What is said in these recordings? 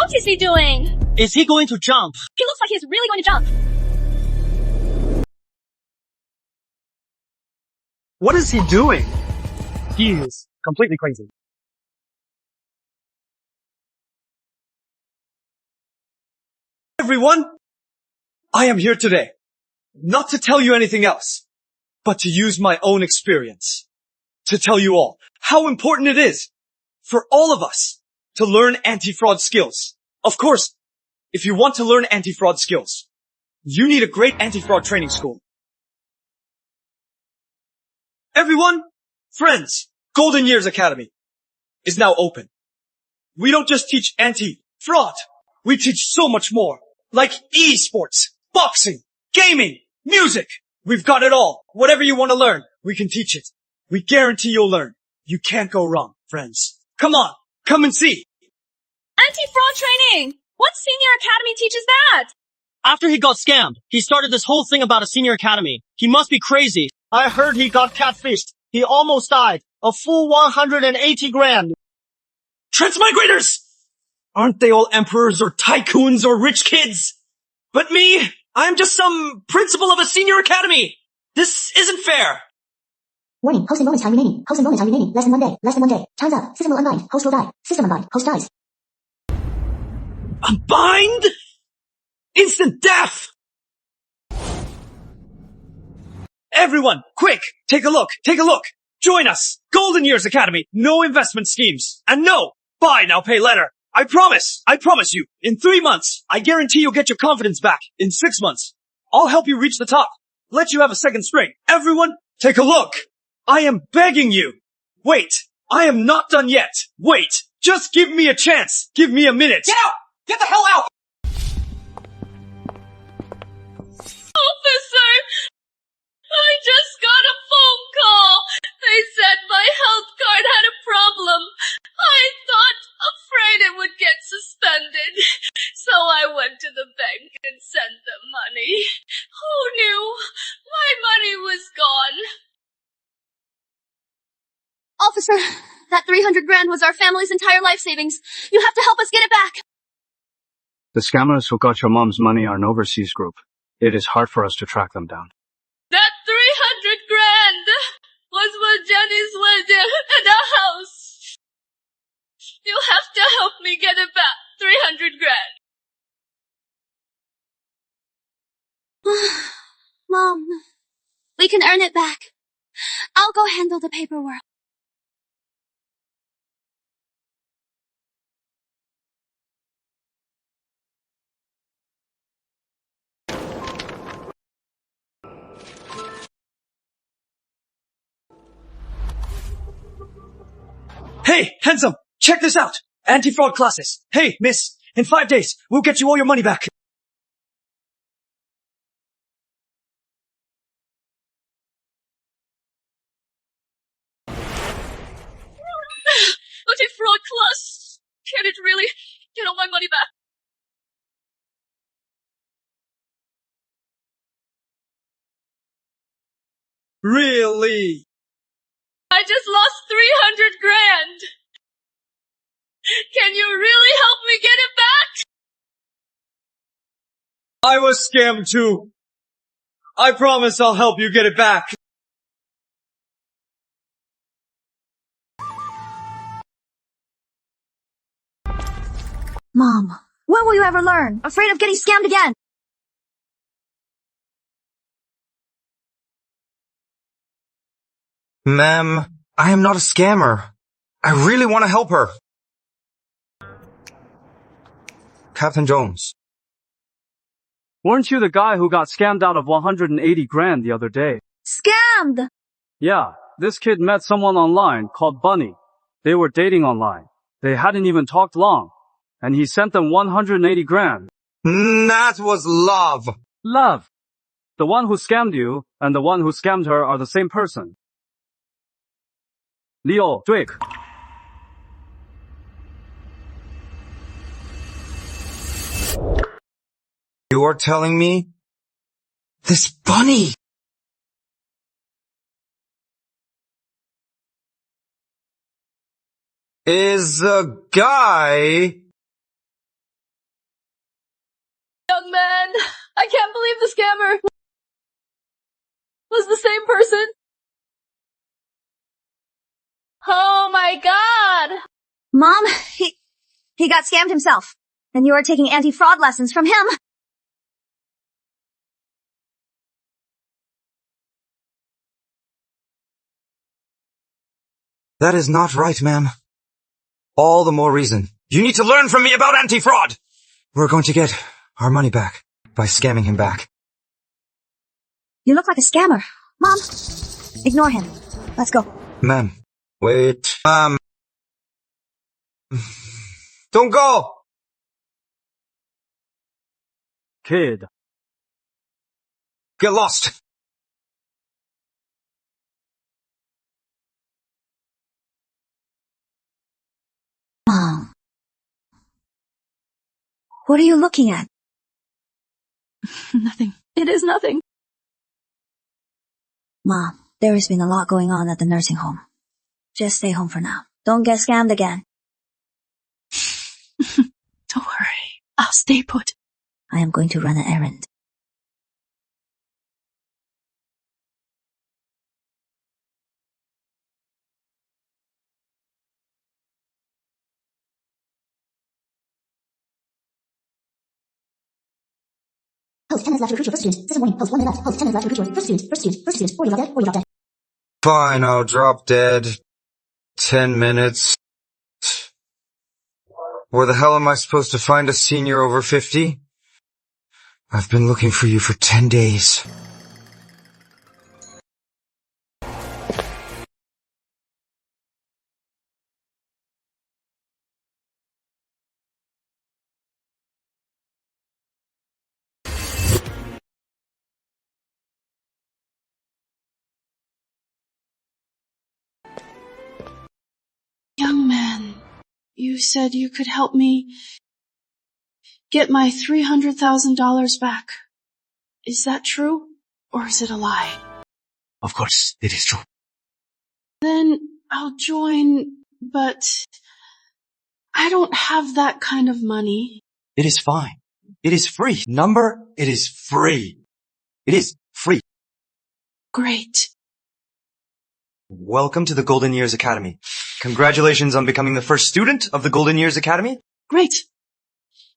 What is he doing? Is he going to jump? He looks like he's really going to jump. What is he doing? He is completely crazy. Everyone, I am here today, not to tell you anything else, but to use my own experience to tell you all how important it is for all of us to learn anti-fraud skills. Of course, if you want to learn anti-fraud skills, you need a great anti-fraud training school. Everyone, friends, Golden Years Academy is now open. We don't just teach anti-fraud. We teach so much more, like esports, boxing, gaming, music. We've got it all. Whatever you want to learn, we can teach it. We guarantee you'll learn. You can't go wrong, friends. Come on, come and see. Anti-fraud training! What senior academy teaches that? After he got scammed, he started this whole thing about a senior academy. He must be crazy. I heard he got catfished. He almost died. A full 180 grand. Transmigrators! Aren't they all emperors or tycoons or rich kids? But me, I'm just some principal of a senior academy. This isn't fair. Warning, host enrollment time remaining. Host enrollment time remaining. Less than 1 day. Less than 1 day. Time's up. System will unbind. Host will die. System unbind. Host dies. Unbind? Instant death! Everyone, quick! Take a look! Take a look! Join us! Golden Years Academy! No investment schemes! And no! Buy now, pay later! I promise you, in 3 months, I guarantee you'll get your confidence back. In 6 months, I'll help you reach the top. Let you have a second string. Everyone, take a look! I am begging you! Wait! I am not done yet! Wait! Just give me a chance! Give me a minute! Get out! Get the hell out! Officer! I just got a phone call. They said my health card had a problem. I thought, afraid it would get suspended. So I went to the bank and sent them money. Who knew? My money was gone. Officer, that 300 grand was our family's entire life savings. You have to help us get it back. The scammers who got your mom's money are an overseas group. It is hard for us to track them down. That 300 grand was for Jenny's wedding and a house. You have to help me get it back. 300 grand. Mom, we can earn it back. I'll go handle the paperwork. Hey, handsome! Check this out! Anti-fraud classes! Hey, miss! In 5 days, we'll get you all your money back! Anti-fraud class! Can it really get all my money back? Really? I just lost 300 grand. Can you really help me get it back? I was scammed too. I promise I'll help you get it back. Mom, when will you ever learn? Afraid of getting scammed again. Ma'am, I am not a scammer. I really want to help her. Captain Jones. Weren't you the guy who got scammed out of 180 grand the other day? Scammed! Yeah, this kid met someone online called Bunny. They were dating online. They hadn't even talked long. And he sent them 180 grand. That was love. Love. The one who scammed you and the one who scammed her are the same person. Leo, Drake. You are telling me this Bunny is a guy man. I can't believe the scammer was the same person. Oh my god! Mom, he got scammed himself. And you are taking anti-fraud lessons from him. That is not right, ma'am. All the more reason. You need to learn from me about anti-fraud! We're going to get our money back by scamming him back. You look like a scammer. Mom, ignore him. Let's go. Ma'am, wait. Don't go! Kid. Get lost! Mom. What are you looking at? Nothing. It is nothing. Mom, there has been a lot going on at the nursing home. Just stay home for now. Don't get scammed again. Don't worry. I'll stay put. I am going to run an errand. Host 10 minutes left to recruit your first student. System warning. Host 1 minute left. Host 10 minutes left to recruit your first student. First student. Or you drop dead, or you drop dead. Fine, I'll drop dead. 10 minutes. Where the hell am I supposed to find a senior over 50? I've been looking for you for 10 days. Young man, you said you could help me get my $300,000 back. Is that true? Or is it a lie? Of course, it is true. Then I'll join, but I don't have that kind of money. It is fine. It is free. Number, it is free. It is free. Great. Welcome to the Golden Years Academy. Congratulations on becoming the first student of the Golden Years Academy. Great.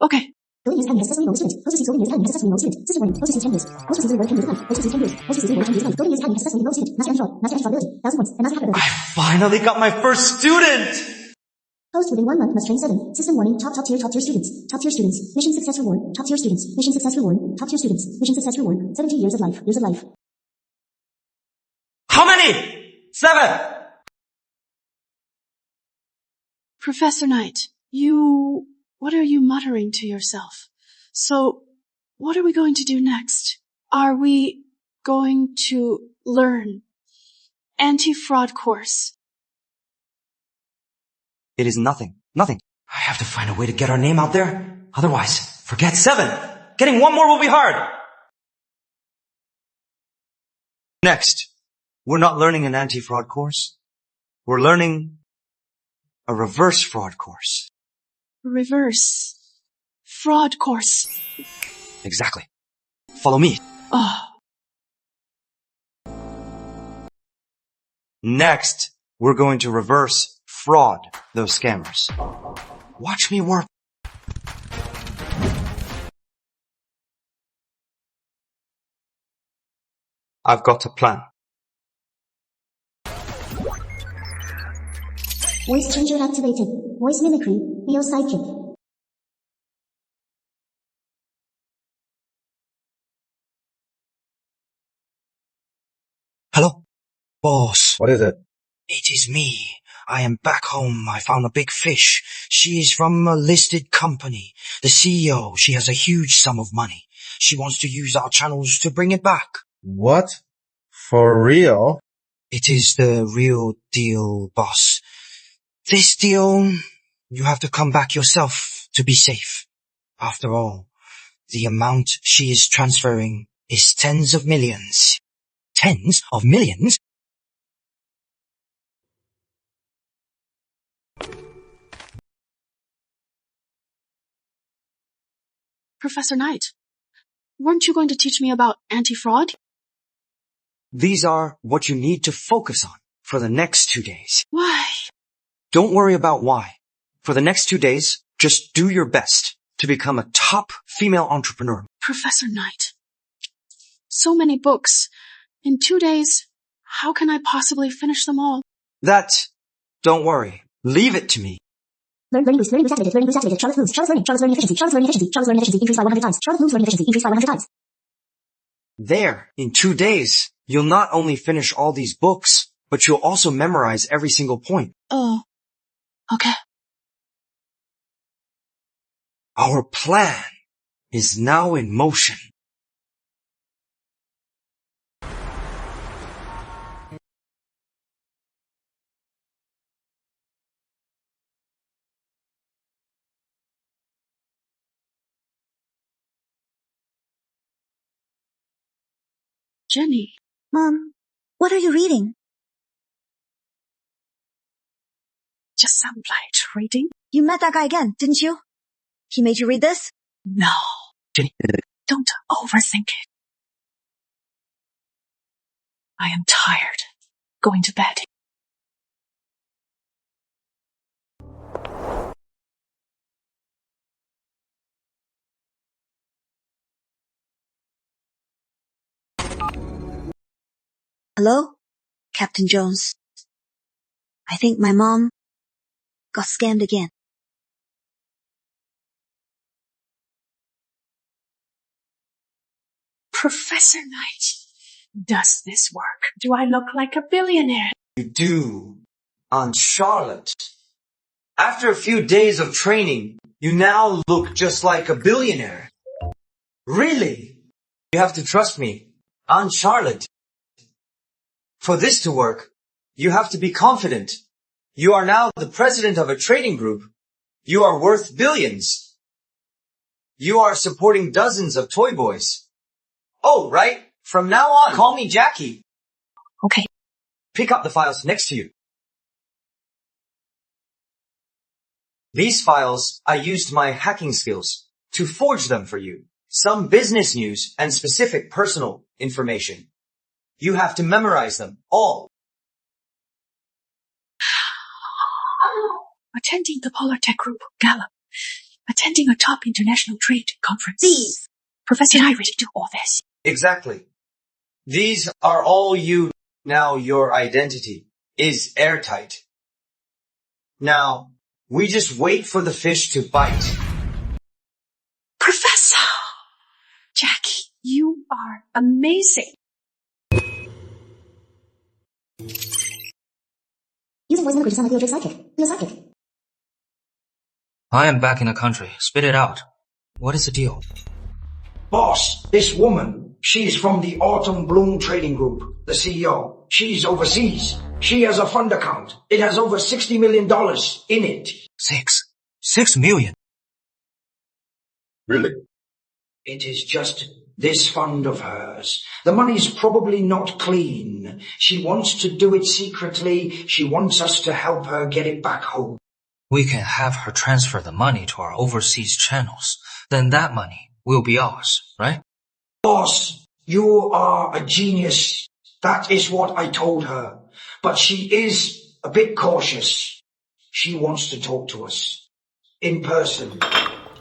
Okay. Golden Years Academy has successfully enrolled a student. Host receives Golden Years Academy has successfully enrolled a student. System warning. Host receives 10 years. Host receives reward 10 years of life. Host receives 10 years. Host receives reward 10 years of life. Golden Years Academy has successfully enrolled a student. Master anti-fraud. Master anti-fraud ability. 1,000 points. And master hacker ability. I finally got my first student! Host within 1 month must train 7. System warning. Top tier students. Top tier students. Mission success reward. Top tier students. Mission success reward. Top tier students. Mission success reward. 70 years of life. Years of life. How many? 7! Professor Knight, what are you muttering to yourself? So, what are we going to do next? Are we going to learn anti-fraud course? It is nothing. Nothing. I have to find a way to get our name out there. Otherwise, forget 7. Getting 1 more will be hard. Next, we're not learning an anti-fraud course. We're learning a reverse fraud course. Reverse fraud course. Exactly. Follow me. Oh, Next, we're going to reverse fraud those scammers. Watch me work. I've got a plan. Voice changer activated. Voice mimicry. Neo sidekick. Hello? Boss. What is it? It is me. I am back home. I found a big fish. She is from a listed company. The CEO, she has a huge sum of money. She wants to use our channels to bring it back. What? For real? It is the real deal, boss. This deal, you have to come back yourself to be safe. After all, the amount she is transferring is tens of millions. Tens of millions? Professor Knight, weren't you going to teach me about anti-fraud? These are what you need to focus on for the next 2 days. Why? Don't worry about why. For the next 2 days, just do your best to become a top female entrepreneur. Professor Knight. So many books. In 2 days, how can I possibly finish them all? Don't worry. Leave it to me. Learning boost activated, learning boost activated. Charlotte's learning efficiency, Charlotte's learning efficiency increased by 100 times. Charlotte's learning efficiency increased by 100 times. There, in 2 days, you'll not only finish all these books, but you'll also memorize every single point. Oh. Okay. Our plan is now in motion. Jenny. Mom, what are you reading? Just some light reading? You met that guy again, didn't you? He made you read this? No. Jenny. Don't overthink it. I am tired. Going to bed. Hello? Captain Jones. I think my mom got scammed again. Professor Knight, does this work? Do I look like a billionaire? You do, Aunt Charlotte. After a few days of training, you now look just like a billionaire. Really? You have to trust me, Aunt Charlotte. For this to work, you have to be confident. You are now the president of a trading group. You are worth billions. You are supporting dozens of toy boys. Oh, right. From now on, call me Jackie. Okay. Pick up the files next to you. These files, I used my hacking skills to forge them for you. Some business news and specific personal information. You have to memorize them all. Attending the Polar Tech Group Gala. Attending a top international trade conference. These. Professor, did I really do all this? Exactly. These are all you. Now your identity is airtight. Now, we just wait for the fish to bite. Professor! Jackie, you are amazing. Using voice mimicry to sound like Leo Drake's sidekick. Leo's sidekick. I am back in the country. Spit it out. What is the deal? Boss, this woman, she's from the Autumn Bloom Trading Group, the CEO. She's overseas. She has a fund account. It has over $60 million in it. 6 million? Really? It is just this fund of hers. The money's probably not clean. She wants to do it secretly. She wants us to help her get it back home. We can have her transfer the money to our overseas channels. Then that money will be ours, right? Boss, you are a genius. That is what I told her. But she is a bit cautious. She wants to talk to us. In person.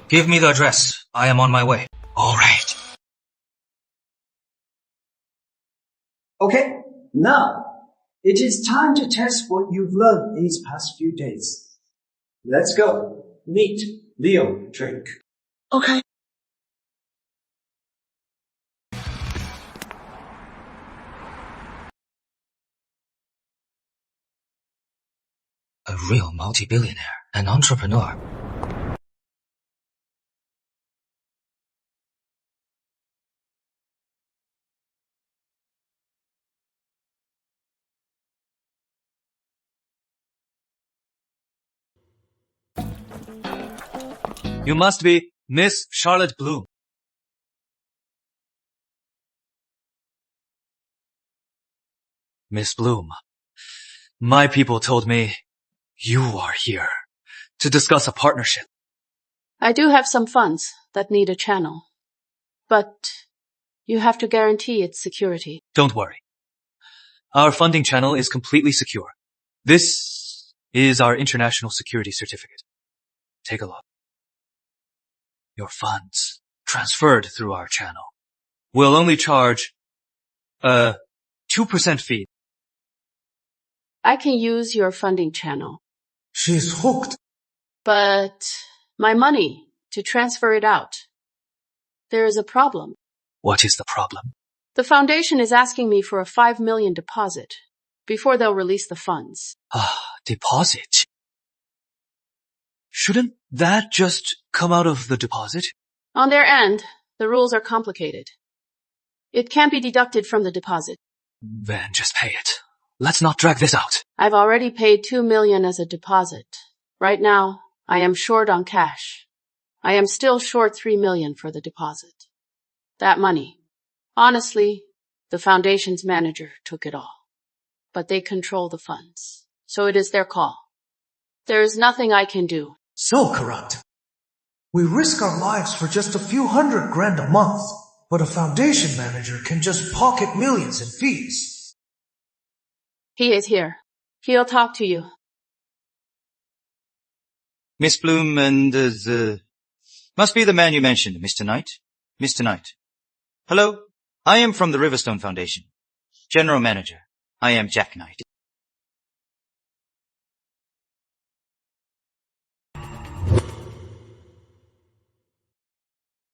Give me the address. I am on my way. All right. Okay, now, it is time to test what you've learned these past few days. Let's go. Meet Leo Drake. Okay. A real multi-billionaire, an entrepreneur. You must be Miss Charlotte Bloom. Miss Bloom, my people told me you are here to discuss a partnership. I do have some funds that need a channel. But You have to guarantee its security. Don't worry. Our funding channel is completely secure. This is our international security certificate. Take a look. Your funds transferred through our channel will only charge a 2% fee. I can use your funding channel. She's hooked. But my money, to transfer it out. There is a problem. What is the problem? The foundation is asking me for a $5 million deposit before they'll release the funds. Deposit? Shouldn't that just come out of the deposit? On their end, the rules are complicated. It can't be deducted from the deposit. Then just pay it. Let's not drag this out. I've already paid $2 million as a deposit. Right now, I am short on cash. I am still short $3 million for the deposit. That money. Honestly, the foundation's manager took it all. But they control the funds. So it is their call. There is nothing I can do. So corrupt. We risk our lives for just a few $100,000 a month, but a foundation manager can just pocket millions in fees. He is here. He'll talk to you. Miss Bloom and must be the man you mentioned, Mr. Knight. Mr. Knight. Hello, I am from the Riverstone Foundation. General Manager. I am Jack Knight.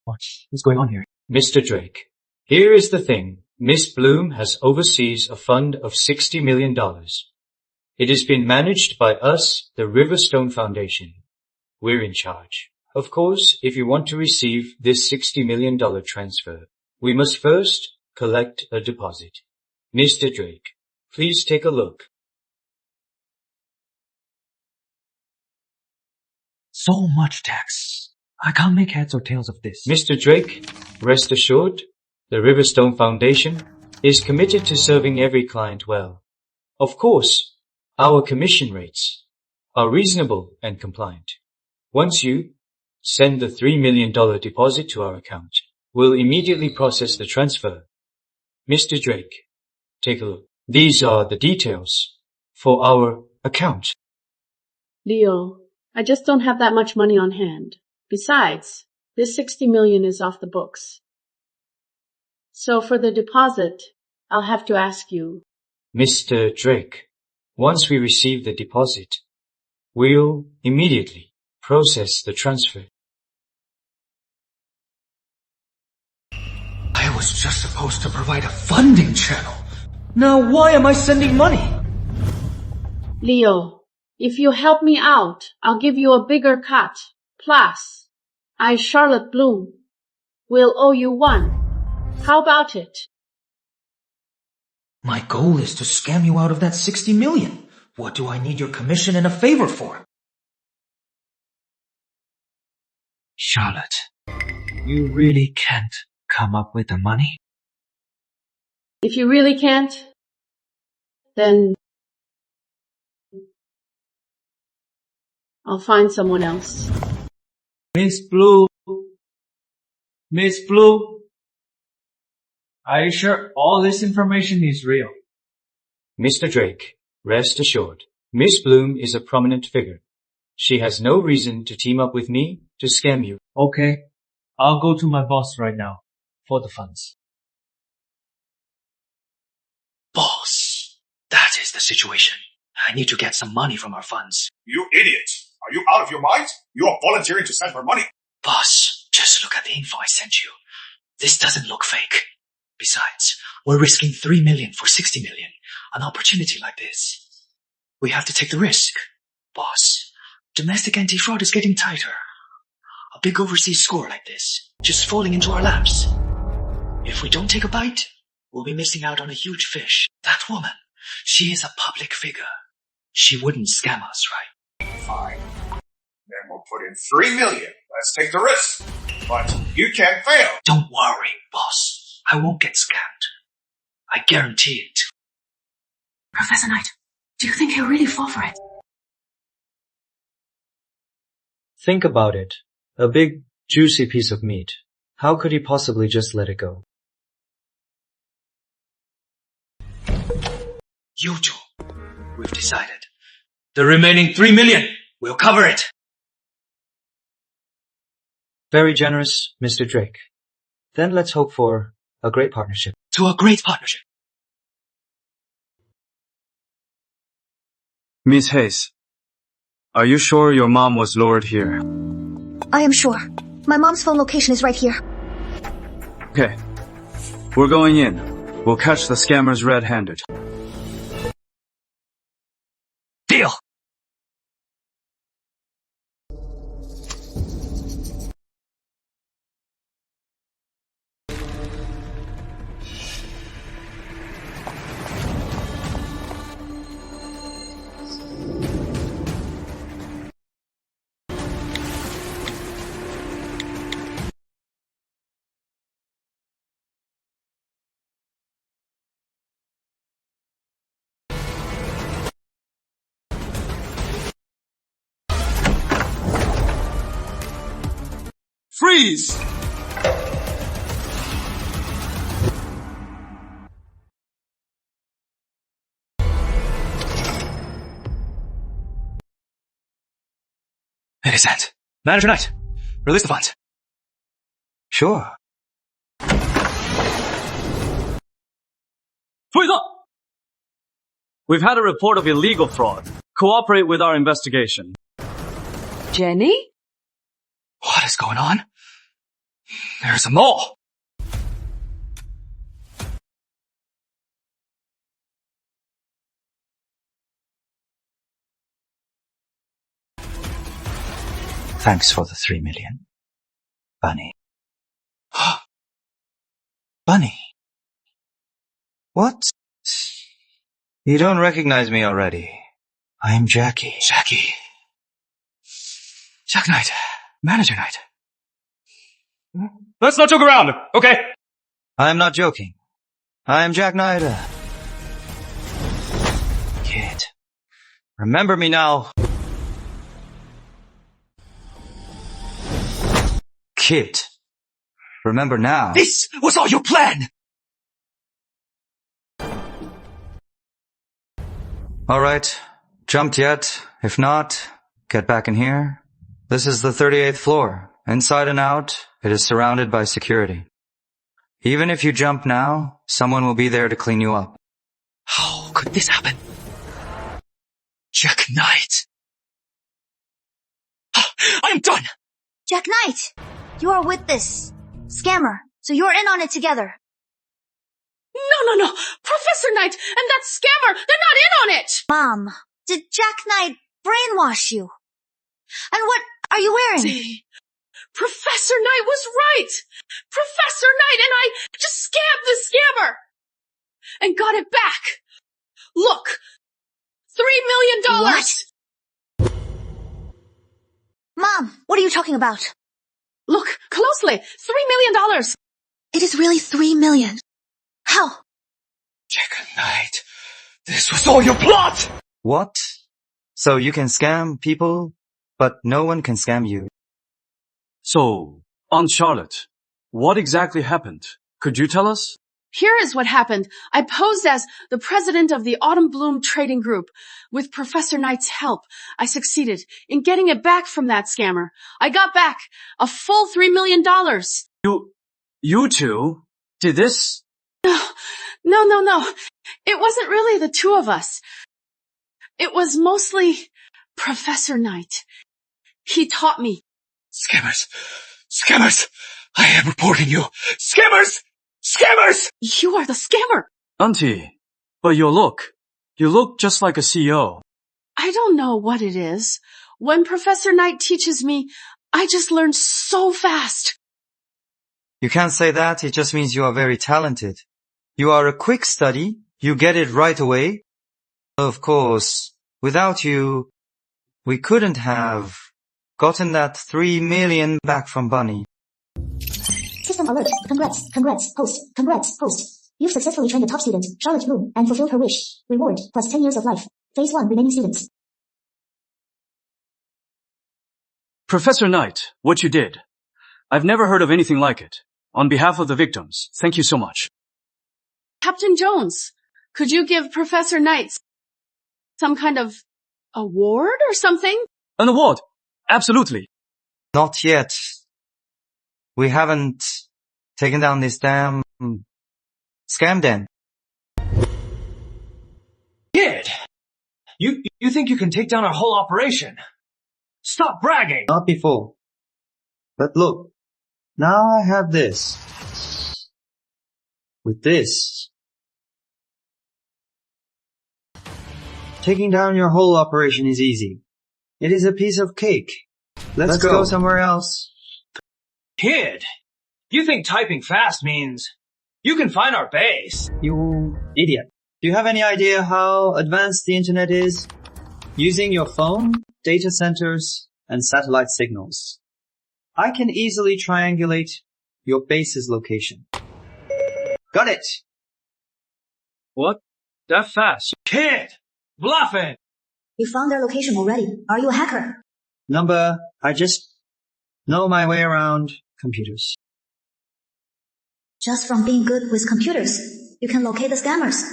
What's going on here? Mr. Drake, here is the thing. Miss Bloom has oversees a fund of $60 million. It has been managed by us, the Riverstone Foundation. We're in charge. Of course, if you want to receive this $60 million transfer, we must first collect a deposit. Mr. Drake, please take a look. So much tax. I can't make heads or tails of this. Mr. Drake, rest assured, the Riverstone Foundation is committed to serving every client well. Of course, our commission rates are reasonable and compliant. Once you send the $3 million deposit to our account, we'll immediately process the transfer. Mr. Drake, take a look. These are the details for our account. Leo, I just don't have that much money on hand. Besides, this $60 million is off the books. So for the deposit, I'll have to ask you. Mr. Drake, once we receive the deposit, we'll immediately process the transfer. I was just supposed to provide a funding channel. Now why am I sending money? Leo, if you help me out, I'll give you a bigger cut. Plus, I, Charlotte Bloom, will owe you one. How about it? My goal is to scam you out of that $60 million. What do I need your commission and a favor for? Charlotte, you really can't come up with the money? If you really can't, then I'll find someone else. Miss Blue. Miss Blue. Are you sure all this information is real? Mr. Drake, rest assured. Miss Bloom is a prominent figure. She has no reason to team up with me to scam you. Okay, I'll go to my boss right now for the funds. Boss, that is the situation. I need to get some money from our funds. You idiot! Are you out of your mind? You are volunteering to send her money. Boss, just look at the info I sent you. This doesn't look fake. Besides, we're risking $3 million for $60 million. An opportunity like this. We have to take the risk. Boss, domestic anti-fraud is getting tighter. A big overseas score like this, just falling into our laps. If we don't take a bite, we'll be missing out on a huge fish. That woman, she is a public figure. She wouldn't scam us, right? Fine. Then we'll put in $3 million. Let's take the risk. But you can't fail. Don't worry, boss. I won't get scammed. I guarantee it. Professor Knight, do you think he'll really fall for it? Think about it. A big, juicy piece of meat. How could he possibly just let it go? You two. We've decided. The remaining 3 million, we'll cover it. Very generous, Mr. Drake. Then let's hope for a great partnership. To a great partnership. Miss Hayes, are you sure your mom was lured here? I am sure. My mom's phone location is right here. Okay. We're going in. We'll catch the scammers red-handed. Deal! Freeze! It is sent. Manager Knight, release the funds. Sure. Freeze up! We've had a report of illegal fraud. Cooperate with our investigation. Jenny? What is going on? There's a mole. Thanks for the 3 million. Bunny. Bunny? What? You don't recognize me already. I'm Jackie. Jackie. Jack Knight. Manager Knight. Let's not joke around, okay? I'm not joking. I'm Jack Knight. Kid. Remember me now. Kid. Remember now. This was all your plan! Alright. Jumped yet? If not, get back in here. This is the 38th floor. Inside and out, it is surrounded by security. Even if you jump now, someone will be there to clean you up. How could this happen? Jack Knight. I am done! Jack Knight, you are with this scammer, so you're in on it together. No. Professor Knight and that scammer, they're not in on it! Mom, did Jack Knight brainwash you? And what are you wearing? See, Professor Knight was right! Professor Knight and I just scammed the scammer! And got it back! Look! $3 million! What? Mom, what are you talking about? Look closely! $3 million! It is really 3 million. How? Jack Knight, this was all your plot! What? So you can scam people, but no one can scam you. So, Aunt Charlotte, what exactly happened? Could you tell us? Here is what happened. I posed as the president of the Autumn Bloom Trading Group. With Professor Knight's help, I succeeded in getting it back from that scammer. I got back a full $3 million. You two did this? No. It wasn't really the two of us. It was mostly Professor Knight. He taught me. Scammers! I am reporting you! Scammers! You are the scammer! Auntie, but you look just like a CEO. I don't know what it is. When Professor Knight teaches me, I just learn so fast. You can't say that, it just means you are very talented. You are a quick study, you get it right away. Of course, without you, we couldn't have gotten that 3 million back from Bunny. System alert. Congrats, host. You've successfully trained a top student, Charlotte Bloom, and fulfilled her wish. Reward, plus 10 years of life. Phase 1 remaining students. Professor Knight, what you did. I've never heard of anything like it. On behalf of the victims, thank you so much. Captain Jones, Could you give Professor Knight some kind of award or something? An award? Absolutely. Not yet. We haven't taken down this damn scam den. Kid! You think you can take down our whole operation? Stop bragging! Not before. But look, now I have this. With this, taking down your whole operation is easy. It is a piece of cake. Let's go somewhere else. Kid! You think typing fast means you can find our base? You idiot. Do you have any idea how advanced the internet is? Using your phone, data centers, and satellite signals, I can easily triangulate your base's location. Got it! What? That fast? Kid! Bluffing! You found their location already. Are you a hacker? Number, I just know my way around computers. Just from being good with computers, you can locate the scammers.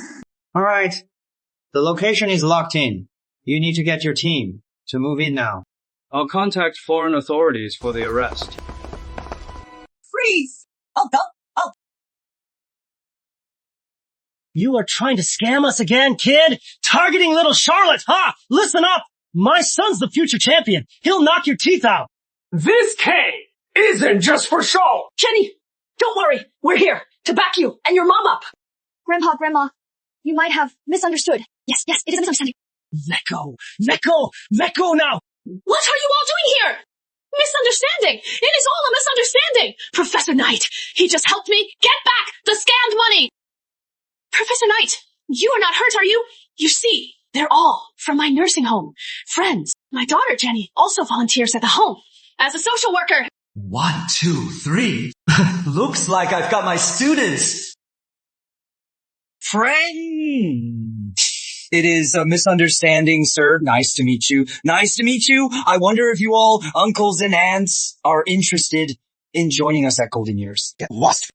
Alright. The location is locked in. You need to get your team to move in now. I'll contact foreign authorities for the arrest. Freeze! Oh, go! Oh! You are trying to scam us again, kid? Targeting little Charlotte, huh? Listen up! My son's the future champion. He'll knock your teeth out. This K isn't just for show! Jenny, don't worry. We're here to back you and your mom up. Grandpa, Grandma, you might have misunderstood. Yes, it is a misunderstanding. Let go now! What are you all doing here? Misunderstanding. It is all a misunderstanding. Professor Knight, he just helped me get back the scammed money. Professor Knight, you are not hurt, are you? You see, they're all from my nursing home. Friends. My daughter, Jenny, also volunteers at the home as a social worker. 1, 2, 3. Looks like I've got my students. Friend! It is a misunderstanding, sir. Nice to meet you. Nice to meet you. I wonder if you all, uncles and aunts, are interested in joining us at Golden Years. What?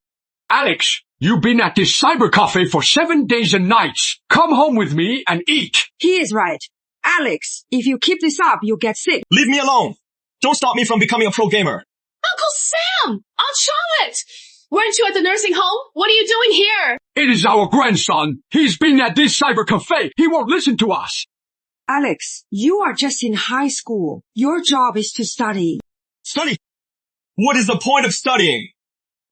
Alex, you've been at this cyber cafe for 7 days and nights. Come home with me and eat. He is right. Alex, if you keep this up, you'll get sick. Leave me alone! Don't stop me from becoming a pro gamer. Uncle Sam! Aunt Charlotte! Weren't you at the nursing home? What are you doing here? It is our grandson. He's been at this cyber cafe. He won't listen to us. Alex, you are just in high school. Your job is to study. Study? What is the point of studying?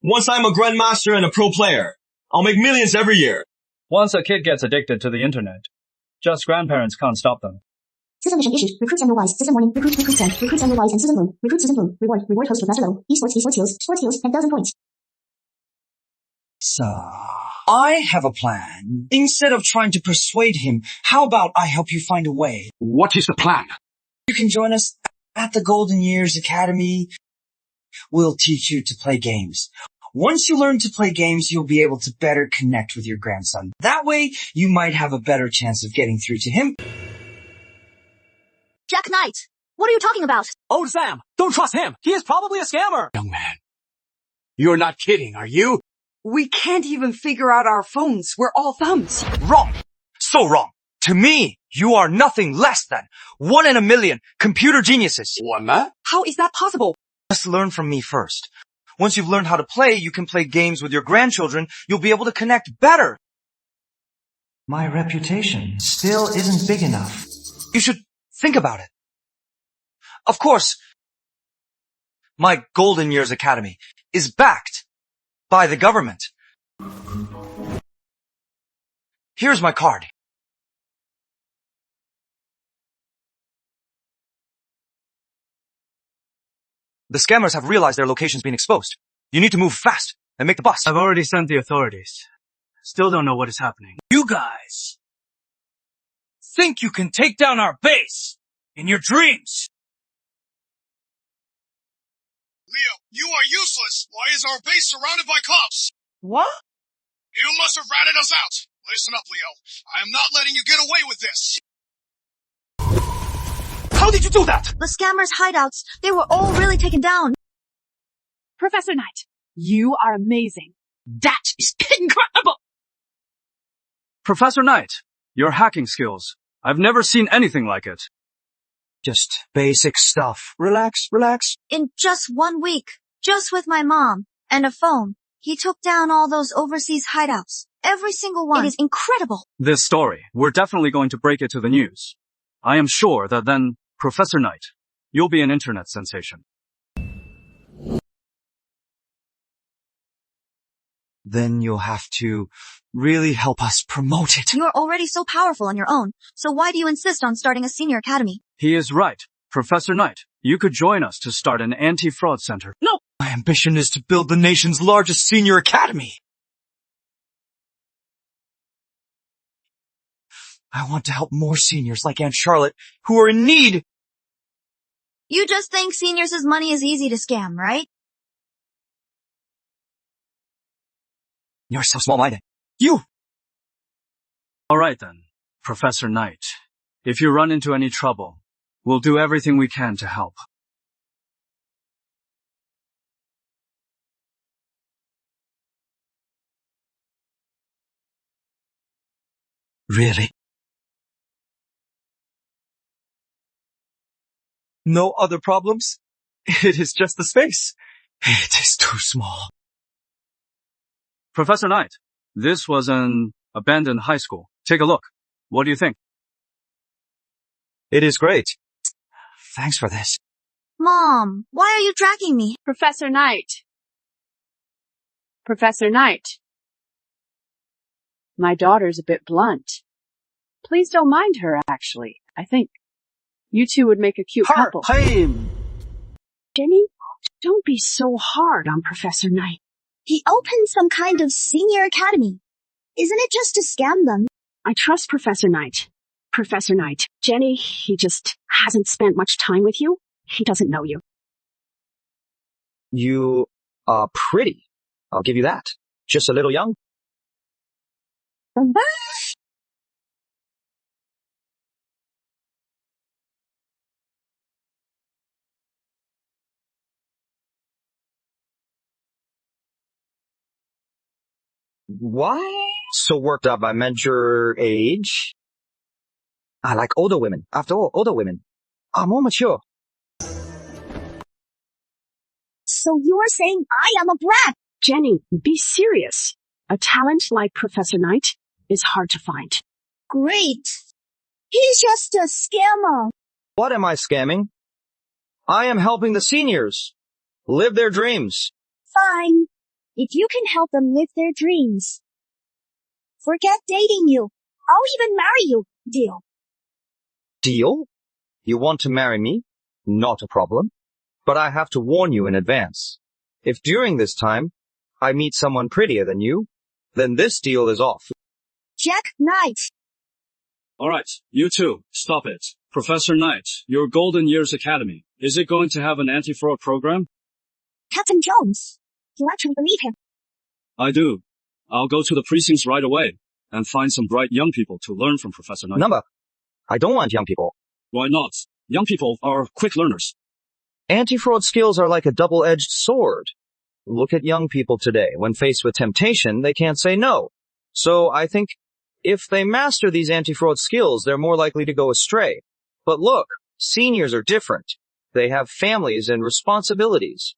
Once I'm a grandmaster and a pro player, I'll make millions every year. Once a kid gets addicted to the internet, just grandparents can't stop them. System mission issued. Recruits annual wise. System warning. Recruit send. Recruits annual wise and season boom. Recruit season boom. Reward host with master level. Esports skills. Sports skills, 10,000 points. So, I have a plan. Instead of trying to persuade him, how about I help you find a way? What is the plan? You can join us at the Golden Years Academy. We'll teach you to play games. Once you learn to play games, you'll be able to better connect with your grandson. That way, you might have a better chance of getting through to him. Jack Knight, what are you talking about? Oh, Sam, don't trust him. He is probably a scammer. Young man, you're not kidding, are you? We can't even figure out our phones. We're all thumbs. Wrong! So wrong! To me, you are nothing less than 1 in a million computer geniuses. What? How is that possible? Just learn from me first. Once you've learned how to play, you can play games with your grandchildren. You'll be able to connect better. My reputation still isn't big enough. You should think about it. Of course, my Golden Years Academy is backed by the government. Here's my card. The scammers have realized their location's been exposed. You need to move fast and make the bus. I've already sent the authorities. Still don't know what is happening. You guys think you can take down our base in your dreams? Leo, you are useless. Why is our base surrounded by cops? What? You must have ratted us out. Listen up, Leo. I am not letting you get away with this. How did you do that? The scammers' hideouts, they were all really taken down. Professor Knight, you are amazing. That is incredible. Professor Knight, your hacking skills. I've never seen anything like it. Just basic stuff. Relax, relax. In just 1 week, just with my mom and a phone, he took down all those overseas hideouts. Every single one. It is incredible. This story, we're definitely going to break it to the news. I am sure that then, Professor Knight, you'll be an internet sensation. Then you'll have to really help us promote it. You're already so powerful on your own, so why do you insist on starting a senior academy? He is right. Professor Knight, you could join us to start an anti-fraud center. No! My ambition is to build the nation's largest senior academy. I want to help more seniors like Aunt Charlotte who are in need. You just think seniors' money is easy to scam, right? You're so small-minded. You! Alright then, Professor Knight. If you run into any trouble, we'll do everything we can to help. Really? No other problems? It is just the space. It is too small. Professor Knight, this was an abandoned high school. Take a look. What do you think? It is great. Thanks for this. Mom, why are you dragging me? Professor Knight. Professor Knight. My daughter's a bit blunt. Please don't mind her, actually. I think you two would make a cute couple. Jenny, don't be so hard on Professor Knight. He opened some kind of senior academy. Isn't it just to scam them? I trust Professor Knight. Professor Knight, Jenny, he just hasn't spent much time with you. He doesn't know you. You are pretty. I'll give you that. Just a little young. Why so worked up by measure age? I like older women. After all, older women are more mature. So you're saying I am a brat? Jenny, be serious. A talent like Professor Knight is hard to find. Great. He's just a scammer. What am I scamming? I am helping the seniors live their dreams. Fine. If you can help them live their dreams. Forget dating you. I'll even marry you. Deal. Deal? You want to marry me? Not a problem. But I have to warn you in advance. If during this time I meet someone prettier than you, then this deal is off. Jack Knight. Alright, you two, stop it. Professor Knight, your Golden Years Academy, is it going to have an anti-fraud program? Captain Jones. You actually believe him? I do. I'll go to the precincts right away and find some bright young people to learn from Professor Knight. Number. I don't want young people. Why not? Young people are quick learners. Anti-fraud skills are like a double-edged sword. Look at young people today. When faced with temptation, they can't say no. So I think if they master these anti-fraud skills, they're more likely to go astray. But look, seniors are different. They have families and responsibilities.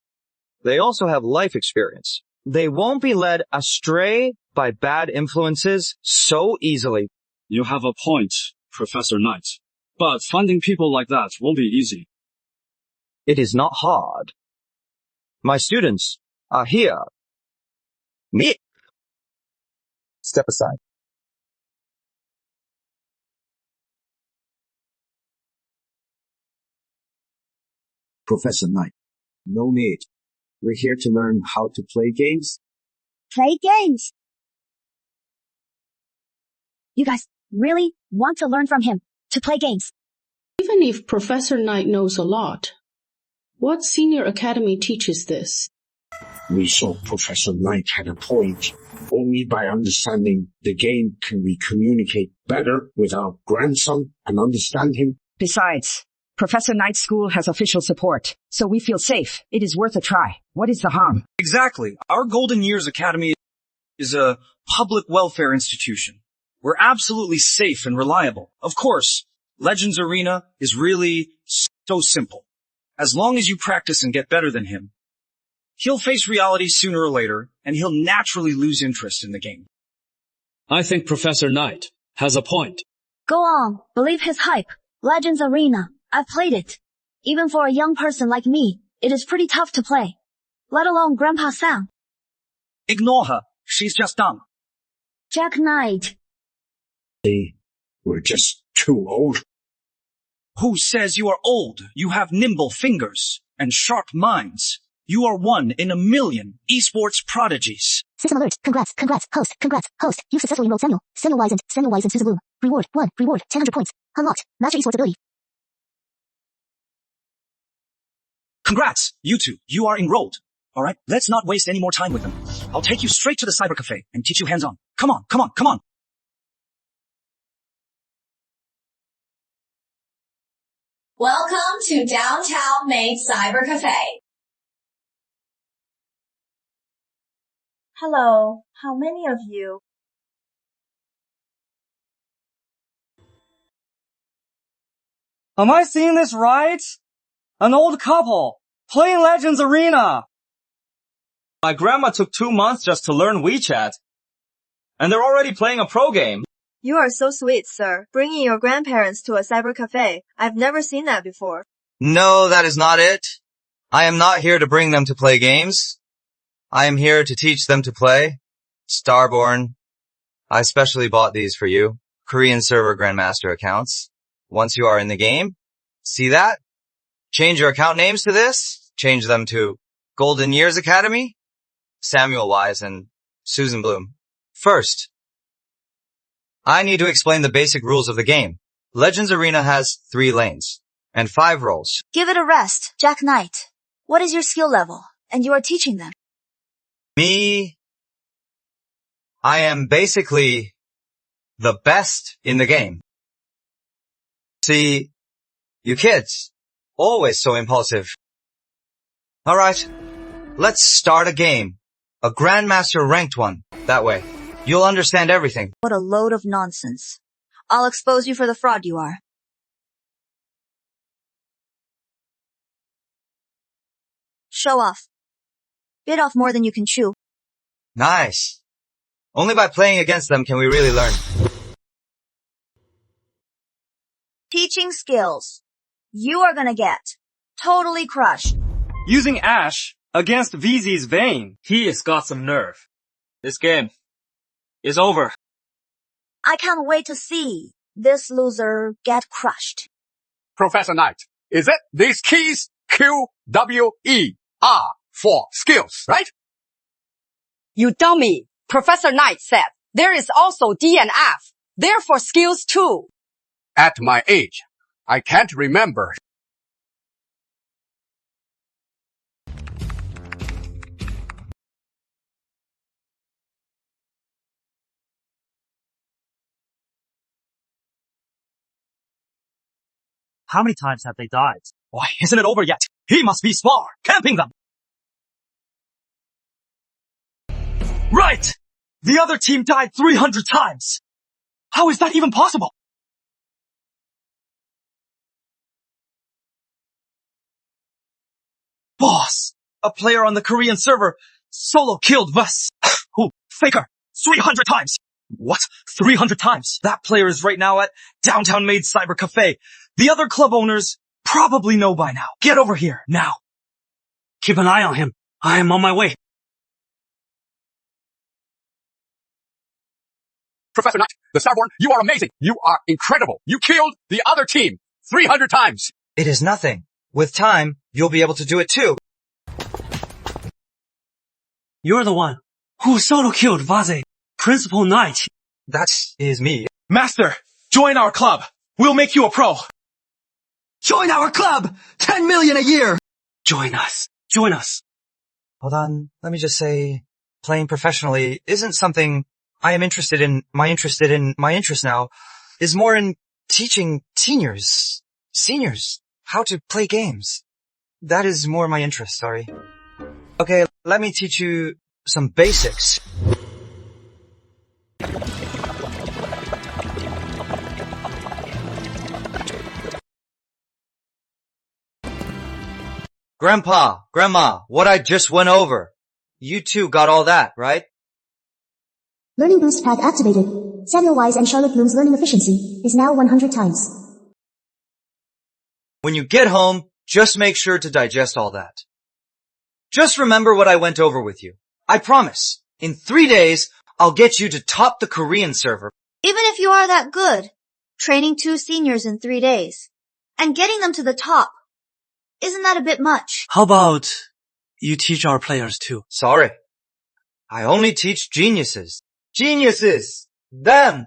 They also have life experience. They won't be led astray by bad influences so easily. You have a point, Professor Knight. But finding people like that won't be easy. It is not hard. My students are here. Me. Step aside. Professor Knight, no need. We're here to learn how to play games. Play games. You guys really want to learn from him to play games? Even if Professor Knight knows a lot, what senior academy teaches this? We saw Professor Knight had a point. Only by understanding the game can we communicate better with our grandson and understand him. Besides, Professor Knight's school has official support, so we feel safe. It is worth a try. What is the harm? Exactly. Our Golden Years Academy is a public welfare institution. We're absolutely safe and reliable. Of course, Legends Arena is really so simple. As long as you practice and get better than him, he'll face reality sooner or later, and he'll naturally lose interest in the game. I think Professor Knight has a point. Go on, believe his hype. Legends Arena. I've played it. Even for a young person like me, it is pretty tough to play. Let alone Grandpa Sam. Ignore her. She's just dumb. Jack Knight. They were just too old. Who says you are old? You have nimble fingers and sharp minds. You are one in a million esports prodigies. System alert. Congrats. Host. You successfully enrolled Samuel. Samuel Wise and Susan Bloom. Reward 1. Reward 1,000 points. Unlocked. Master esports ability. Congrats, you two. You are enrolled. Alright, let's not waste any more time with them. I'll take you straight to the cyber cafe and teach you hands-on. Come on. Welcome to Downtown Maid Cyber Cafe. Hello, how many of you? Am I seeing this right? An old couple playing Legends Arena. My grandma took 2 months just to learn WeChat. And they're already playing a pro game. You are so sweet, sir. Bringing your grandparents to a cyber cafe. I've never seen that before. No, that is not it. I am not here to bring them to play games. I am here to teach them to play. Starborn. I specially bought these for you. Korean server Grandmaster accounts. Once you are in the game, see that? Change your account names to this. Change them to Golden Years Academy, Samuel Wise, and Susan Bloom. First, I need to explain the basic rules of the game. Legends Arena has 3 lanes and 5 roles. Give it a rest, Jack Knight. What is your skill level? And you are teaching them. Me, I am basically the best in the game. See, you kids, always so impulsive. Alright, let's start a game. A Grandmaster ranked one. That way, you'll understand everything. What a load of nonsense. I'll expose you for the fraud you are. Show off. Bit off more than you can chew. Nice. Only by playing against them can we really learn. Teaching skills. You are gonna get totally crushed. Using Ash against VZ's Vayne. He has got some nerve. This game is over. I can't wait to see this loser get crushed. Professor Knight, is it these keys Q, W, E, R for skills, right? You dummy. Professor Knight said there is also D and F. They're for skills too. At my age, I can't remember. How many times have they died? Why, isn't it over yet? He must be Spar, camping them. Right! The other team died 300 times. How is that even possible? Boss, a player on the Korean server solo killed Vus. Who? Faker. 300 times. What? 300 times? That player is right now at Downtown Maid Cyber Cafe. The other club owners probably know by now. Get over here, now. Keep an eye on him. I am on my way. Professor Knight, the Starborn, you are amazing. You are incredible. You killed the other team 300 times. It is nothing. With time, you'll be able to do it too. You're the one who solo killed Vase, Principal Knight. That is me. Master, join our club. We'll make you a pro. Join our club! 10 million a year! Join us. Join us. Hold on. Let me just say, playing professionally isn't something I am interested in. My interest now is more in teaching seniors, how to play games. That is more my interest, sorry. Okay, let me teach you some basics. Grandpa, Grandma, what I just went over. You two got all that, right? Learning boost pack activated. Samuel Wise and Charlotte Bloom's learning efficiency is now 100 times. When you get home, just make sure to digest all that. Just remember what I went over with you. I promise, in 3 days, I'll get you to top the Korean server. Even if you are that good, training 2 seniors in 3 days and getting them to the top, isn't that a bit much? How about you teach our players too? Sorry. I only teach geniuses. Geniuses! Them!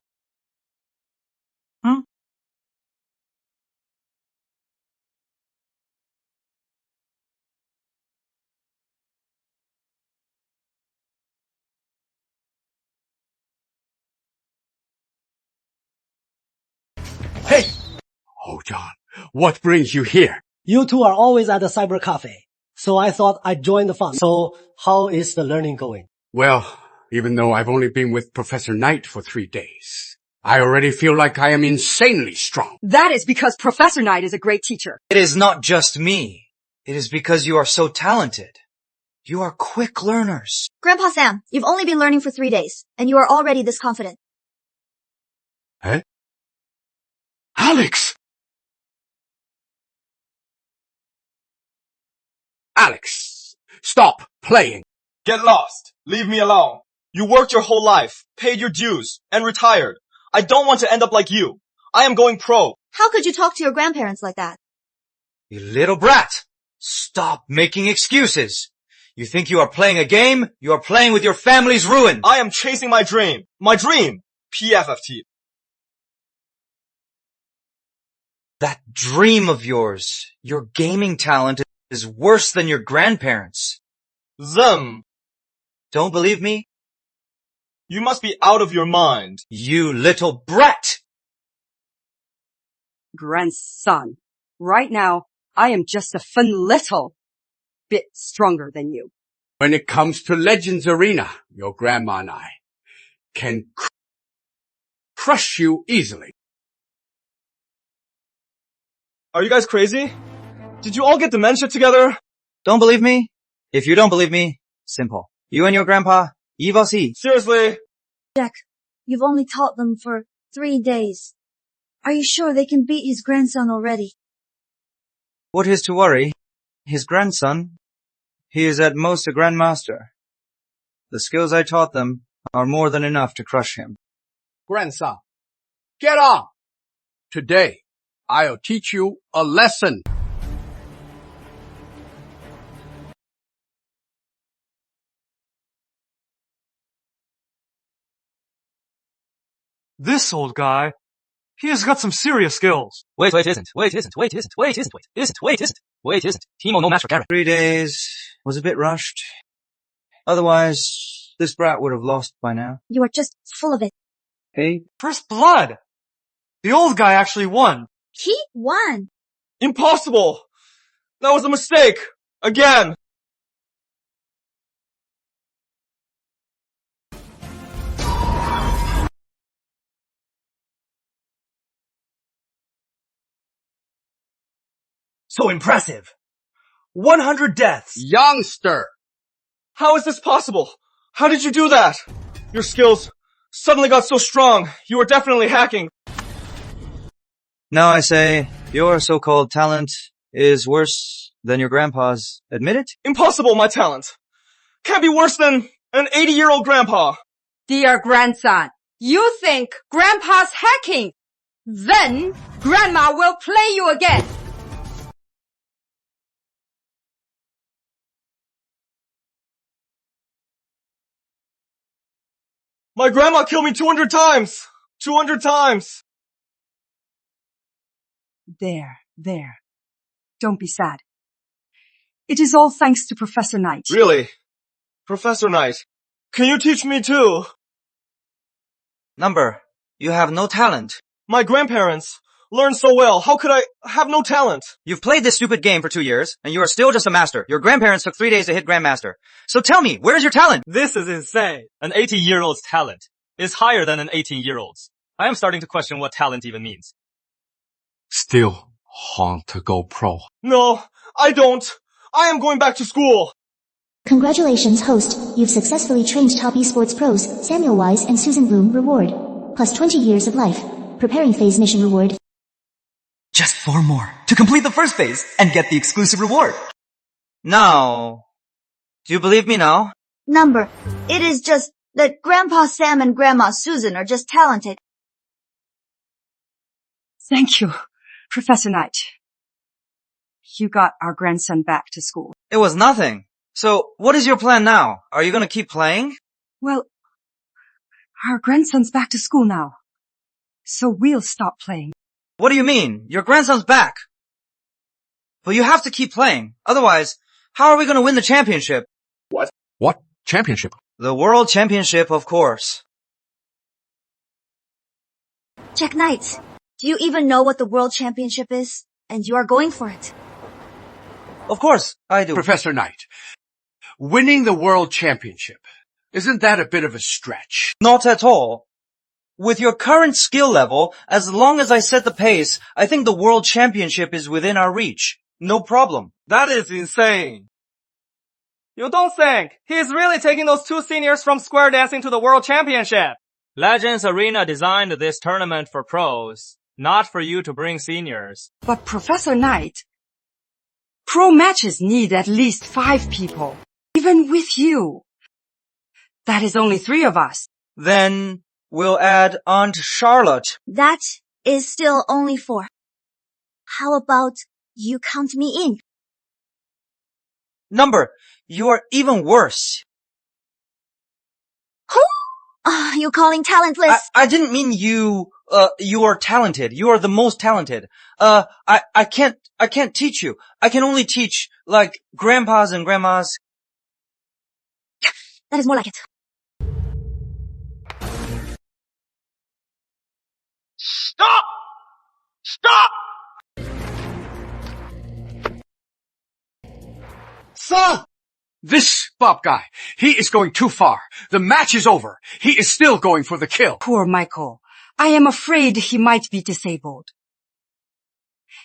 Hey! Oh, John, what brings you here? You two are always at the cyber cafe, so I thought I'd join the fun. So, how is the learning going? Well, even though I've only been with Professor Knight for 3 days, I already feel like I am insanely strong. That is because Professor Knight is a great teacher. It is not just me. It is because you are so talented. You are quick learners. Grandpa Sam, you've only been learning for 3 days, and you are already this confident. Eh? Alex! Alex, stop playing. Get lost. Leave me alone. You worked your whole life, paid your dues, and retired. I don't want to end up like you. I am going pro. How could you talk to your grandparents like that? You little brat. Stop making excuses. You think you are playing a game? You are playing with your family's ruin. I am chasing my dream. My dream. PFFT. That dream of yours, your gaming talent, is worse than your grandparents. Them. Don't believe me? You must be out of your mind. You little brat! Grandson, right now, I am just a fun little bit stronger than you. When it comes to Legends Arena, your grandma and I can crush you easily. Are you guys crazy? Did you all get dementia together? Don't believe me? If you don't believe me, simple. You and your grandpa, see. Seriously? Jack, you've only taught them for 3 days. Are you sure they can beat his grandson already? What is to worry? His grandson, he is at most a grandmaster. The skills I taught them are more than enough to crush him. Grandson, get on! Today, I'll teach you a lesson. This old guy, he has got some serious skills. Wait isn't. Timo no master carrot. 3 days was a bit rushed. Otherwise, this brat would have lost by now. You are just full of it. Hey? First blood! The old guy actually won. He won. Impossible! That was a mistake! Again! So impressive! 100 deaths! Youngster! How is this possible? How did you do that? Your skills suddenly got so strong. You were definitely hacking. Now I say, your so-called talent is worse than your grandpa's. Admit it? Impossible, my talent. Can't be worse than an 80-year-old grandpa. Dear grandson, you think grandpa's hacking? Then grandma will play you again. My grandma killed me 200 times! 200 times! There. Don't be sad. It is all thanks to Professor Knight. Really? Professor Knight, can you teach me too? Number, you have no talent. My grandparents learned so well. How could I have no talent? You've played this stupid game for 2 years, and you are still just a master. Your grandparents took 3 days to hit Grandmaster. So tell me, where's your talent? This is insane. An 80-year-old's talent is higher than an 18-year-old's. I am starting to question what talent even means. Still want to go pro. No, I don't. I am going back to school. Congratulations, host. You've successfully trained top esports pros, Samuel Wise and Susan Bloom. Reward. Plus 20 years of life. Preparing phase mission reward. Just 4 more to complete the first phase and get the exclusive reward. Now, do you believe me now? Number. It is just that Grandpa Sam and Grandma Susan are just talented. Thank you, Professor Knight. You got our grandson back to school. It was nothing. So, what is your plan now? Are you gonna keep playing? Well, our grandson's back to school now. So we'll stop playing. What do you mean? Your grandson's back. But you have to keep playing. Otherwise, how are we gonna win the championship? What? What championship? The World Championship, of course. Jack Knight, do you even know what the World Championship is? And you are going for it. Of course, I do. Professor Knight, winning the World Championship, isn't that a bit of a stretch? Not at all. With your current skill level, as long as I set the pace, I think the World Championship is within our reach. No problem. That is insane. You don't think he's really taking those 2 seniors from square dancing to the World Championship? Legends Arena designed this tournament for pros, not for you to bring seniors. But Professor Knight, pro matches need at least 5 people. Even with you. That is only 3 of us. Then we'll add Aunt Charlotte. That is still only 4. How about you count me in? Number, you are even worse. Who? You calling talentless? I didn't mean you are talented. You are the most talented. I can't teach you. I can only teach, like, grandpas and grandmas. That is more like it. Stop! Stop! Sir! This Bob guy, he is going too far. The match is over. He is still going for the kill. Poor Michael. I am afraid he might be disabled.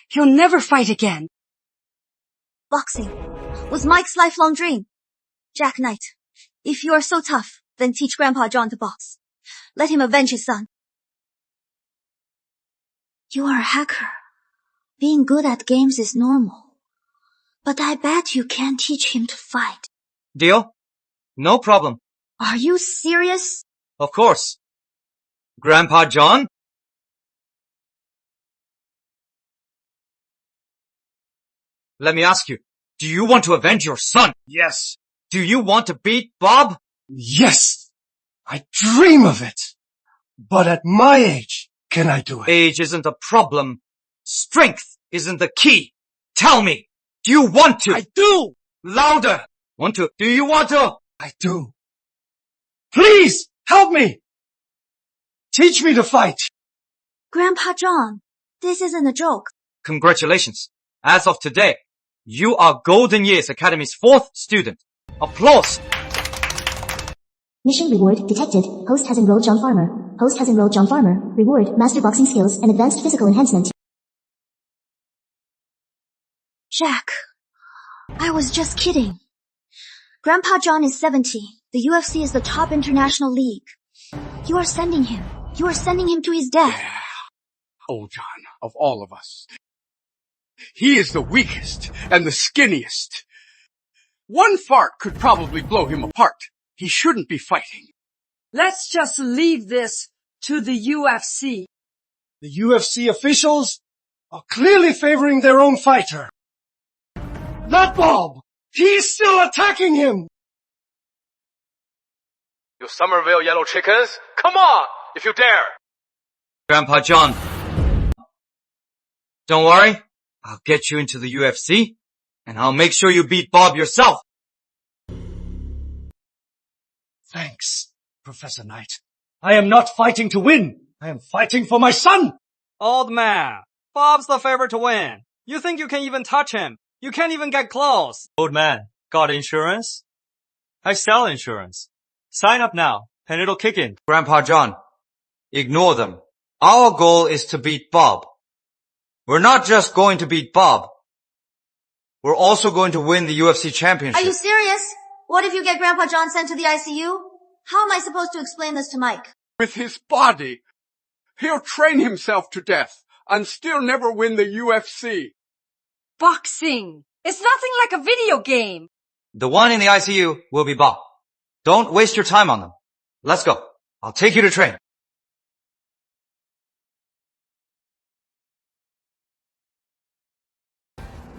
He'll never fight again. Boxing was Mike's lifelong dream. Jack Knight, if you are so tough, then teach Grandpa John to box. Let him avenge his son. You are a hacker. Being good at games is normal. But I bet you can't teach him to fight. Deal? No problem. Are you serious? Of course. Grandpa John? Let me ask you, do you want to avenge your son? Yes. Do you want to beat Bob? Yes. I dream of it. But at my age, can I do it? Age isn't a problem. Strength isn't the key. Tell me, do you want to? I do. Louder. Want to? Do you want to? I do. Please, help me. Teach me to fight. Grandpa John, this isn't a joke. Congratulations. As of today, you are Golden Years Academy's 4th student. Applause. Mission reward detected. Host has enrolled John Farmer. Host has enrolled John Farmer. Reward, master boxing skills and advanced physical enhancement. Jack, I was just kidding. Grandpa John is 70. The UFC is the top international league. You are sending him. You are sending him to his death. Yeah. Old John, of all of us. He is the weakest and the skinniest. One fart could probably blow him apart. He shouldn't be fighting. Let's just leave this to the UFC. The UFC officials are clearly favoring their own fighter. Not Bob! He's still attacking him! You Somerville yellow chickens, come on, if you dare! Grandpa John. Don't worry. I'll get you into the UFC, and I'll make sure you beat Bob yourself. Thanks, Professor Knight. I am not fighting to win. I am fighting for my son! Old man, Bob's the favorite to win. You think you can even touch him? You can't even get close. Old man, got insurance? I sell insurance. Sign up now, and it'll kick in. Grandpa John, ignore them. Our goal is to beat Bob. We're not just going to beat Bob. We're also going to win the UFC championship. Are you serious? What if you get Grandpa John sent to the ICU? How am I supposed to explain this to Mike? With his body, he'll train himself to death and still never win the UFC. Boxing. It's nothing like a video game. The one in the ICU will be Bob. Don't waste your time on them. Let's go. I'll take you to train.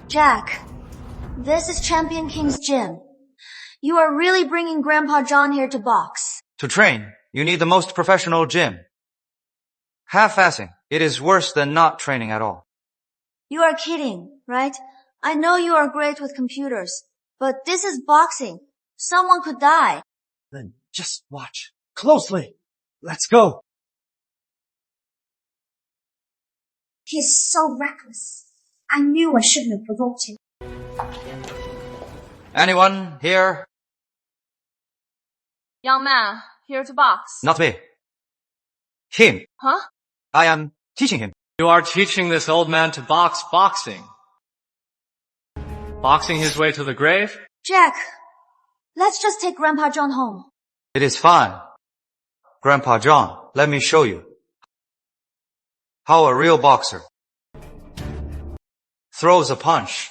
Jack, this is Champion King's gym. You are really bringing Grandpa John here to box. To train, you need the most professional gym. Half-assing. It is worse than not training at all. You are kidding, right? I know you are great with computers, but this is boxing. Someone could die. Then just watch closely. Let's go. He's so reckless. I knew I shouldn't have provoked him. Anyone here? Young man, here to box. Not me. Him. Huh? I am teaching him. You are teaching this old man to box boxing. Boxing his way to the grave? Jack, let's just take Grandpa John home. It is fine. Grandpa John, let me show you how a real boxer throws a punch.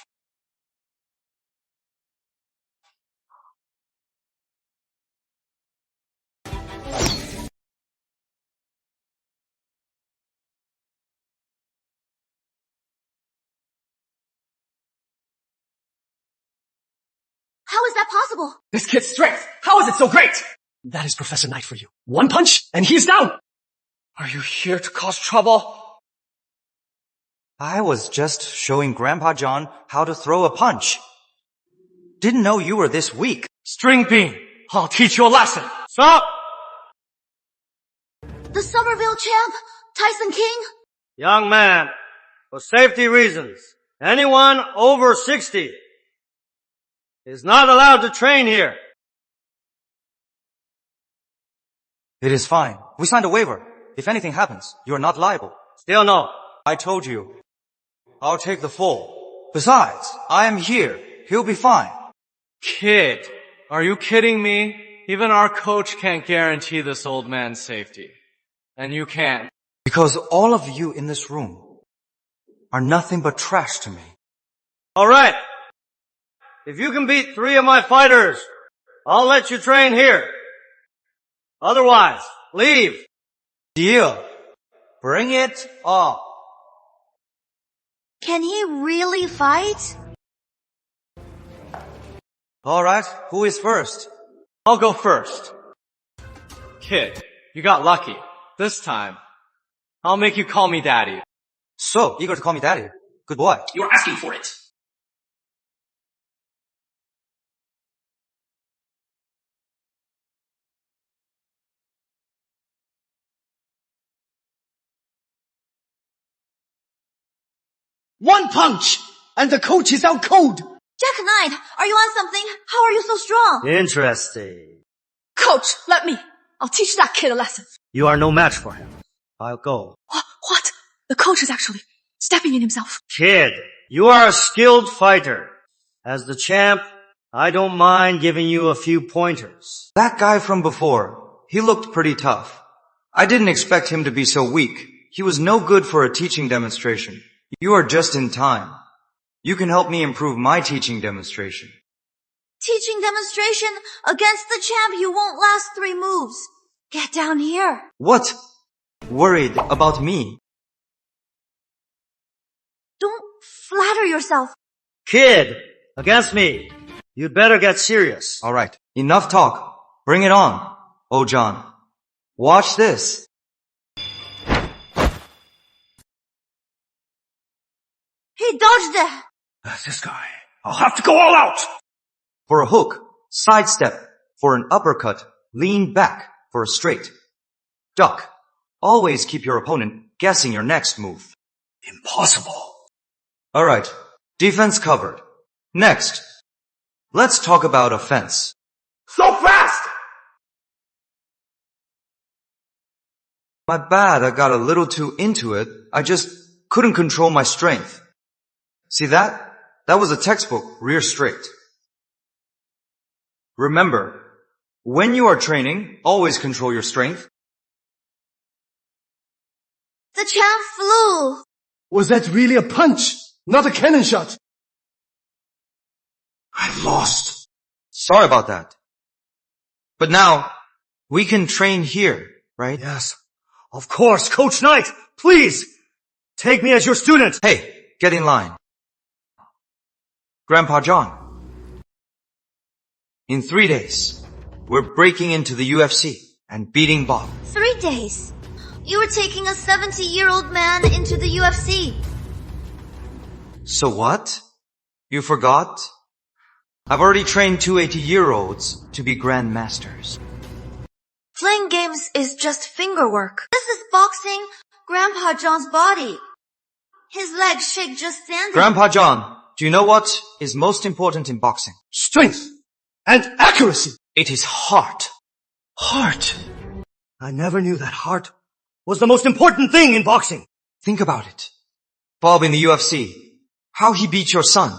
How is that possible? This kid's strength. How is it so great? That is Professor Knight for you. One punch and he's down. Are you here to cause trouble? I was just showing Grandpa John how to throw a punch. Didn't know you were this weak. String bean, I'll teach you a lesson. Stop! The Somerville champ, Tyson King? Young man, for safety reasons, anyone over 60 is not allowed to train here. It is fine. We signed a waiver. If anything happens, you are not liable. Still no. I told you. I'll take the fall. Besides, I am here. He'll be fine. Kid, are you kidding me? Even our coach can't guarantee this old man's safety. And you can. Because all of you in this room are nothing but trash to me. Alright. If you can beat 3 of my fighters, I'll let you train here. Otherwise, leave. Deal. Bring it on. Can he really fight? Alright, who is first? I'll go first. Kid, you got lucky. This time, I'll make you call me daddy. So, eager to call me daddy. Good boy. You're asking for it. One punch and the coach is out cold. Jack Knight, are you on something? How are you so strong? Interesting. Coach, let me. I'll teach that kid a lesson. You are no match for him. I'll go. What? The coach is actually stepping in himself. Kid, you are a skilled fighter. As the champ, I don't mind giving you a few pointers. That guy from before, he looked pretty tough. I didn't expect him to be so weak. He was no good for a teaching demonstration. You are just in time. You can help me improve my teaching demonstration. Teaching demonstration against the champ, you won't last 3 moves. Get down here. What? Worried about me? Don't flatter yourself. Kid, against me. You'd better get serious. Alright, enough talk. Bring it on. Oh, John. Watch this. He dodged it. That's this guy. I'll have to go all out. For a hook, sidestep. For an uppercut, lean back. For a straight, duck. Always keep your opponent guessing your next move. Impossible. Alright, defense covered. Next, let's talk about offense. So fast! My bad, I got a little too into it. I just couldn't control my strength. See that? That was a textbook rear straight. Remember, when you are training, always control your strength. The champ flew. Was that really a punch? Not a cannon shot? I lost. Sorry about that. But now, we can train here, right? Yes. Of course, Coach Knight. Please, take me as your student. Hey, get in line. Grandpa John. In 3 days, we're breaking into the UFC and beating Bob. 3 days. You were taking a 70-year-old man into the UFC. So what? You forgot? I've already trained 2 80-year-olds to be grandmasters. Playing games is just finger work. This is boxing Grandpa John's body. His legs shake just standing. Grandpa John, do you know what is most important in boxing? Strength and accuracy. It is heart. Heart. I never knew that heart was the most important thing in boxing. Think about it. Bob in the UFC. How he beat your son.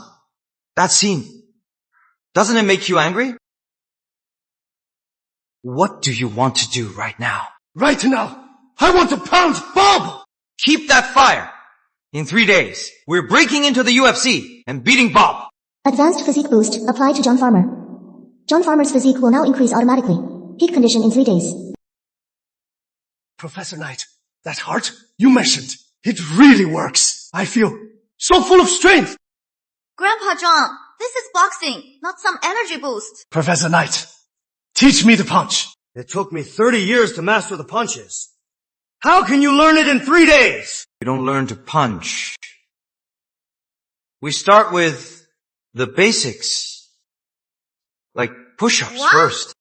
That scene. Doesn't it make you angry? What do you want to do right now? Right now, I want to pound Bob! Keep that fire. In 3 days, we're breaking into the UFC and beating Bob. Advanced physique boost applied to John Farmer. John Farmer's physique will now increase automatically. Peak condition in 3 days. Professor Knight, that heart you mentioned, it really works. I feel so full of strength. Grandpa John, this is boxing, not some energy boost. Professor Knight, teach me to punch. It took me 30 years to master the punches. How can you learn it in 3 days? You don't learn to punch. We start with the basics. Like push-ups first.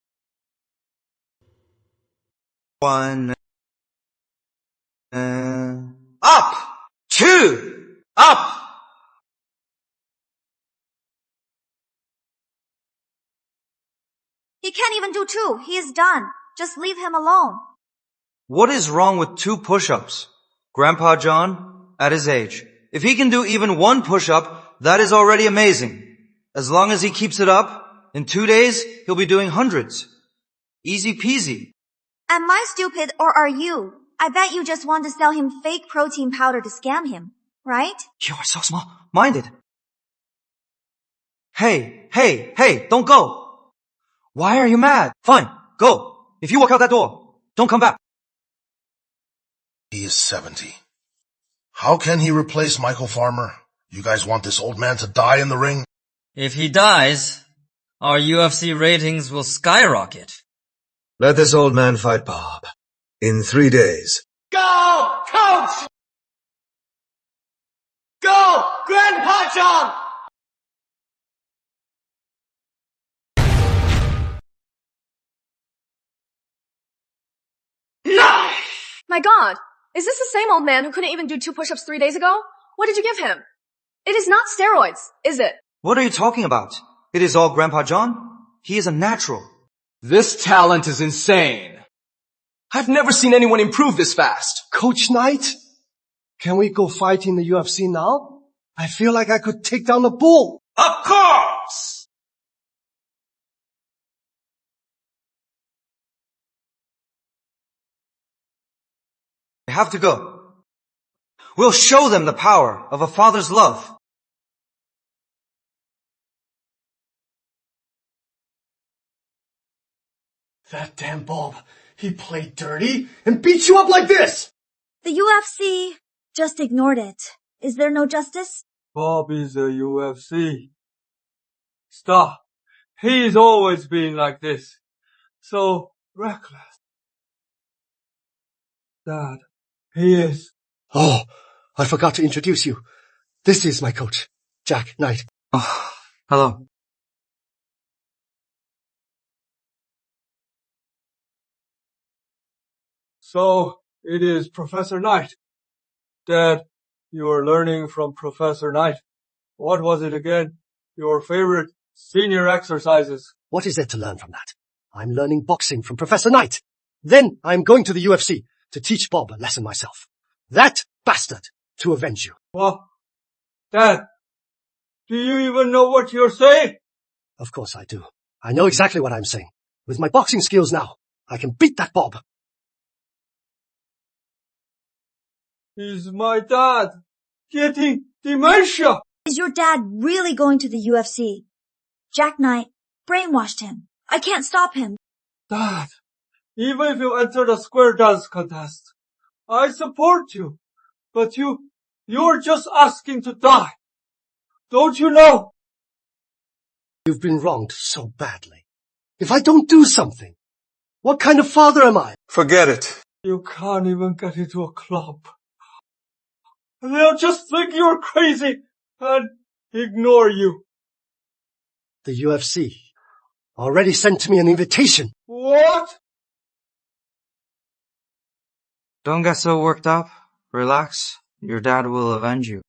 1, up, 2, up. He can't even do 2. He is done. Just leave him alone. What is wrong with 2 push-ups? Grandpa John, at his age, if he can do even 1 push-up, that is already amazing. As long as he keeps it up, in 2 days, he'll be doing hundreds. Easy peasy. Am I stupid or are you? I bet you just want to sell him fake protein powder to scam him, right? You are so small-minded. Hey, don't go. Why are you mad? Fine, go. If you walk out that door, don't come back. He is 70. How can he replace Michael Farmer? You guys want this old man to die in the ring? If he dies, our UFC ratings will skyrocket. Let this old man fight Bob. In 3 days. Go, Coach! Go, Grandpa John! My God, is this the same old man who couldn't even do 2 push-ups 3 days ago? What did you give him? It is not steroids, is it? What are you talking about? It is all Grandpa John. He is a natural. This talent is insane. I've never seen anyone improve this fast. Coach Knight, can we go fight in the UFC now? I feel like I could take down a bull. Of course! They have to go. We'll show them the power of a father's love. That damn Bob, he played dirty and beat you up like this! The UFC just ignored it. Is there no justice? Bob is a UFC. Stop. He's always been like this. So reckless. Dad, he is. Oh, I forgot to introduce you. This is my coach, Jack Knight. Oh, hello. So, it is Professor Knight. Dad, you are learning from Professor Knight. What was it again? Your favorite senior exercises. What is there to learn from that? I'm learning boxing from Professor Knight. Then I'm going to the UFC to teach Bob a lesson myself. That bastard to avenge you. What? Dad, Do you even know what you're saying? Of course I do. I know exactly what I'm saying. With my boxing skills now, I can beat that Bob. Is my dad getting dementia? Is your dad really going to the UFC? Jack Knight brainwashed him. I can't stop him. Dad, even if you enter the square dance contest, I support you. But you're just asking to die. Don't you know? You've been wronged so badly. If I don't do something, what kind of father am I? Forget it. You can't even get into a club. They'll just think you're crazy and ignore you. The UFC already sent me an invitation. What? Don't get so worked up. Relax. Your dad will avenge you.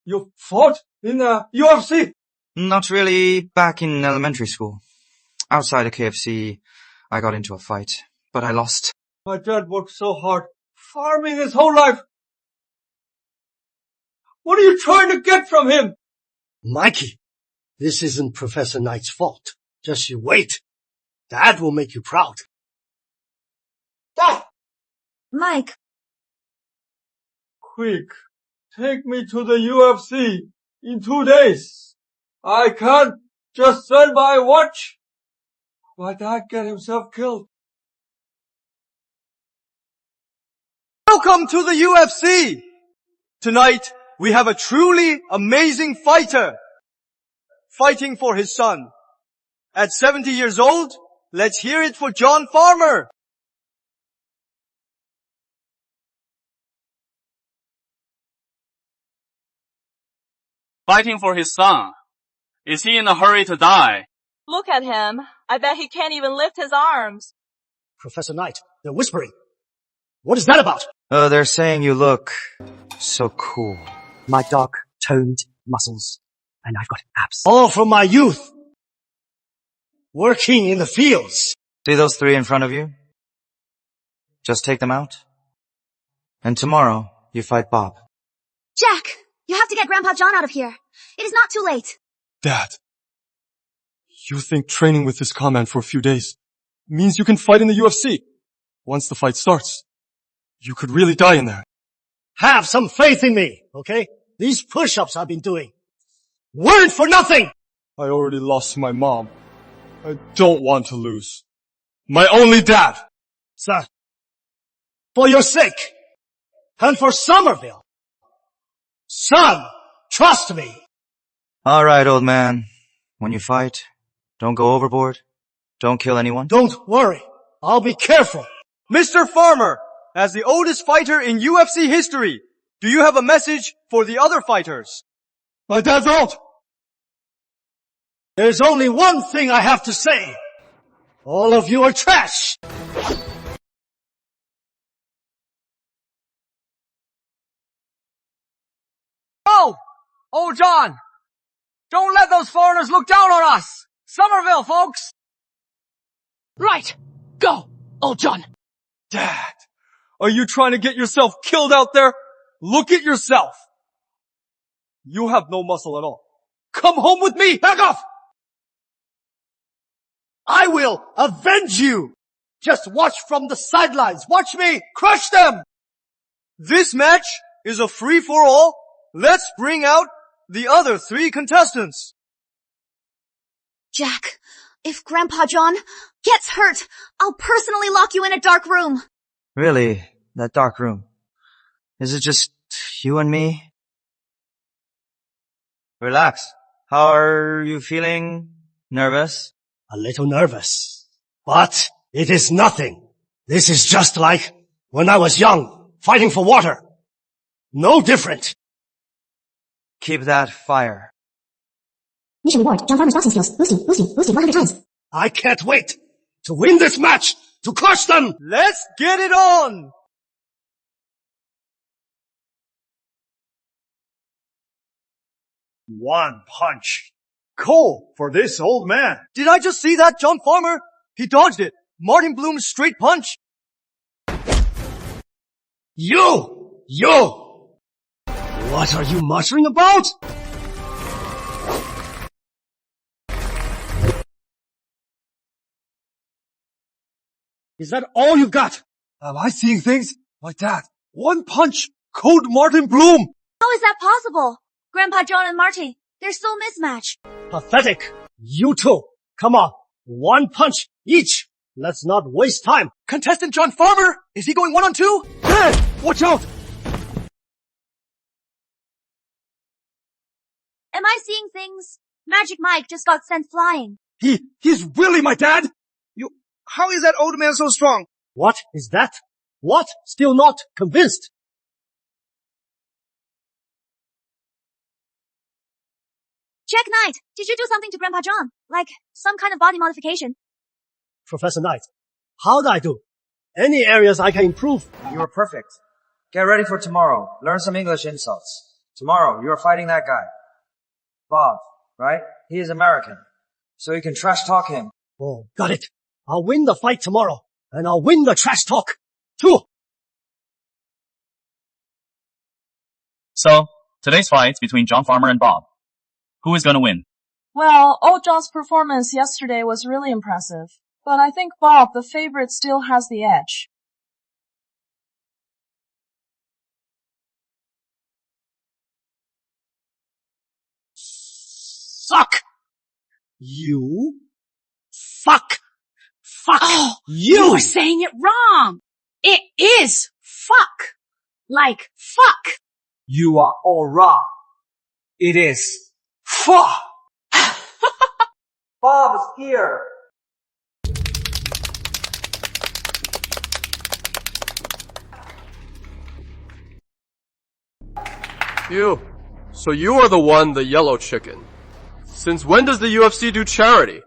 You fought in the UFC? Not really. Back in elementary school. Outside of KFC, I got into a fight, but I lost. My dad worked so hard, farming his whole life. What are you trying to get from him? Mikey, this isn't Professor Knight's fault. Just you wait. Dad will make you proud. Ah! Mike. Quick, take me to the UFC in 2 days. I can't just send my watch. My dad get himself killed. Welcome to the UFC! Tonight, we have a truly amazing fighter. Fighting for his son. At 70 years old, let's hear it for John Farmer. Fighting for his son. Is he in a hurry to die? Look at him. I bet he can't even lift his arms. Professor Knight, they're whispering. What is that about? They're saying you look so cool. My dark, toned muscles. And I've got abs. All from my youth. Working in the fields. See those 3 in front of you? Just take them out. And tomorrow, you fight Bob. Jack, you have to get Grandpa John out of here. It is not too late. Dad, you think training with this comment for a few days means you can fight in the UFC? Once the fight starts, you could really die in there. Have some faith in me, okay? These push-ups I've been doing weren't for nothing! I already lost my mom. I don't want to lose my only dad. Sir, for your sake, and for Somerville, son, trust me. Alright, old man. When you fight, don't go overboard. Don't kill anyone. Don't worry. I'll be careful. Mr. Farmer, as the oldest fighter in UFC history, do you have a message for the other fighters? My dad's out. There's only one thing I have to say. All of you are trash. Oh! Old John! Don't let those foreigners look down on us! Somerville, folks! Right! Go, Old John! Dad, are you trying to get yourself killed out there? Look at yourself! You have no muscle at all. Come home with me! Back off! I will avenge you! Just watch from the sidelines. Watch me crush them! This match is a free-for-all. Let's bring out the other 3 contestants. Jack, if Grandpa John gets hurt, I'll personally lock you in a dark room. Really? That dark room? Is it just you and me? Relax. How are you feeling? Nervous? A little nervous. But it is nothing. This is just like when I was young, fighting for water. No different. Keep that fire. Mission reward, John Farmer's boxing skills. Boosting 100 times. I can't wait to win this match, to crush them! Let's get it on! One punch. Cool for this old man. Did I just see that, John Farmer? He dodged it. Martin Bloom's straight punch. You! What are you muttering about? Is that all you've got? Am I seeing things? Like that. One punch! Code Martin Bloom! How is that possible? Grandpa John and Marty, they're so mismatched. Pathetic. You two. Come on. One punch each. Let's not waste time. Contestant John Farmer! Is he going 1-on-2? Hey! Watch out! Am I seeing things? Magic Mike just got sent flying. He's really my dad? How is that old man so strong? What is that? What? Still not convinced? Jack Knight, did you do something to Grandpa John? Like, some kind of body modification? Professor Knight, how'd I do? Any areas I can improve? You were perfect. Get ready for tomorrow. Learn some English insults. Tomorrow, you are fighting that guy. Bob, right? He is American. So you can trash talk him. Oh, got it. I'll win the fight tomorrow. And I'll win the trash talk, too. So, today's fight's between John Farmer and Bob. Who is gonna win? Well, old John's performance yesterday was really impressive. But I think Bob, the favorite, still has the edge. Suck! You? Fuck! Fuck! Oh, you! You're saying it wrong! It is fuck! Like fuck! You are all wrong. It is fuck! Bob is here! So you are the one, the yellow chicken. Since when does the UFC do charity?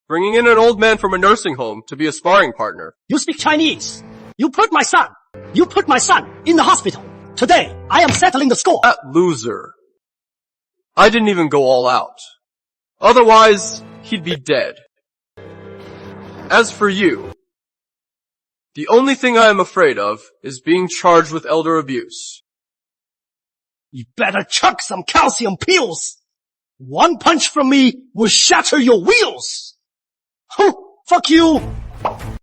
Bringing in an old man from a nursing home to be a sparring partner. You speak Chinese. You put my son in the hospital. Today, I am settling the score. That loser. I didn't even go all out. Otherwise, he'd be dead. As for you, the only thing I am afraid of is being charged with elder abuse. You better chuck some calcium pills. One punch from me will shatter your wheels. Fuck you.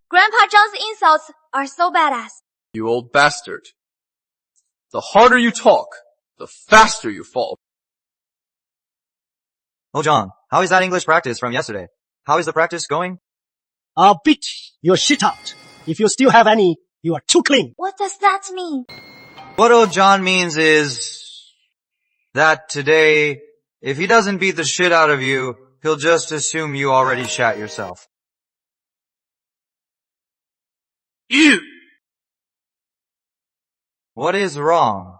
Grandpa John's insults are so badass. You old bastard. The harder you talk, the faster you fall. Oh, John, how is that English practice from yesterday? How is the practice going? I'll beat your shit out. If you still have any, you are too clean. What does that mean? What old John means is that today, if he doesn't beat the shit out of you, he'll just assume you already shat yourself. You! What is wrong?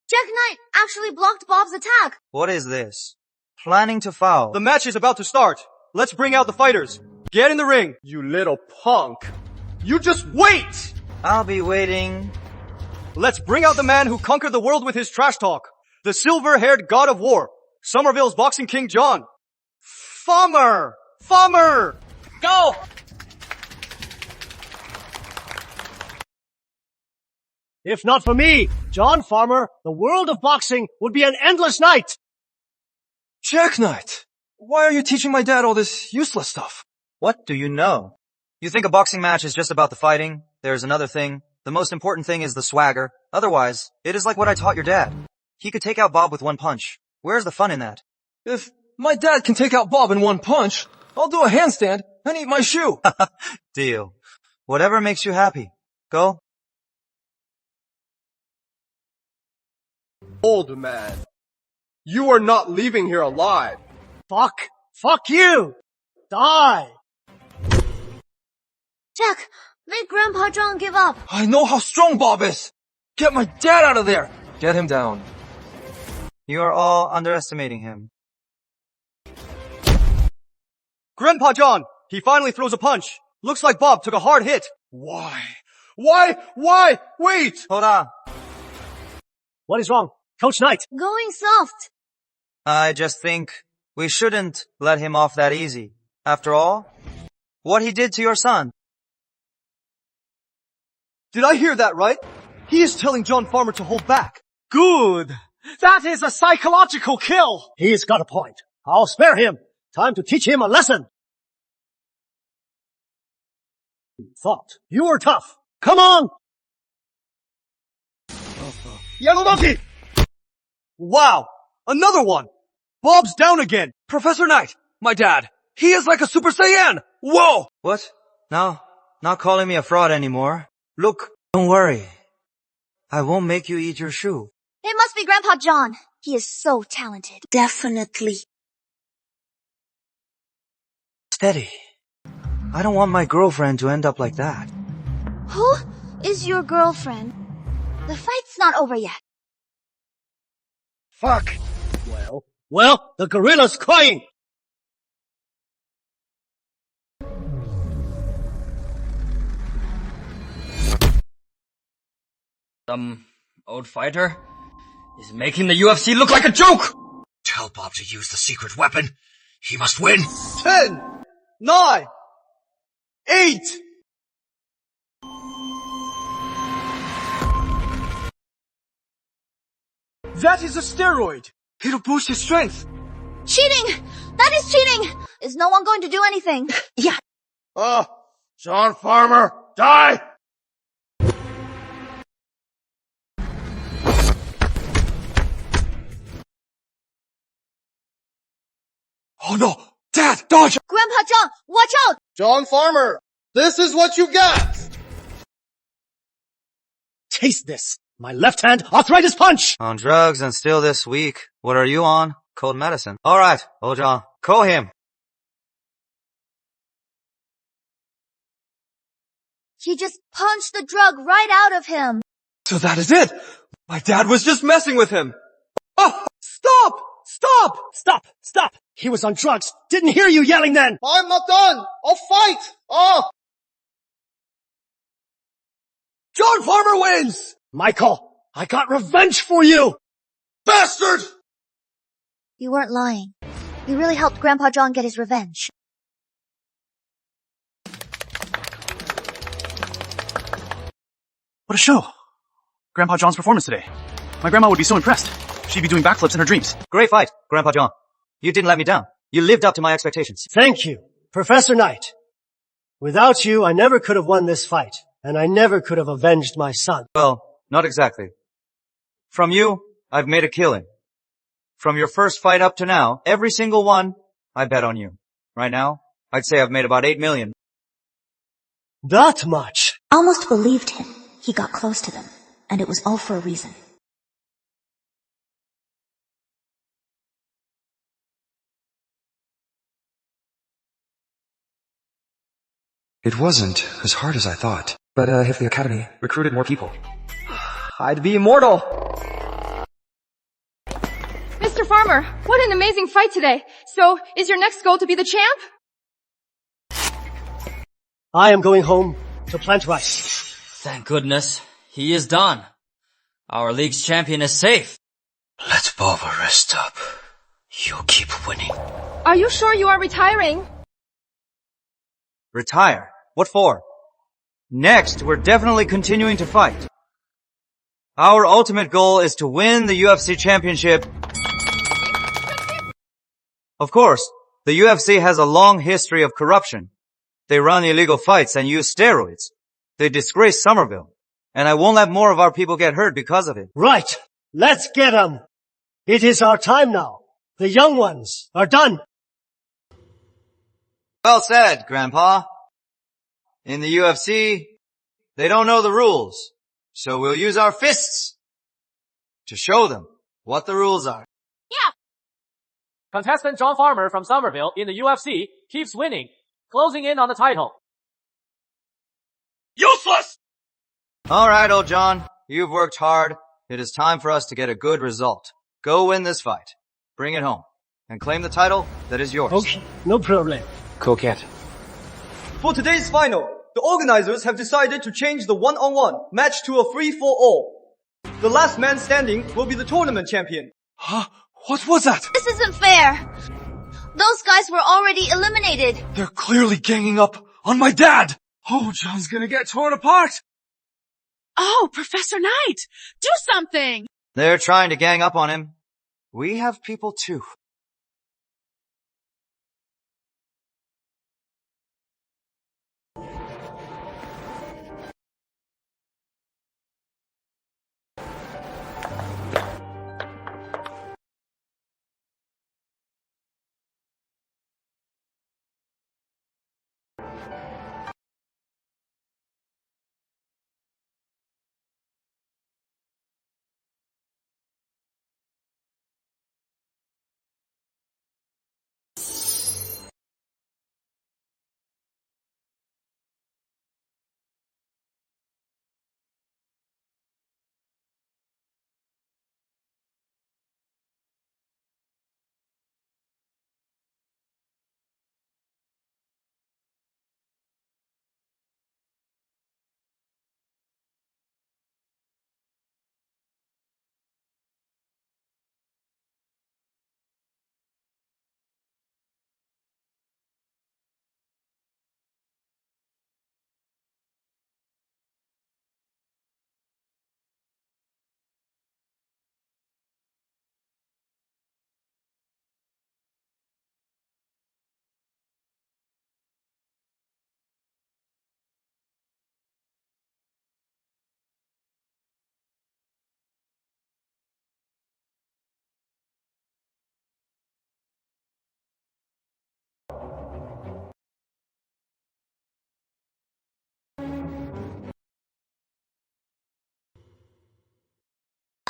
Jack Knight actually blocked Bob's attack. What is this? Planning to foul. The match is about to start. Let's bring out the fighters. Get in the ring. You little punk. You just wait! I'll be waiting. Let's bring out the man who conquered the world with his trash talk. The silver-haired god of war. Somerville's boxing king John. Farmer! Farmer! Go! If not for me, John Farmer, the world of boxing would be an endless night. Jack Knight! Why are you teaching my dad all this useless stuff? What do you know? You think a boxing match is just about the fighting? There's another thing. The most important thing is the swagger. Otherwise, it is like what I taught your dad. He could take out Bob with one punch. Where's the fun in that? If my dad can take out Bob in one punch, I'll do a handstand and eat my shoe. Deal. Whatever makes you happy. Go. Old man. You are not leaving here alive. Fuck you. Die. Jack, make Grandpa John give up. I know how strong Bob is. Get my dad out of there. Get him down. You are all underestimating him. Grandpa John! He finally throws a punch. Looks like Bob took a hard hit. Why? Wait! Hold on. What is wrong? Coach Knight. Going soft. I just think we shouldn't let him off that easy. After all, what he did to your son. Did I hear that right? He is telling John Farmer to hold back. Good. That is a psychological kill. He's got a point. I'll spare him. Time to teach him a lesson. Thought you were tough. Come on! Yellow monkey! Wow! Another one! Bob's down again! Professor Knight! My dad! He is like a Super Saiyan! Whoa! What? No, not calling me a fraud anymore. Look, don't worry. I won't make you eat your shoe. It must be Grandpa John. He is so talented. Definitely. Steady. I don't want my girlfriend to end up like that. Who is your girlfriend? The fight's not over yet. Fuck. Well, the gorilla's crying. Some old fighter is making the UFC look like a joke! Tell Bob to use the secret weapon. He must win. 10, 9, 8. That is a steroid. It'll boost his strength. Cheating! That is cheating! Is no one going to do anything? Yeah. John Farmer, die! Oh no! Dad, dodge! Grandpa John, watch out! John Farmer, this is what you get! Taste this. My left hand arthritis punch! On drugs and still this weak. What are you on? Cold medicine. Alright, old John. Call him. He just punched the drug right out of him. So that is it! My dad was just messing with him! Oh! Stop! Stop! Stop! Stop! He was on drugs. Didn't hear you yelling then! I'm not done! I'll fight! John Farmer wins! Michael, I got revenge for you! Bastard! You weren't lying. You really helped Grandpa John get his revenge. What a show. Grandpa John's performance today. My grandma would be so impressed. She'd be doing backflips in her dreams. Great fight, Grandpa John. You didn't let me down. You lived up to my expectations. Thank you, Professor Knight. Without you, I never could have won this fight, and I never could have avenged my son. Well, not exactly. From you, I've made a killing. From your first fight up to now, every single one, I bet on you. Right now, I'd say I've made about 8 million. That much? Almost believed him. He got close to them, and it was all for a reason. It wasn't as hard as I thought. But if the Academy recruited more people, I'd be immortal. Mr. Farmer, what an amazing fight today. So, is your next goal to be the champ? I am going home to plant rice. Thank goodness. He is done. Our league's champion is safe. Let Bob rest up. You'll keep winning. Are you sure you are retiring? Retire? What for? Next, we're definitely continuing to fight. Our ultimate goal is to win the UFC championship. Of course, the UFC has a long history of corruption. They run illegal fights and use steroids. They disgrace Somerville. And I won't let more of our people get hurt because of it. Right. Let's get 'em. It is our time now. The young ones are done. Well said, Grandpa. In the UFC, they don't know the rules. So we'll use our fists to show them what the rules are. Yeah. Contestant John Farmer from Somerville in the UFC keeps winning, closing in on the title. Useless! Alright, old John. You've worked hard. It is time for us to get a good result. Go win this fight. Bring it home. And claim the title that is yours. Okay, no problem. Coquette. For today's final, the organizers have decided to change the one-on-one match to a free-for-all. The last man standing will be the tournament champion. Huh? What was that? This isn't fair. Those guys were already eliminated. They're clearly ganging up on my dad. Oh, John's gonna get torn apart. Oh, Professor Knight! Do something! They're trying to gang up on him. We have people too.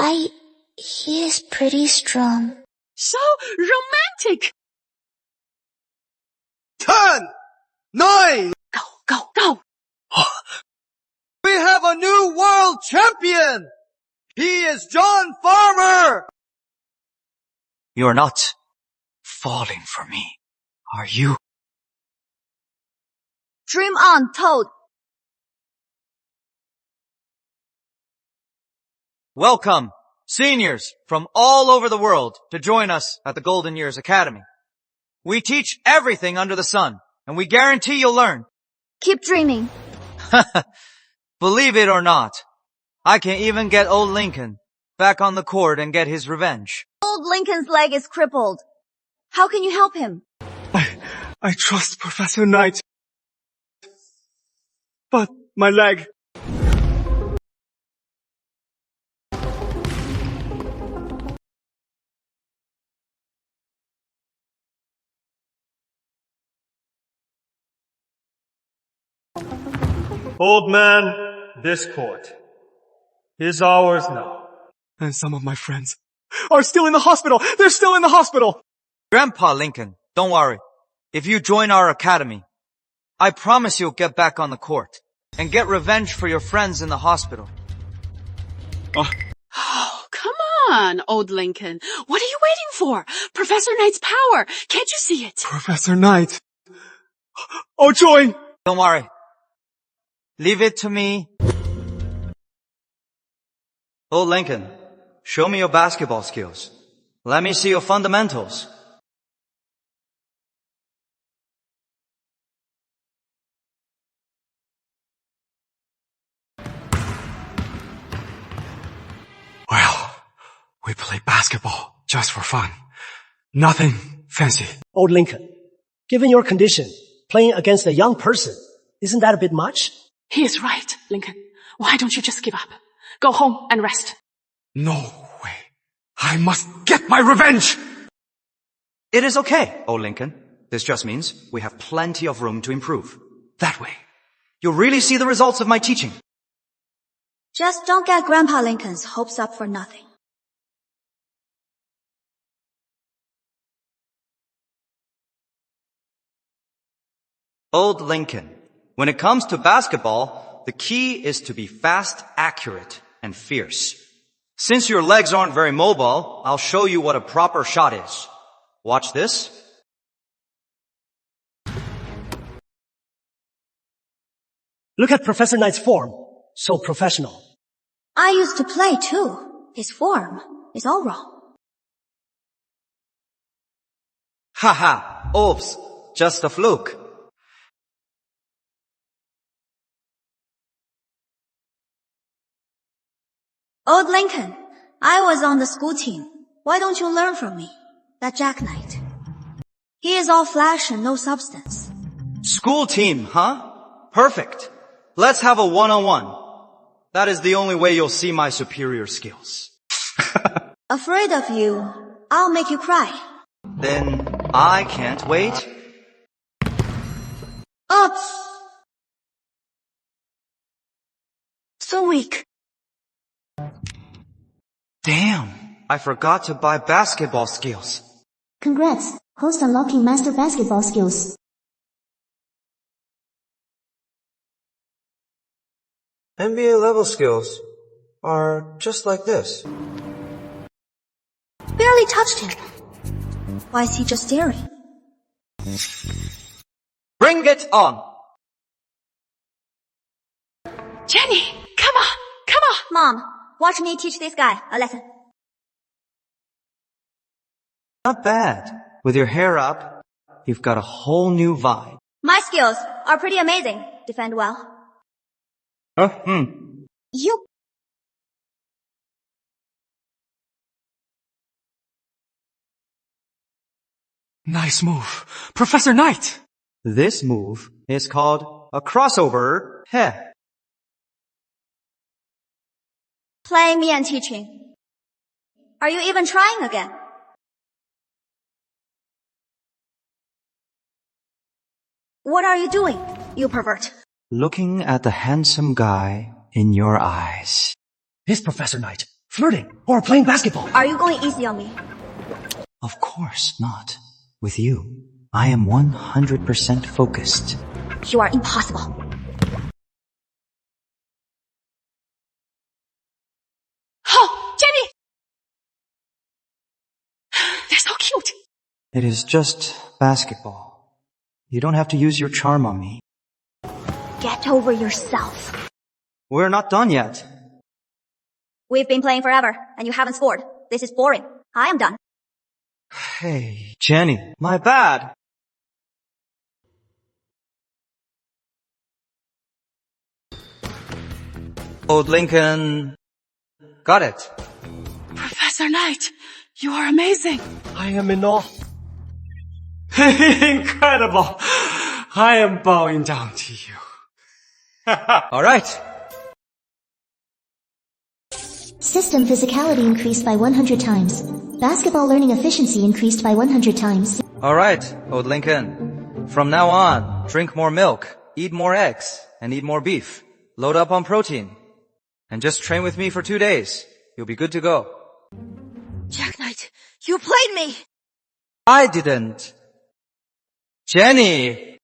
He is pretty strong. So romantic! 10, 9. Go! We have a new world champion! He is John Farmer! You're not falling for me, are you? Dream on, Toad. Welcome, seniors from all over the world, to join us at the Golden Years Academy. We teach everything under the sun, and we guarantee you'll learn. Keep dreaming. Believe it or not, I can even get old Lincoln back on the court and get his revenge. Old Lincoln's leg is crippled. How can you help him? I trust Professor Knight. But my leg. Old man, this court is ours now. And some of my friends are still in the hospital. They're still in the hospital. Grandpa Lincoln, don't worry. If you join our academy, I promise you'll get back on the court and get revenge for your friends in the hospital. Oh, come on, old Lincoln. What are you waiting for? Professor Knight's power. Can't you see it? Professor Knight. Oh, join! Don't worry. Leave it to me. Old Lincoln, show me your basketball skills. Let me see your fundamentals. Well, we play basketball just for fun. Nothing fancy. Old Lincoln, given your condition, playing against a young person, isn't that a bit much? He is right, Lincoln. Why don't you just give up? Go home and rest. No way. I must get my revenge! It is okay, old Lincoln. This just means we have plenty of room to improve. That way, you'll really see the results of my teaching. Just don't get Grandpa Lincoln's hopes up for nothing. Old Lincoln, when it comes to basketball, the key is to be fast, accurate, and fierce. Since your legs aren't very mobile, I'll show you what a proper shot is. Watch this. Look at Professor Knight's form. So professional. I used to play too. His form is all wrong. Haha, oops, just a fluke. Old Lincoln, I was on the school team. Why don't you learn from me? That Jack Knight. He is all flash and no substance. School team, huh? Perfect. Let's have a one-on-one. That is the only way you'll see my superior skills. Afraid of you, I'll make you cry. Then I can't wait. Oops. So weak. Damn, I forgot to buy basketball skills. Congrats, host unlocking master basketball skills. NBA level skills are just like this. Barely touched him. Why is he just staring? Bring it on! Jenny, come on! Mom, watch me teach this guy a lesson. Not bad. With your hair up, you've got a whole new vibe. My skills are pretty amazing. Defend well. You... Nice move. Professor Knight! This move is called a crossover head. Playing me and teaching. Are you even trying again? What are you doing, you pervert? Looking at the handsome guy in your eyes. This Professor Knight, Flirting or playing basketball. Are you going easy on me? Of course not. With you, I am 100% focused. You are impossible. Oh, Jenny! They're so cute. It is just basketball. You don't have to use your charm on me. Get over yourself. We're not done yet. We've been playing forever, and you haven't scored. This is boring. I am done. Hey, Jenny, my bad. Old Lincoln. Got it. Professor Knight, you are amazing. I am in awe. Incredible. I am bowing down to you. All right. System physicality increased by 100 times. Basketball learning efficiency increased by 100 times. All right, Old Lincoln. From now on, drink more milk, eat more eggs, and eat more beef. Load up on protein. And just train with me for 2 days. You'll be good to go. Jack Knight, you played me. I didn't. Jenny!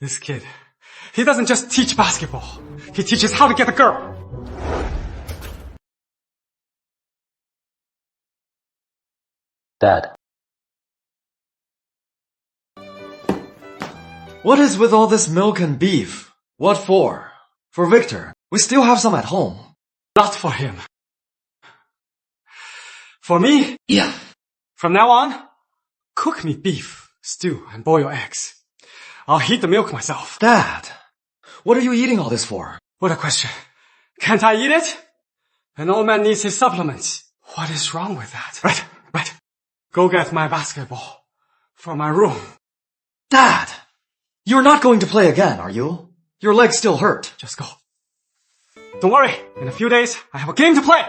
This kid, he doesn't just teach basketball. He teaches how to get a girl. Dad. What is with all this milk and beef? What for? For Victor. We still have some at home. Not for him. For me? Yeah. From now on, cook me beef, stew, and boil eggs. I'll heat the milk myself. Dad, what are you eating all this for? What a question. Can't I eat it? An old man needs his supplements. What is wrong with that? Right. Go get my basketball from my room. Dad, you're not going to play again, are you? Your legs still hurt. Just go. Don't worry. In a few days, I have a game to play.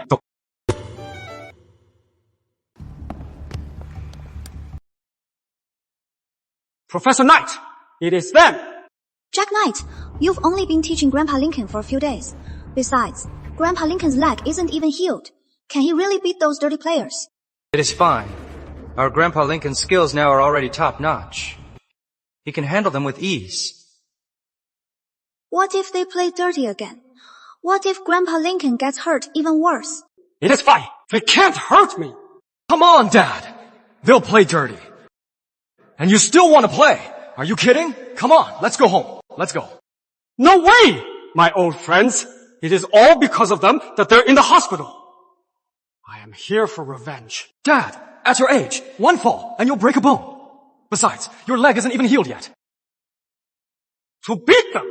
Professor Knight, it is them. Jack Knight, you've only been teaching Grandpa Lincoln for a few days. Besides, Grandpa Lincoln's leg isn't even healed. Can he really beat those dirty players? It is fine. Our Grandpa Lincoln's skills now are already top-notch. He can handle them with ease. What if they play dirty again? What if Grandpa Lincoln gets hurt even worse? It is fine. They can't hurt me. Come on, Dad. They'll play dirty. And you still want to play? Are you kidding? Come on, let's go home. Let's go. No way, my old friends. It is all because of them that they're in the hospital. I am here for revenge. Dad, at your age, one fall and you'll break a bone. Besides, your leg isn't even healed yet. To beat them,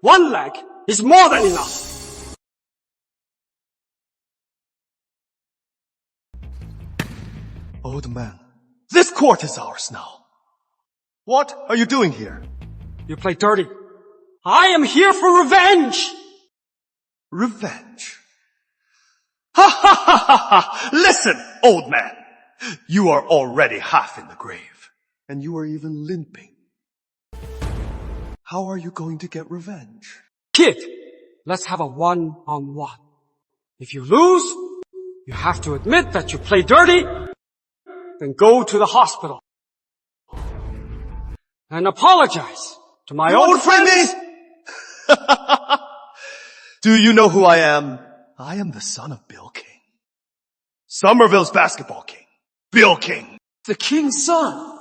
one leg is more than enough. Old man, this court is ours now. What are you doing here? You play dirty. I am here for revenge. Revenge? Ha ha ha ha ha! Listen, old man. You are already half in the grave. And you are even limping. How are you going to get revenge? Kid, let's have a one-on-one. If you lose, you have to admit that you play dirty, then go to the hospital. And apologize to my old friends. Do you know who I am? I am the son of Bill King. Somerville's basketball king. Bill King. The king's son.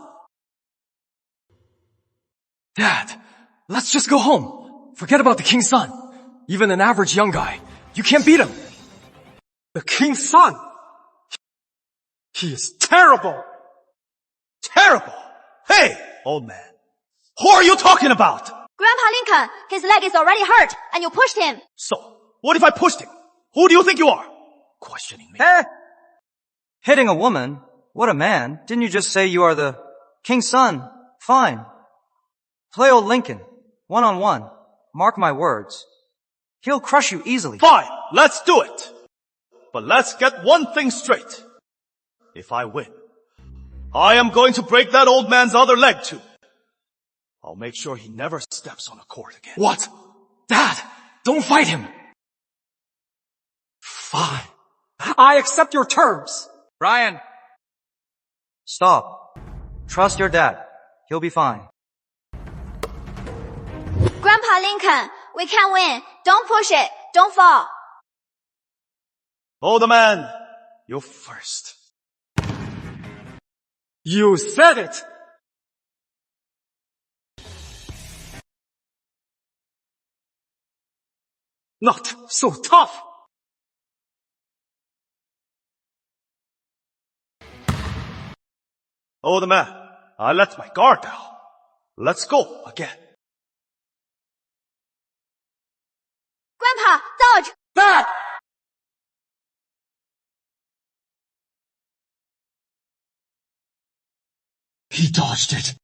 Dad, let's just go home. Forget about the king's son. Even an average young guy, you can't beat him. The king's son? He is terrible. Terrible? Hey, old man. Who are you talking about? Grandpa Lincoln, his leg is already hurt, and you pushed him. So, what if I pushed him? Who do you think you are? Questioning me. Eh? Hitting a woman? What a man. Didn't you just say you are the king's son? Fine. Play old Lincoln. One-on-one. Mark my words. He'll crush you easily. Fine, let's do it. But let's get one thing straight. If I win, I am going to break that old man's other leg too. I'll make sure he never steps on a court again. What? Dad, don't fight him. Fine. I accept your terms. Ryan! Stop. Trust your dad. He'll be fine. Grandpa Lincoln, we can win. Don't push it. Don't fall. Older man, you first. You said it! Not so tough! Older man, I let my guard down. Let's go again. Grandpa, dodge! That! He dodged it.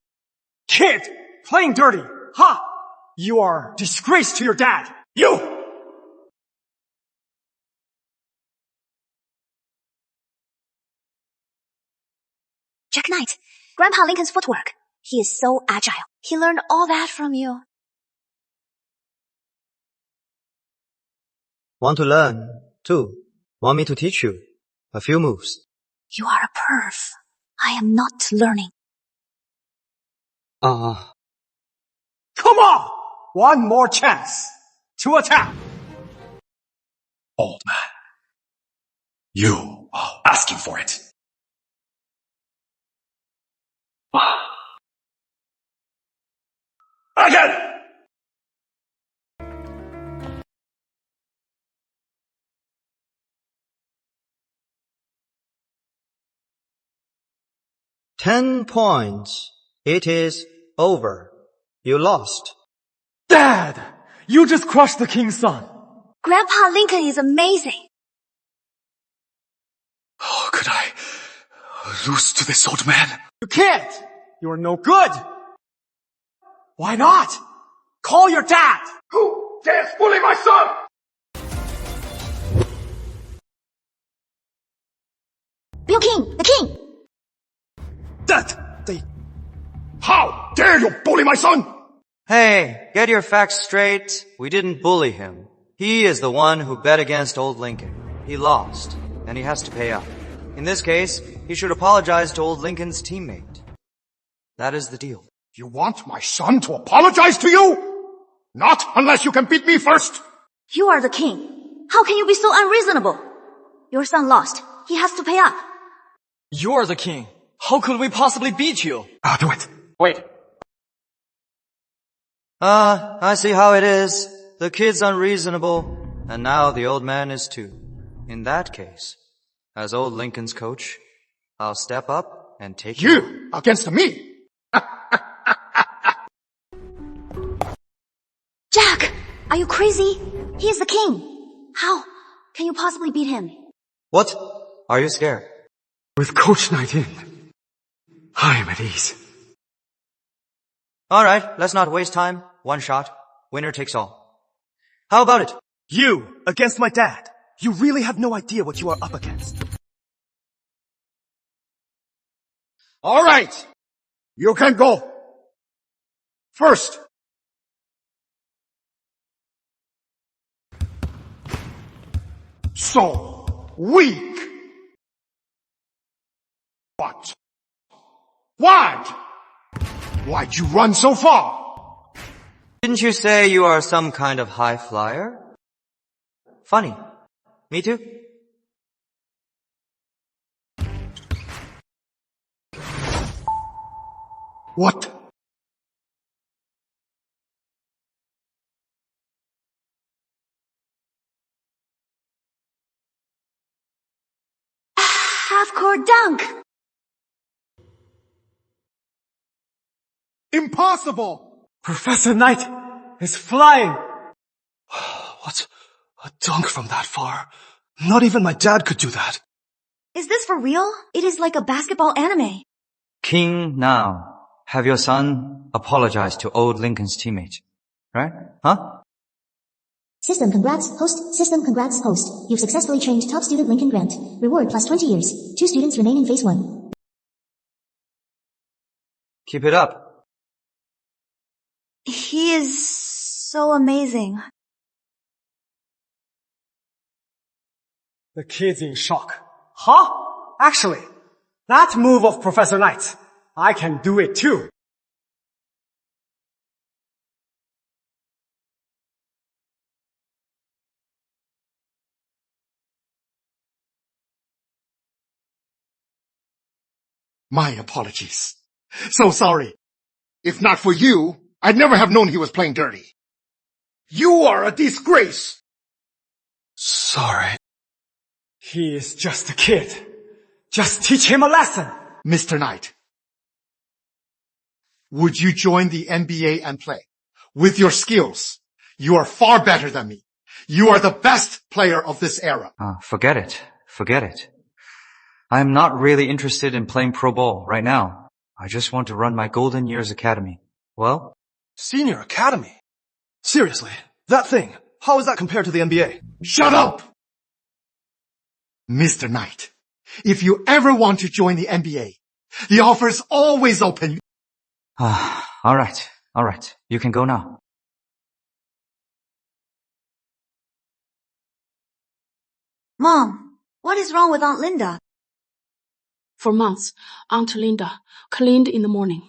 Kid! Playing dirty! Ha! You are disgrace to your dad! You! Jack Knight, Grandpa Lincoln's footwork. He is so agile. He learned all that from you. Want to learn, too? Want me to teach you a few moves? You are a perv. I am not learning. Come on! One more chance to attack! Old man. You are asking for it. Again! $10. It is over. You lost. Dad! You just crushed the king's son. Grandpa Lincoln is amazing. How could I lose to this old man? You can't! You're no good! Why not? Call your dad! Who dares bully my son? Bill King, the king! How dare you bully my son? Hey, get your facts straight. We didn't bully him. He is the one who bet against old Lincoln. He lost, and he has to pay up. In this case, he should apologize to old Lincoln's teammate. That is the deal. You want my son to apologize to you? Not unless you can beat me first. You are the king. How can you be so unreasonable? Your son lost. He has to pay up. You're the king. How could we possibly beat you? I'll do it. Wait. I see how it is. The kid's unreasonable, and now the old man is too. In that case, as old Lincoln's coach, I'll step up and take you against me. Jack, are you crazy? He is the king. How can you possibly beat him? What? Are you scared? With Coach Knight in, I'm at ease. Alright, let's not waste time. One shot. Winner takes all. How about it? You against my dad. You really have no idea what you are up against. All right. You can go. First. So weak. What? Why? Why'd you run so far? Didn't you say you are some kind of high flyer? Funny. Me too. What? Half-court dunk! Impossible! Professor Knight is flying! What? A dunk from that far? Not even my dad could do that. Is this for real? It is like a basketball anime. King now, have your son apologize to old Lincoln's teammate. Right? Huh? System congrats, host. System congrats, host. You've successfully trained top student Lincoln Grant. Reward plus 20 years. 2 students remain in phase 1. Keep it up. He is so amazing. The kid's in shock. Huh? Actually, that move of Professor Knight, I can do it too. My apologies. So sorry. If not for you, I'd never have known he was playing dirty. You are a disgrace! Sorry. He is just a kid. Just teach him a lesson. Mr. Knight, would you join the NBA and play? With your skills, you are far better than me. You are the best player of this era. Forget it. Forget it. I'm not really interested in playing pro ball right now. I just want to run my Golden Years Academy. Well? Senior Academy? Seriously, that thing, how is that compared to the NBA? Shut up! Mr. Knight, if you ever want to join the NBA, the offer's always open. Alright. You can go now. Mom, what is wrong with Aunt Linda? For months, Aunt Linda cleaned in the morning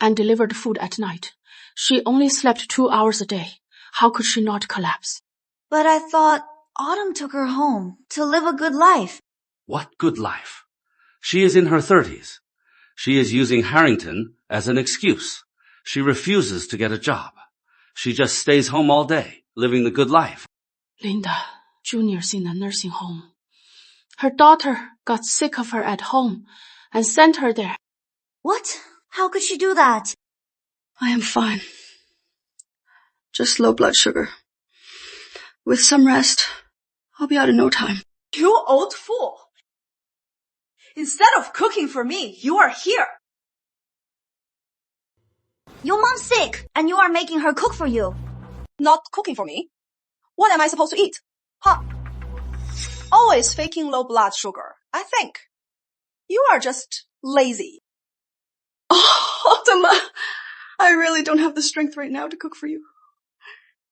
and delivered food at night. She only slept 2 hours a day. How could she not collapse? But I thought Autumn took her home to live a good life. What good life? She is in her 30s. She is using Harrington as an excuse. She refuses to get a job. She just stays home all day, living the good life. Linda Jr.'s in a nursing home. Her daughter got sick of her at home and sent her there. What? How could she do that? I am fine. Just low blood sugar. With some rest, I'll be out in no time. You old fool! Instead of cooking for me, you are here. Your mom's sick, and you are making her cook for you. Not cooking for me? What am I supposed to eat? Huh? Always faking low blood sugar, I think. You are just lazy. Oh, Autumn, I really don't have the strength right now to cook for you.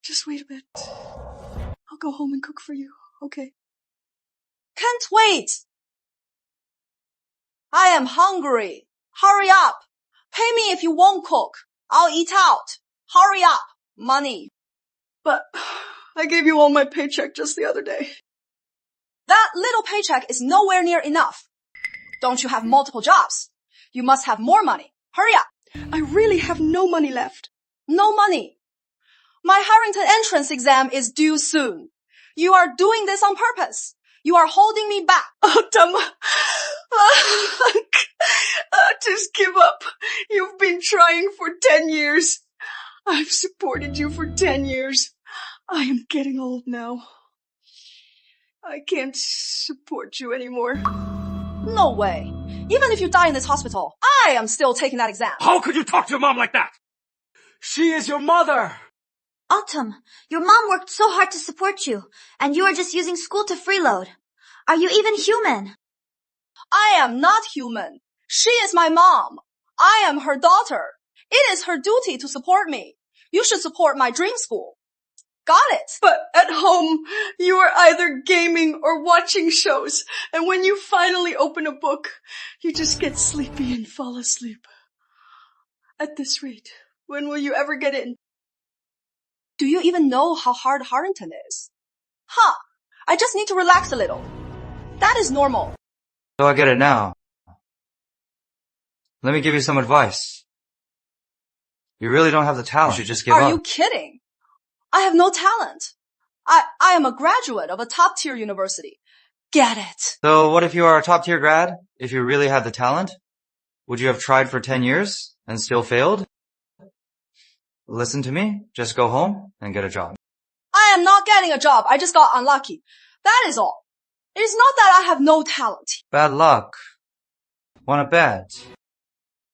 Just wait a bit. I'll go home and cook for you, okay? Can't wait. I am hungry. Hurry up. Pay me if you won't cook. I'll eat out. Hurry up. Money. But I gave you all my paycheck just the other day. That little paycheck is nowhere near enough. Don't you have multiple jobs? You must have more money. Hurry up. I really have no money left. No money. My Harrington entrance exam is due soon. You are doing this on purpose. You are holding me back. Autumn, just give up. You've been trying for 10 years. I've supported you for 10 years. I am getting old now. I can't support you anymore. No way. Even if you die in this hospital, I am still taking that exam. How could you talk to your mom like that? She is your mother. Autumn, your mom worked so hard to support you, and you are just using school to freeload. Are you even human? I am not human. She is my mom. I am her daughter. It is her duty to support me. You should support my dream school. Got it. But at home, you are either gaming or watching shows, and when you finally open a book, you just get sleepy and fall asleep. At this rate, when will you ever get in? Do you even know how hard Harrington is? Huh. I just need to relax a little. That is normal. So I get it now. Let me give you some advice. You really don't have the talent. You should just give up. Are you kidding? I have no talent. I am a graduate of a top-tier university. Get it. So what if you are a top-tier grad? If you really had the talent? Would you have tried for 10 years and still failed? Listen to me. Just go home and get a job. I am not getting a job. I just got unlucky. That is all. It is not that I have no talent. Bad luck. Wanna bet?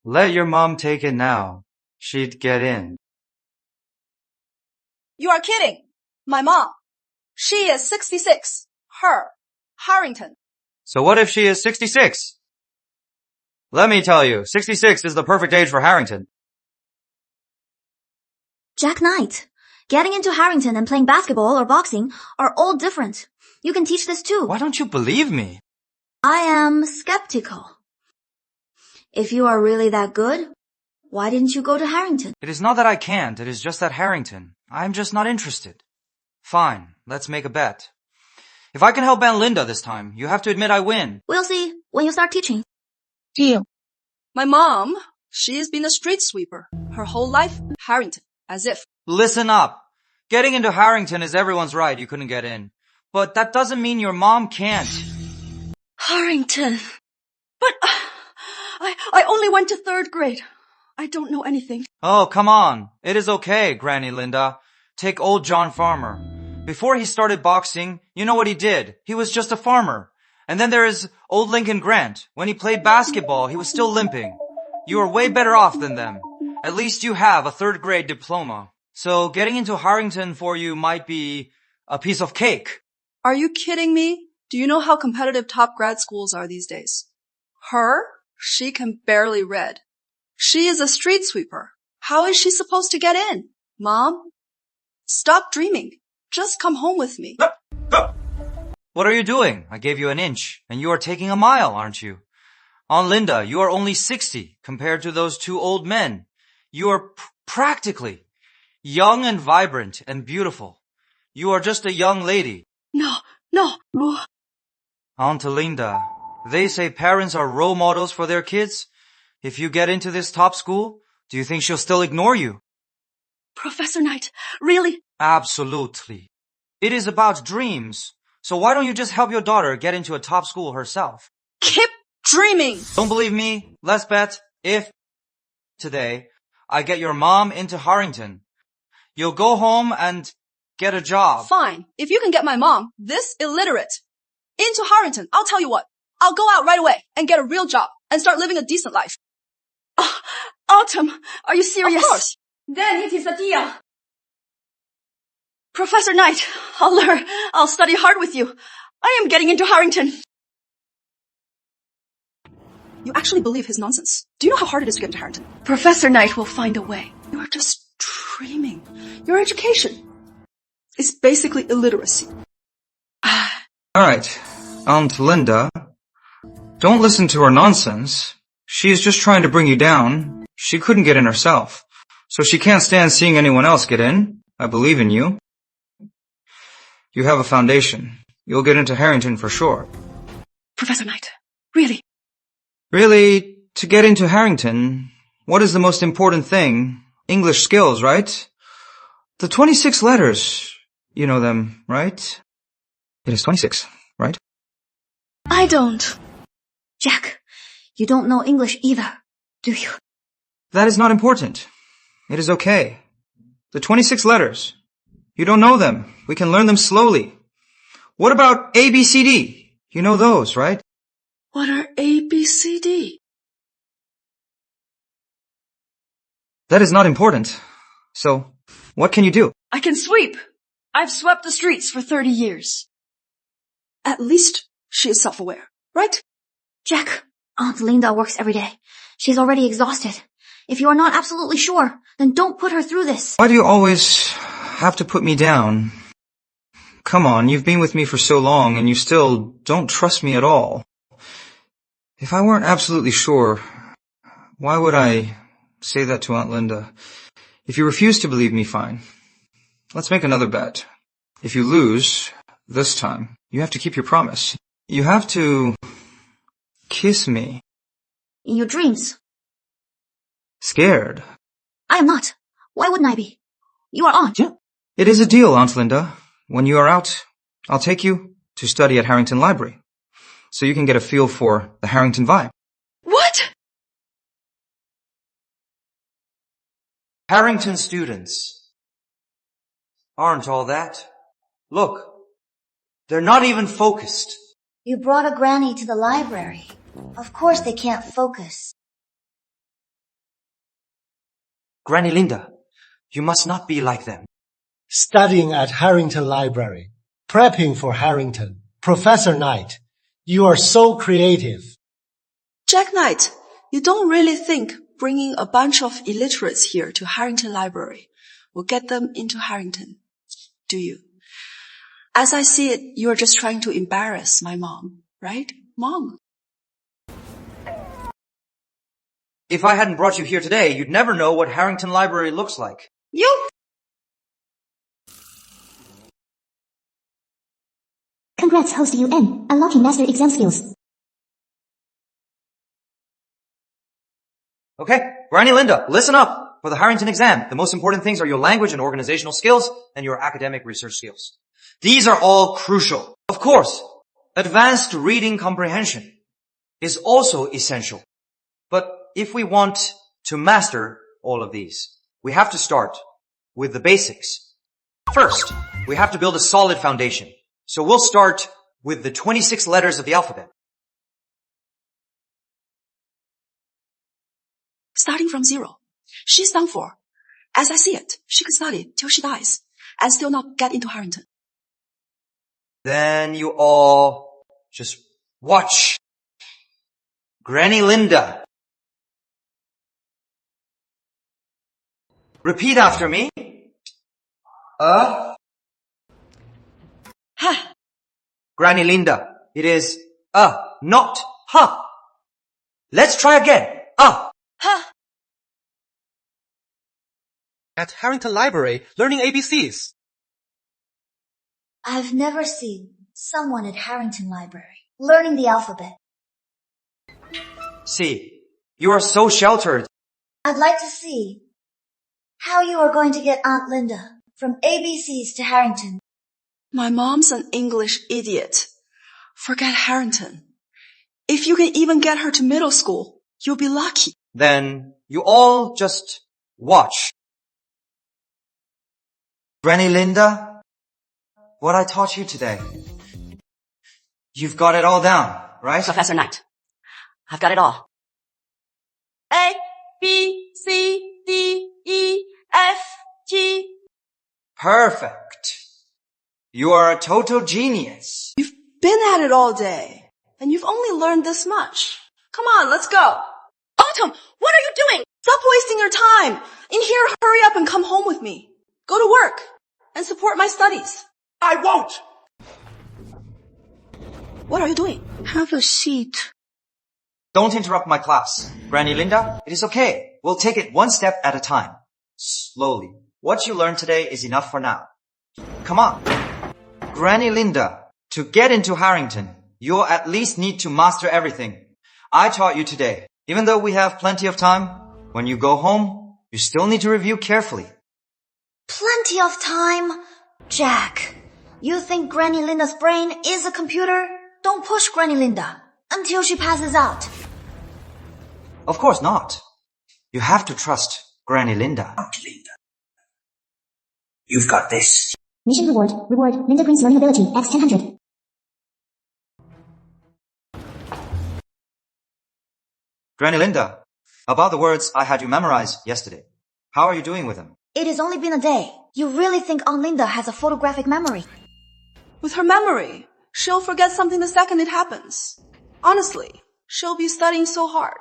Let your mom take it now. She'd get in. You are kidding. My mom. She is 66. Her. Harrington. So what if she is 66? Let me tell you, 66 is the perfect age for Harrington. Jack Knight, getting into Harrington and playing basketball or boxing are all different. You can teach this too. Why don't you believe me? I am skeptical. If you are really that good, why didn't you go to Harrington? It is not that I can't, it is just that Harrington. I'm just not interested. Fine, let's make a bet. If I can help Aunt Linda this time, you have to admit I win. We'll see when you start teaching. Deal. My mom, she has been a street sweeper. Her whole life, Harrington. As if. Listen up. Getting into Harrington is everyone's right, you couldn't get in. But that doesn't mean your mom can't. Harrington. But I only went to 3rd grade. I don't know anything. Oh, come on. It is okay, Granny Linda. Take old John Farmer. Before he started boxing, you know what he did? He was just a farmer. And then there is old Lincoln Grant. When he played basketball, he was still limping. You are way better off than them. At least you have a 3rd grade diploma. So getting into Harrington for you might be a piece of cake. Are you kidding me? Do you know how competitive top grad schools are these days? Her? She can barely read. She is a street sweeper. How is she supposed to get in? Mom? Stop dreaming. Just come home with me. What are you doing? I gave you an inch, and you are taking a mile, aren't you? Aunt Linda, you are only 60 compared to those 2 old men. You are practically young and vibrant and beautiful. You are just a young lady. No. Aunt Linda, they say parents are role models for their kids. If you get into this top school, do you think she'll still ignore you? Professor Knight, really? Absolutely. It is about dreams. So why don't you just help your daughter get into a top school herself? Keep dreaming! Don't believe me? Let's bet if today I get your mom into Harrington, you'll go home and get a job. Fine. If you can get my mom, this illiterate, into Harrington, I'll tell you what. I'll go out right away and get a real job and start living a decent life. Autumn, are you serious? Of course. Then it is a deal. Professor Knight, I'll learn. I'll study hard with you. I am getting into Harrington. You actually believe his nonsense. Do you know how hard it is to get into Harrington? Professor Knight will find a way. You are just dreaming. Your education is basically illiteracy. Alright, Aunt Linda, don't listen to her nonsense. She is just trying to bring you down. She couldn't get in herself, so she can't stand seeing anyone else get in. I believe in you. You have a foundation. You'll get into Harrington for sure. Professor Knight, really? Really, to get into Harrington, what is the most important thing? English skills, right? The 26 letters. You know them, right? It is 26, right? I don't. Jack, you don't know English either, do you? That is not important. It is okay. The 26 letters. You don't know them. We can learn them slowly. What about A, B, C, D? You know those, right? What are A, B, C, D? That is not important. So, what can you do? I can sweep. I've swept the streets for 30 years. At least she is self-aware, right? Jack, Aunt Linda works every day. She's already exhausted. If you are not absolutely sure, then don't put her through this. Why do you always have to put me down? Come on, you've been with me for so long and you still don't trust me at all. If I weren't absolutely sure, why would I say that to Aunt Linda? If you refuse to believe me, fine. Let's make another bet. If you lose, this time, you have to keep your promise. You have to kiss me. In your dreams. Scared. I am not. Why wouldn't I be? You are Aunt. It is a deal, Aunt Linda. When you are out, I'll take you to study at Harrington Library, so you can get a feel for the Harrington vibe. What? Harrington students aren't all that. Look, they're not even focused. You brought a granny to the library. Of course they can't focus. Granny Linda, you must not be like them. Studying at Harrington Library. Prepping for Harrington. Professor Knight, you are so creative. Jack Knight, you don't really think bringing a bunch of illiterates here to Harrington Library will get them into Harrington, do you? As I see it, you're just trying to embarrass my mom, right? Mom. If I hadn't brought you here today, you'd never know what Harrington Library looks like. You? Congrats, host UN. Unlocking master exam skills. Okay, Granny Linda, listen up. For the Harrington exam, the most important things are your language and organizational skills and your academic research skills. These are all crucial. Of course, advanced reading comprehension is also essential. But if we want to master all of these, we have to start with the basics. First, we have to build a solid foundation. So we'll start with the 26 letters of the alphabet. Starting from 0. She's done for. As I see it, she could study till she dies and still not get into Harrington. Then you all just watch. Granny Linda. Repeat after me. Ha. Granny Linda. It is not ha. Let's try again. Ha. At Harrington Library, learning ABCs. I've never seen someone at Harrington Library learning the alphabet. See, you are so sheltered. I'd like to see how you are going to get Aunt Linda from ABCs to Harrington. My mom's an English idiot. Forget Harrington. If you can even get her to middle school, you'll be lucky. Then you all just watch. Granny Linda, what I taught you today. You've got it all down, right? Professor Knight, I've got it all. A, B, C, D, E, F, G. Perfect. You are a total genius. You've been at it all day, and you've only learned this much. Come on, let's go. Autumn, what are you doing? Stop wasting your time. In here, hurry up and come home with me. Go to work and support my studies. I won't! What are you doing? Have a seat. Don't interrupt my class. Granny Linda, it is okay. We'll take it one step at a time. Slowly. What you learned today is enough for now. Come on. Granny Linda, to get into Harrington, you'll at least need to master everything I taught you today. Even though we have plenty of time, when you go home, you still need to review carefully. Plenty of time? Jack, you think Granny Linda's brain is a computer? Don't push Granny Linda until she passes out. Of course not. You have to trust Granny Linda. Aunt Linda. You've got this. Mission reward. Reward. Linda brings learning ability. X 1000. Granny Linda, about the words I had you memorize yesterday. How are you doing with them? It has only been a day. You really think Aunt Linda has a photographic memory? With her memory, she'll forget something the second it happens. Honestly, she'll be studying so hard.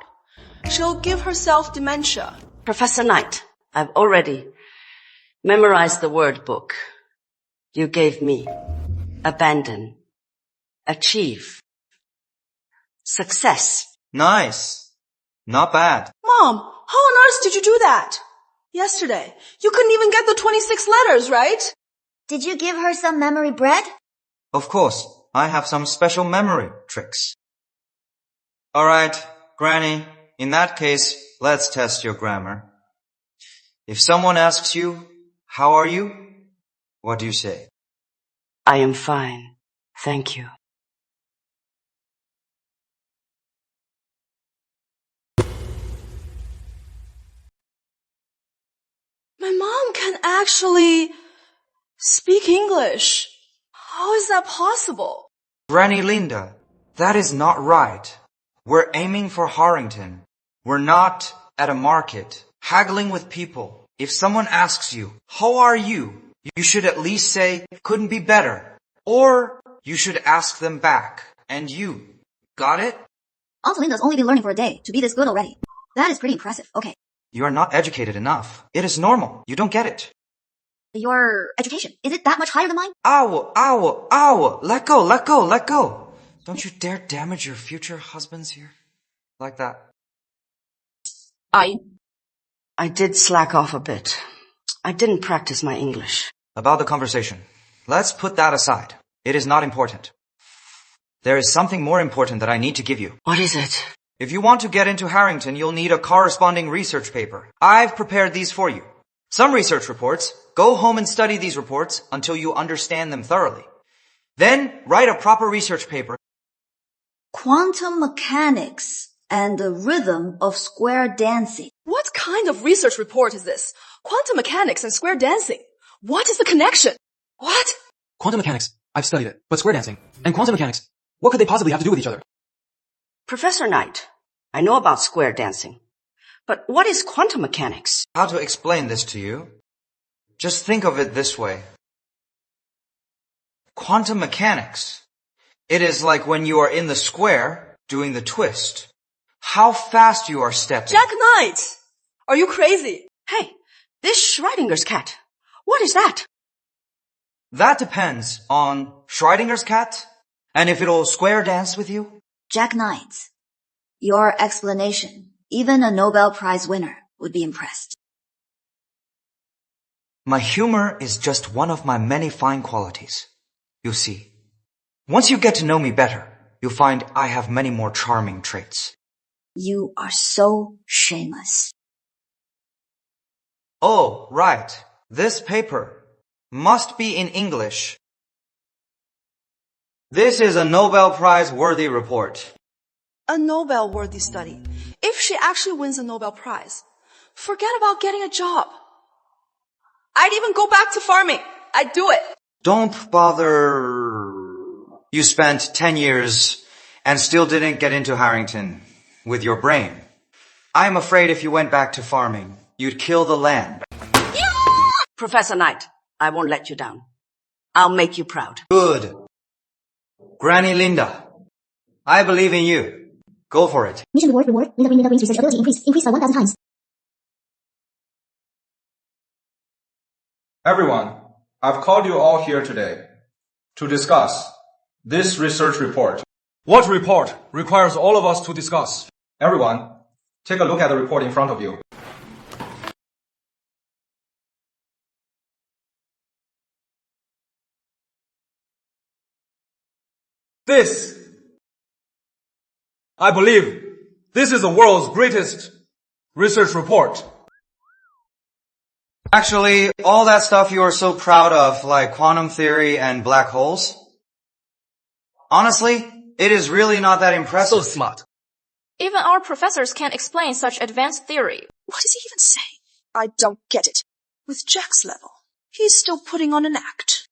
She'll give herself dementia. Professor Knight, I've already memorized the word book you gave me. Abandon. Achieve. Success. Nice. Not bad. Mom, how on earth did you do that? Yesterday, you couldn't even get the 26 letters, right? Did you give her some memory bread? Of course, I have some special memory tricks. Alright, Granny, in that case, let's test your grammar. If someone asks you, how are you? What do you say? I am fine. Thank you. My mom can actually speak English. How is that possible? Granny Linda, that is not right. We're aiming for Harrington. We're not at a market, haggling with people. If someone asks you, how are you? You should at least say, couldn't be better. Or you should ask them back. And you. Got it? Aunt Linda's only been learning for a day to be this good already. That is pretty impressive. Okay. You are not educated enough. It is normal. You don't get it. Your education, is it that much higher than mine? Ow! Let go! Don't you dare damage your future husbands here. Like that. I did slack off a bit. I didn't practice my English. About the conversation. Let's put that aside. It is not important. There is something more important that I need to give you. What is it? If you want to get into Harrington, you'll need a corresponding research paper. I've prepared these for you. Some research reports. Go home and study these reports until you understand them thoroughly. Then write a proper research paper. Quantum mechanics and the rhythm of square dancing. What kind of research report is this? Quantum mechanics and square dancing. What is the connection? What? Quantum mechanics. I've studied it. But square dancing and quantum mechanics, what could they possibly have to do with each other? Professor Knight, I know about square dancing. But what is quantum mechanics? How to explain this to you? Just think of it this way. Quantum mechanics. It is like when you are in the square doing the twist. How fast you are stepping. Jack Knight! Are you crazy? Hey, this Schrodinger's cat. What is that? That depends on Schrodinger's cat and if it'll square dance with you. Jack Knight, your explanation, even a Nobel Prize winner would be impressed. My humor is just one of my many fine qualities. You see, once you get to know me better, you'll find I have many more charming traits. You are so shameless. Oh, right. This paper must be in English. This is a Nobel Prize-worthy report. A Nobel-worthy study. If she actually wins a Nobel Prize, forget about getting a job. I'd even go back to farming. I'd do it. Don't bother. You spent 10 years and still didn't get into Harrington with your brain. I'm afraid if you went back to farming, you'd kill the land. Professor Knight, I won't let you down. I'll make you proud. Good. Granny Linda, I believe in you. Go for it. Mission reward. Linda Green's research ability increased by 1,000 times. Everyone, I've called you all here today to discuss this research report. What report requires all of us to discuss? Everyone, take a look at the report in front of you. I believe this is the world's greatest research report. Actually, all that stuff you are so proud of, like quantum theory and black holes, honestly, it is really not that impressive. So smart. Even our professors can't explain such advanced theory. What is he even saying? I don't get it. With Jack's level, he's still putting on an act.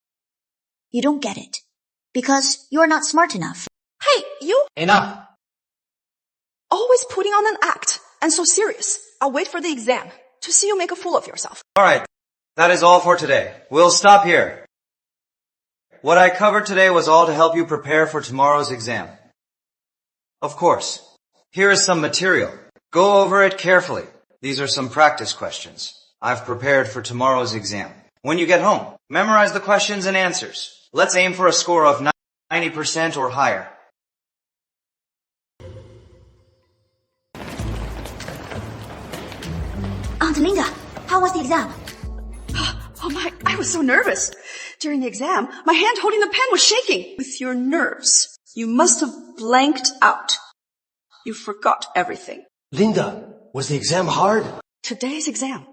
You don't get it. Because you're not smart enough. Hey, you! Enough! Always putting on an act, and so serious. I'll wait for the exam to see you make a fool of yourself. Alright, that is all for today. We'll stop here. What I covered today was all to help you prepare for tomorrow's exam. Of course, here is some material. Go over it carefully. These are some practice questions I've prepared for tomorrow's exam. When you get home, memorize the questions and answers. Let's aim for a score of 90% or higher. Aunt Linda, how was the exam? Oh my, I was so nervous. During the exam, my hand holding the pen was shaking. With your nerves, you must have blanked out. You forgot everything. Linda, was the exam hard? Today's exam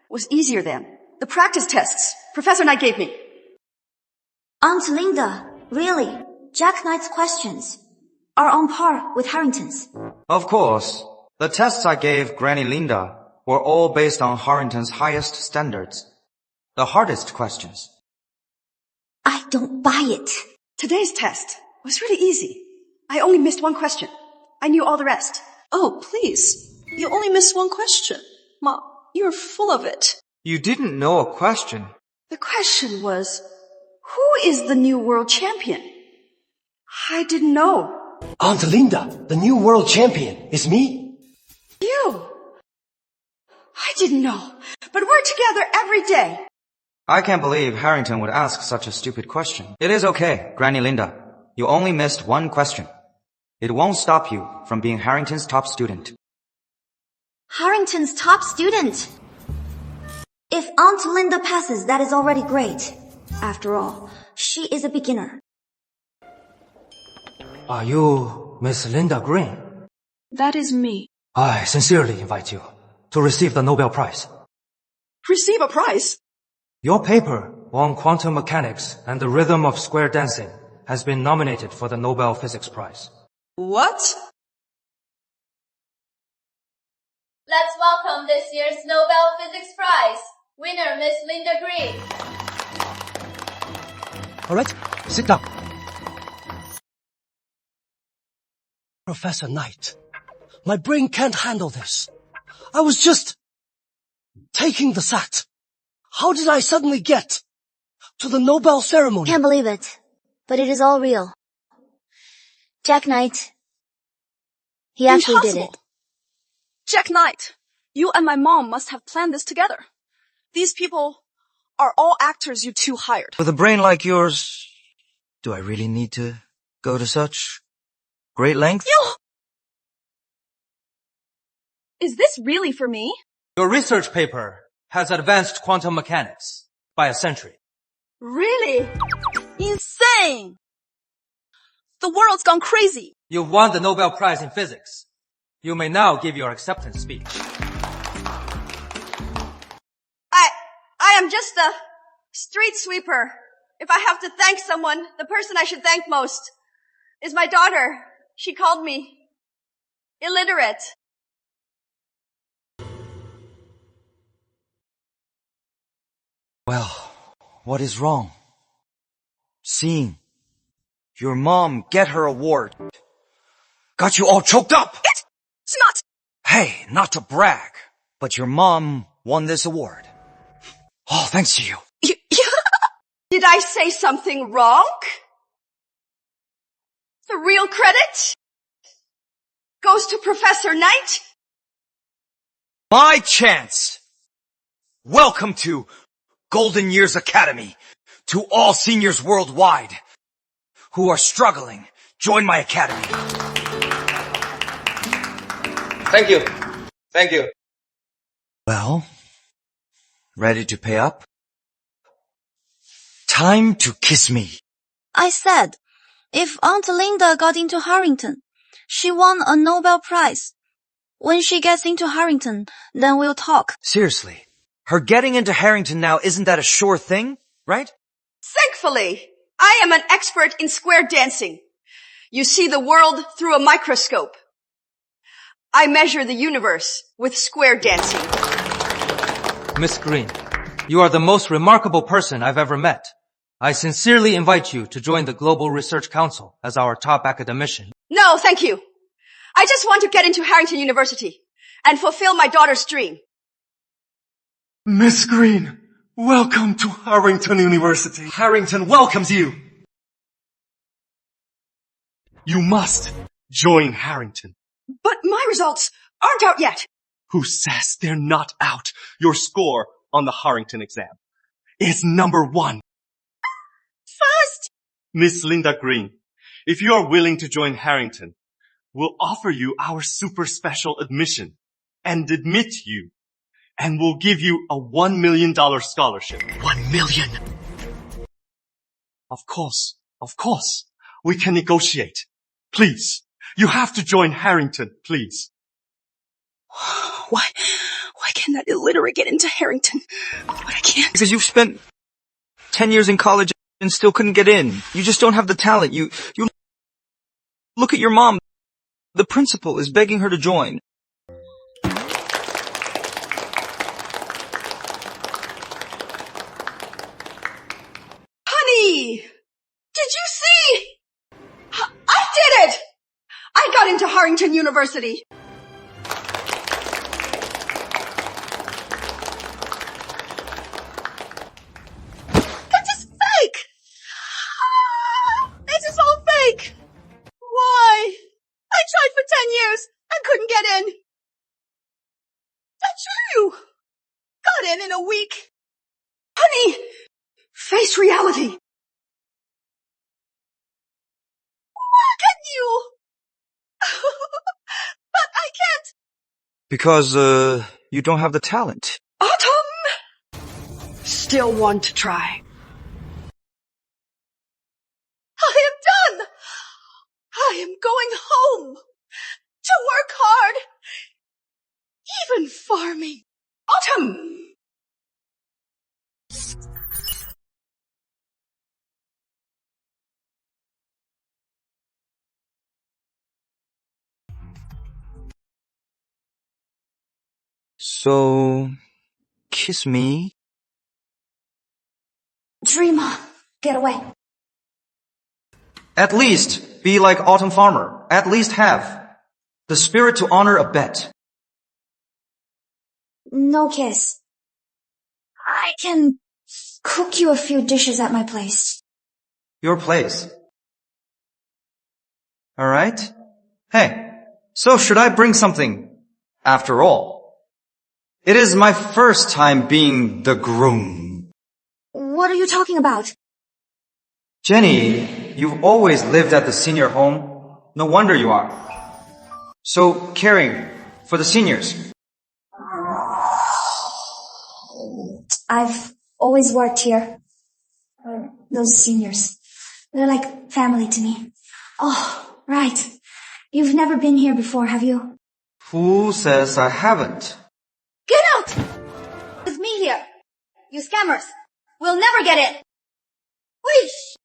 was easier than the practice tests Professor Knight gave me. Aunt Linda, really, Jack Knight's questions are on par with Harrington's. Of course. The tests I gave Granny Linda were all based on Harrington's highest standards. The hardest questions. I don't buy it. Today's test was really easy. I only missed one question. I knew all the rest. Oh, please. You only missed one question. Ma, you're full of it. You didn't know a question. The question was, who is the new world champion? I didn't know. Aunt Linda, the new world champion is me? You. I didn't know. But we're together every day. I can't believe Harrington would ask such a stupid question. It is okay, Granny Linda. You only missed one question. It won't stop you from being Harrington's top student. Harrington's top student? If Aunt Linda passes, that is already great. After all, she is a beginner. Are you Miss Linda Green? That is me. I sincerely invite you to receive the Nobel Prize. Receive a prize? Your paper on quantum mechanics and the rhythm of square dancing has been nominated for the Nobel Physics Prize. What? Let's welcome this year's Nobel Physics Prize, winner Miss Linda Green. All right, sit down. Professor Knight, my brain can't handle this. I was just taking the SAT. How did I suddenly get to the Nobel ceremony? Can't believe it, but it is all real. Jack Knight, he actually did it. Jack Knight, you and my mom must have planned this together. These people are all actors you two hired. With a brain like yours, do I really need to go to such great lengths? Is this really for me? Your research paper has advanced quantum mechanics by a century. Really? Insane! The world's gone crazy. You've won the Nobel Prize in Physics. You may now give your acceptance speech. I am just a street sweeper. If I have to thank someone, the person I should thank most is my daughter. She called me illiterate. Well, what is wrong? Seeing your mom get her award got you all choked up. It's not. Hey, not to brag, but your mom won this award. All thanks to you. Did I say something wrong? The real credit goes to Professor Knight. My chance. Welcome to Golden Years Academy. To all seniors worldwide who are struggling, join my academy. Thank you. Thank you. Well, ready to pay up? Time to kiss me. I said, if Aunt Linda got into Harrington, she won a Nobel Prize. When she gets into Harrington, then we'll talk. Seriously, her getting into Harrington now, isn't that a sure thing, right? Thankfully, I am an expert in square dancing. You see the world through a microscope. I measure the universe with square dancing. Miss Green, you are the most remarkable person I've ever met. I sincerely invite you to join the Global Research Council as our top academician. No, thank you. I just want to get into Harrington University and fulfill my daughter's dream. Miss Green, welcome to Harrington University. Harrington welcomes you. You must join Harrington. But my results aren't out yet. Who says they're not out? Your score on the Harrington exam is number 1. First! Miss Linda Green, if you are willing to join Harrington, we'll offer you our super special admission and admit you. And we'll give you a $1 million scholarship. $1 million? Of course. We can negotiate. Please. You have to join Harrington, please. Why can't that illiterate get into Harrington? But I can't. Because you've spent 10 years in college and still couldn't get in. You just don't have the talent. You look at your mom. The principal is begging her to join. Honey! Did you see? I did it! I got into Harrington University. This is fake! This is all fake! Why? I tried for 10 years and couldn't get in. That's you! Got in a week. Honey! Face reality! Why can't you? But I can't! Because, you don't have the talent. Autumn! Still want to try. I am done! I am going home! To work hard! Even farming! Autumn! So, kiss me? Dreamer, get away. At least be like Autumn Farmer. At least have the spirit to honor a bet. No kiss. I can cook you a few dishes at my place. Your place. Alright? Hey, so should I bring something? After all, it is my first time being the groom. What are you talking about? Jenny, you've always lived at the senior home. No wonder you are. So, caring for the seniors. I've always worked here. Those seniors. They're like family to me. Oh, right. You've never been here before, have you? Who says I haven't? Get out! With me here. You scammers. We'll never get in. Whoosh!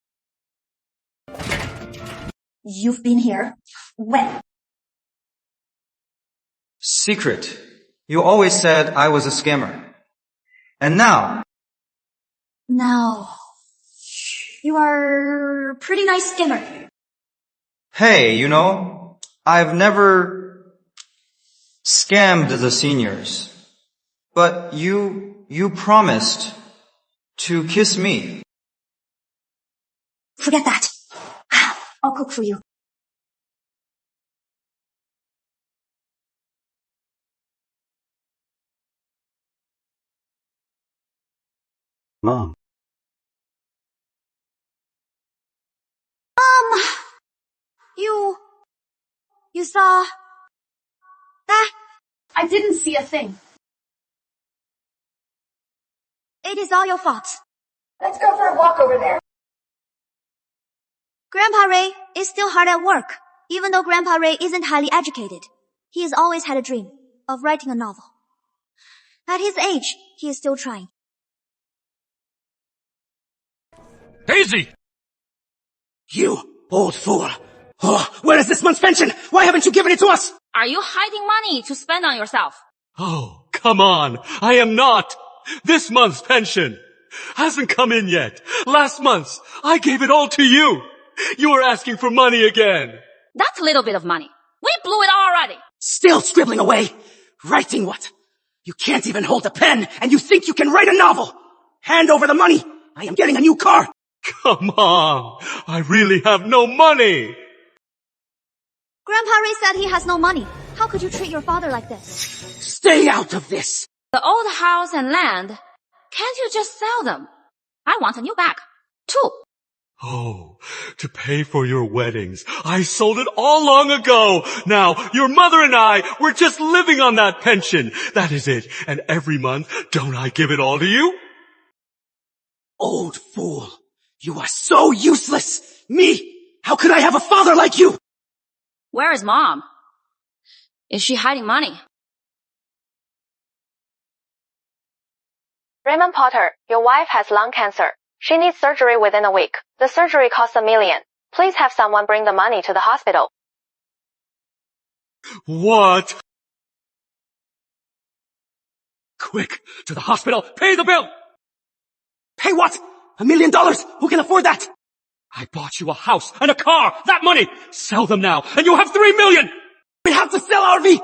You've been here. When? Secret. You always said I was a scammer. And now? Now. You are a pretty nice scammer. Hey, you know, I've never scammed the seniors. But you promised to kiss me. Forget that. I'll cook for you. Mom. You saw that? I didn't see a thing. It is all your fault. Let's go for a walk over there. Grandpa Ray is still hard at work, even though Grandpa Ray isn't highly educated. He has always had a dream of writing a novel. At his age, he is still trying. Daisy! You old fool! Oh, where is this month's pension? Why haven't you given it to us? Are you hiding money to spend on yourself? Oh, come on. I am not. This month's pension hasn't come in yet. Last month's, I gave it all to you. You are asking for money again. That's a little bit of money. We blew it already. Still scribbling away. Writing what? You can't even hold a pen, and you think you can write a novel. Hand over the money. I am getting a new car. Come on. I really have no money. Grandpa Ray said he has no money. How could you treat your father like this? Stay out of this. The old house and land. Can't you just sell them? I want a new bag, too. Oh, to pay for your weddings. I sold it all long ago. Now, your mother and I, we're just living on that pension. That is it. And every month, don't I give it all to you? Old fool. You are so useless. Me. How could I have a father like you? Where is Mom? Is she hiding money? Raymond Potter, your wife has lung cancer. She needs surgery within a week. The surgery costs $1 million. Please have someone bring the money to the hospital. What? Quick, to the hospital. Pay the bill. Pay what? $1 million? Who can afford that? I bought you a house and a car. That money. Sell them now and you have $3 million. We have to sell RV.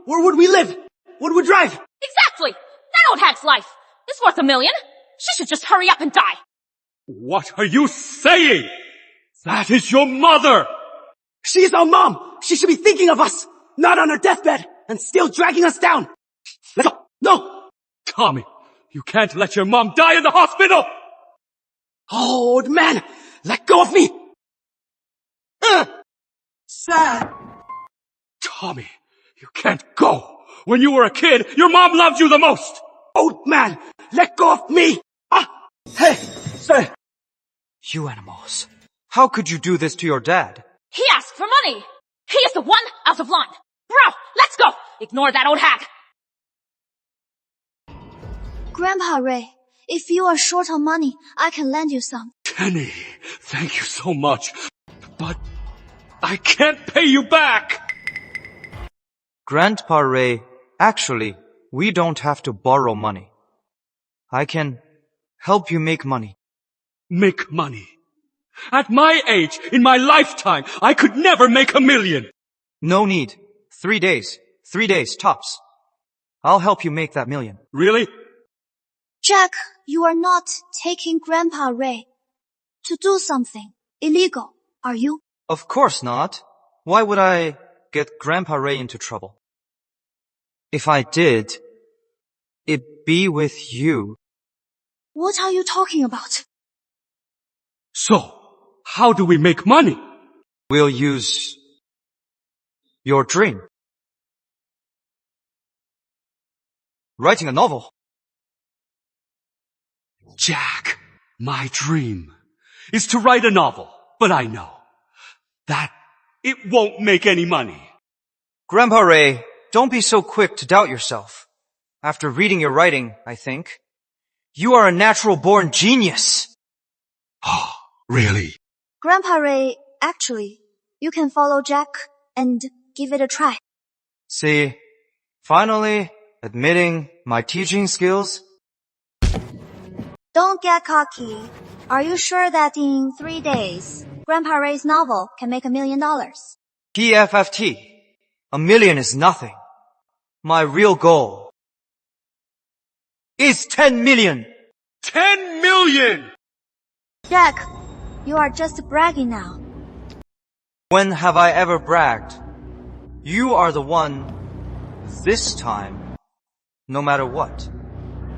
Where would we live? What would we drive? Exactly. That old hag's life is worth $1 million. She should just hurry up and die. What are you saying? That is your mother. She is our mom. She should be thinking of us, not on her deathbed and still dragging us down. Let's go. No. Tommy, You can't let your mom die in the hospital! Old man, let go of me! Sad. Tommy, you can't go. When you were a kid, your mom loved you the most. Old man, let go of me! Hey, sir! You animals. How could you do this to your dad? He asked for money. He is the one out of line. Bro, let's go. Ignore that old hag. Grandpa Ray, if you are short on money, I can lend you some. Tenny, thank you so much. But I can't pay you back. Grandpa Ray, actually, we don't have to borrow money. I can help you make money. Make money? At my age, in my lifetime, I could never make $1 million. No need. 3 days. 3 days, tops. I'll help you make that $1 million. Really? Jack, you are not taking Grandpa Ray to do something illegal, are you? Of course not. Why would I get Grandpa Ray into trouble? If I did, it'd be with you. What are you talking about? So, how do we make money? We'll use your dream. Writing a novel. Jack, my dream is to write a novel, but I know that it won't make any money. Grandpa Ray, don't be so quick to doubt yourself. After reading your writing, I think, you are a natural-born genius. Oh, really? Grandpa Ray, actually, you can follow Jack and give it a try. See, finally admitting my teaching skills. Don't get cocky. Are you sure that in 3 days, Grandpa Ray's novel can make $1 million? PFFT. $1 million is nothing. My real goal is 10 million. 10 million! Jack, you are just bragging now. When have I ever bragged? You are the one this time, no matter what.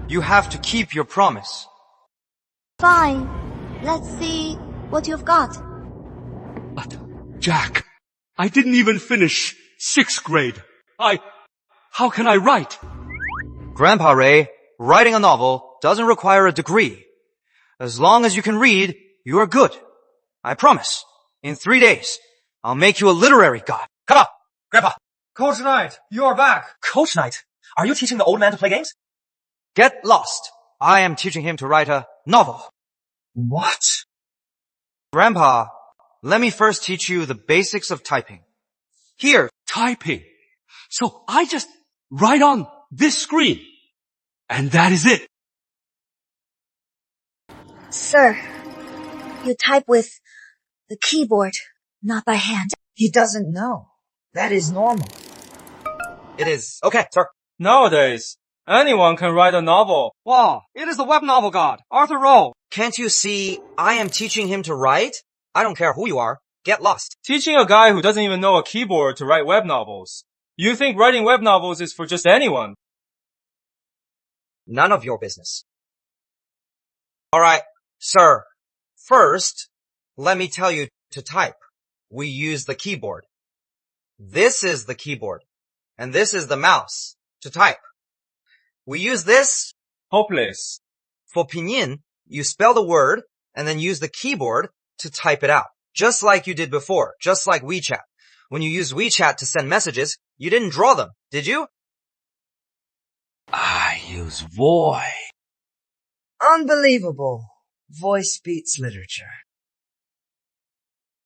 You have to keep your promise. Fine. Let's see what you've got. But, Jack, I didn't even finish 6th grade. How can I write? Grandpa Ray, writing a novel doesn't require a degree. As long as you can read, you are good. I promise. In 3 days, I'll make you a literary god. Come on, Grandpa. Coach Knight, you are back. Coach Knight, are you teaching the old man to play games? Get lost. I am teaching him to write a novel. What? Grandpa, let me first teach you the basics of typing. Here. Typing? So I just write on this screen. And that is it. Sir, you type with the keyboard, not by hand. He doesn't know. That is normal. It is. Okay, sir. Nowadays, anyone can write a novel. Wow, it is the web novel god, Arthur Rowe. Can't you see I am teaching him to write? I don't care who you are. Get lost. Teaching a guy who doesn't even know a keyboard to write web novels. You think writing web novels is for just anyone? None of your business. Alright, sir. First, let me tell you to type. We use the keyboard. This is the keyboard. And this is the mouse to type. We use this. Hopeless. For pinyin, you spell the word and then use the keyboard to type it out. Just like you did before. Just like WeChat. When you used WeChat to send messages, you didn't draw them, did you? I use voice. Unbelievable. Voice beats literature.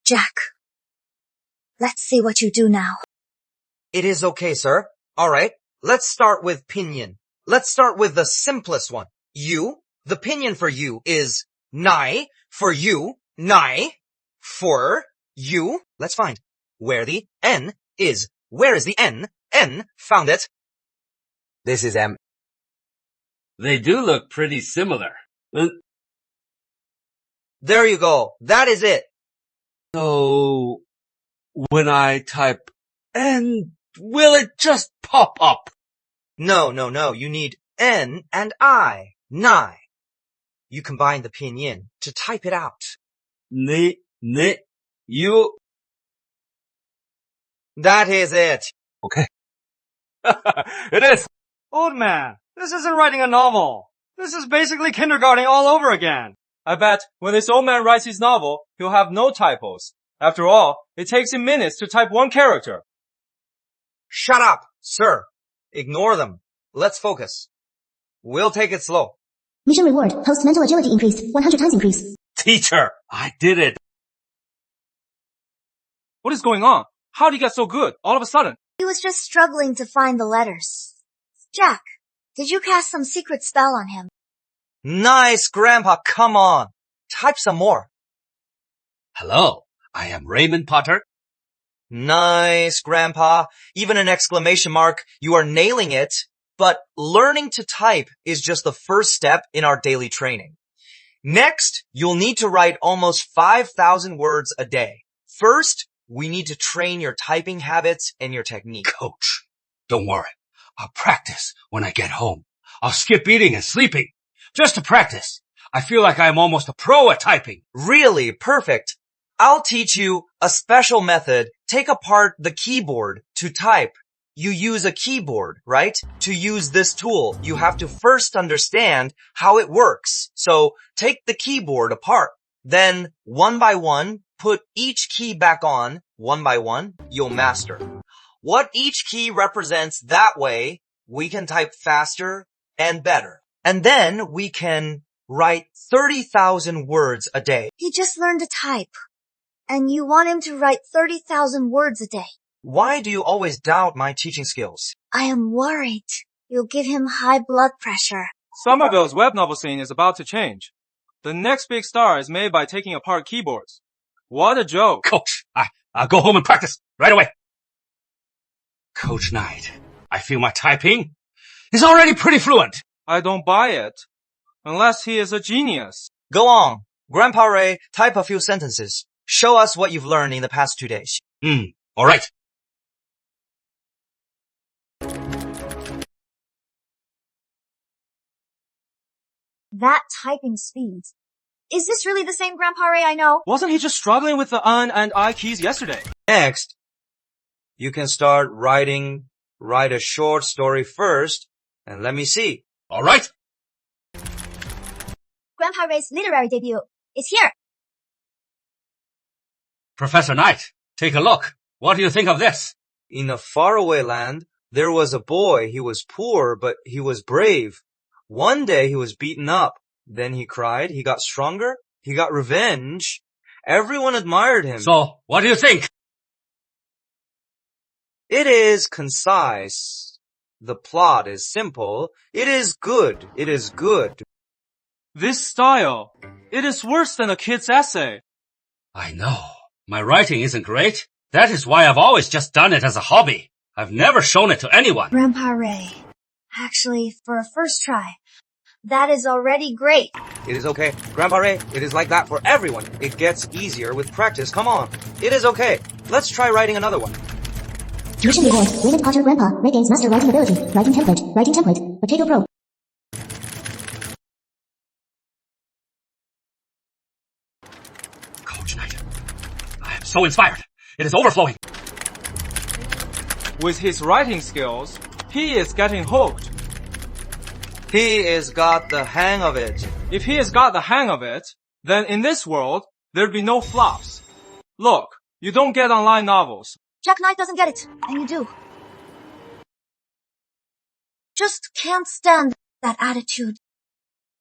Jack, let's see what you do now. It is okay, sir. Alright, let's start with pinyin. Let's start with the simplest one. You. The pinyin for you is nai. For you, nai. For you, let's find where the N is. Where is the N? N, found it. This is M. They do look pretty similar. There you go. That is it. So, when I type N, will it just pop up? No. You need N and I. nai. You combine the pinyin to type it out. You. That is it. Okay. It is. Old man, this isn't writing a novel. This is basically kindergarten all over again. I bet when this old man writes his novel, he'll have no typos. After all, it takes him minutes to type one character. Shut up, sir. Ignore them. Let's focus. We'll take it slow. Mission reward. Host mental agility increased. 100 times increase. Teacher, I did it. What is going on? How did you get so good all of a sudden? He was just struggling to find the letters. Jack, did you cast some secret spell on him? Nice, Grandpa. Come on. Type some more. Hello, I am Raymond Potter. Nice, Grandpa. Even an exclamation mark. You are nailing it. But learning to type is just the first step in our daily training. Next, you'll need to write almost 5,000 words a day. First, we need to train your typing habits and your technique. Coach, don't worry. I'll practice when I get home. I'll skip eating and sleeping just to practice. I feel like I'm almost a pro at typing. Really? Perfect. I'll teach you a special method. Take apart the keyboard to type. You use a keyboard, right? To use this tool, you have to first understand how it works. So take the keyboard apart. Then one by one, put each key back on. One by one, you'll master. What each key represents, that way we can type faster and better. And then we can write 30,000 words a day. He just learned to type. And you want him to write 30,000 words a day. Why do you always doubt my teaching skills? I am worried. You'll give him high blood pressure. Somerville's web novel scene is about to change. The next big star is made by taking apart keyboards. What a joke. Coach, I'll go home and practice right away. Coach Knight, I feel my typing is already pretty fluent. I don't buy it. Unless he is a genius. Go on. Grandpa Ray, type a few sentences. Show us what you've learned in the past 2 days. All right. That typing speed. Is this really the same Grandpa Ray I know? Wasn't he just struggling with the N and I keys yesterday? Next, you can start writing. Write a short story first, and let me see. All right. Grandpa Ray's literary debut is here. Professor Knight, take a look. What do you think of this? In a faraway land, there was a boy. He was poor, but he was brave. One day he was beaten up. Then he cried. He got stronger. He got revenge. Everyone admired him. So, what do you think? It is concise. The plot is simple. It is good. It is good. This style, it is worse than a kid's essay. I know. My writing isn't great. That is why I've always just done it as a hobby. I've never shown it to anyone. Grandpa Ray, actually, for a first try, that is already great. It is okay. Grandpa Ray, it is like that for everyone. It gets easier with practice. Come on. It is okay. Let's try writing another one. Tuition reward. Raymond Potter Grandpa. Ray gains master writing ability. Writing template. Writing template. Potato Pro. Coach Knight, I am so inspired. It is overflowing. With his writing skills, he is getting hooked. He has got the hang of it. If he has got the hang of it, then in this world, there'd be no flops. Look, you don't get online novels. Jack Knight doesn't get it, and you do. Just can't stand that attitude.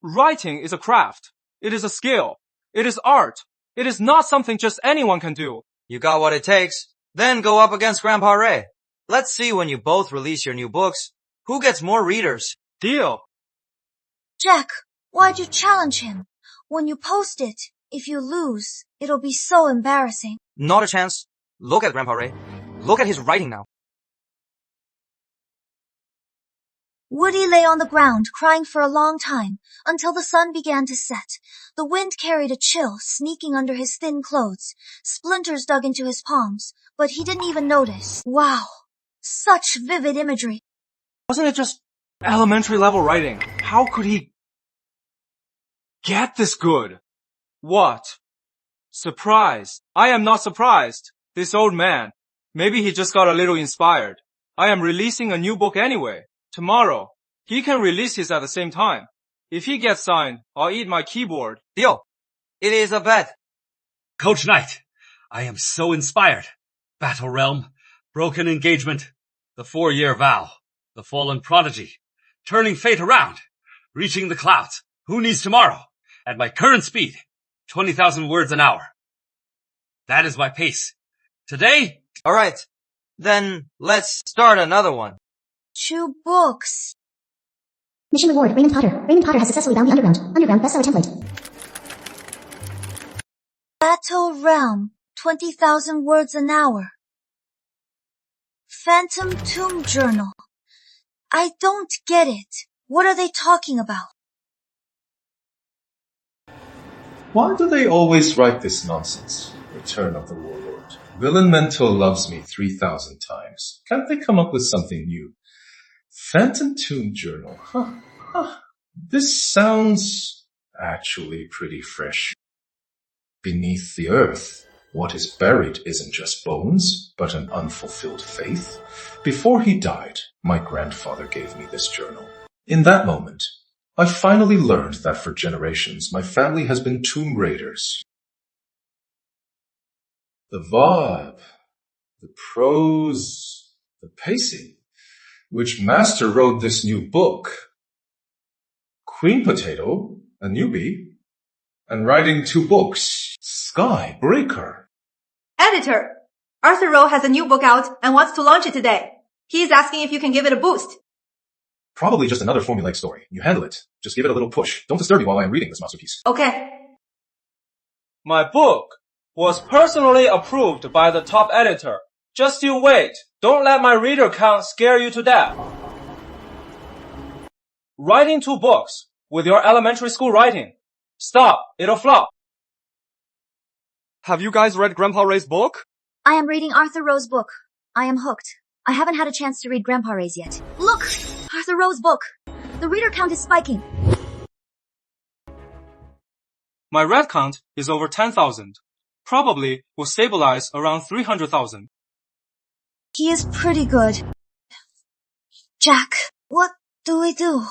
Writing is a craft. It is a skill. It is art. It is not something just anyone can do. You got what it takes. Then go up against Grandpa Ray. Let's see when you both release your new books, who gets more readers. Deal. Jack, why'd you challenge him? When you post it, if you lose, it'll be so embarrassing. Not a chance. Look at Grandpa Ray. Look at his writing now. Woody lay on the ground, crying for a long time, until the sun began to set. The wind carried a chill, sneaking under his thin clothes. Splinters dug into his palms, but he didn't even notice. Wow, such vivid imagery. Wasn't it just elementary level writing? How could he... Get this good. What? Surprise. I am not surprised. This old man. Maybe he just got a little inspired. I am releasing a new book anyway. Tomorrow. He can release his at the same time. If he gets signed, I'll eat my keyboard. Deal. It is a bet. Coach Knight, I am so inspired. Battle Realm, Broken Engagement, the 4-year vow, the Fallen Prodigy, turning fate around, reaching the clouds. Who needs tomorrow? At my current speed, 20,000 words an hour. That is my pace. Today? All right. Then let's start another one. 2 books. Mission reward, Raymond Potter. Raymond Potter has successfully bound the underground. Underground bestseller template. Battle Realm, 20,000 words an hour. Phantom Tomb Journal. I don't get it. What are they talking about? Why do they always write this nonsense? Return of the Warlord. Villain Mental loves me 3,000 times. Can't they come up with something new? Phantom Tomb Journal. This sounds actually pretty fresh. Beneath the earth, what is buried isn't just bones, but an unfulfilled faith. Before he died, my grandfather gave me this journal. In that moment, I finally learned that for generations, my family has been tomb raiders. The vibe, the prose, the pacing. Which master wrote this new book? Queen Potato, a newbie, and writing 2 books, Skybreaker. Editor, Arthur Rowe has a new book out and wants to launch it today. He's asking if you can give it a boost. Probably just another formulaic story. You handle it. Just give it a little push. Don't disturb me while I am reading this masterpiece. Okay. My book was personally approved by the top editor. Just you wait. Don't let my reader count scare you to death. Writing 2 books with your elementary school writing. Stop. It'll flop. Have you guys read Grandpa Ray's book? I am reading Arthur Rowe's book. I am hooked. I haven't had a chance to read Grandpa Ray's yet. Look! Arthur Rowe's book. The reader count is spiking. My read count is over 10,000. Probably will stabilize around 300,000. He is pretty good. Jack, what do we do?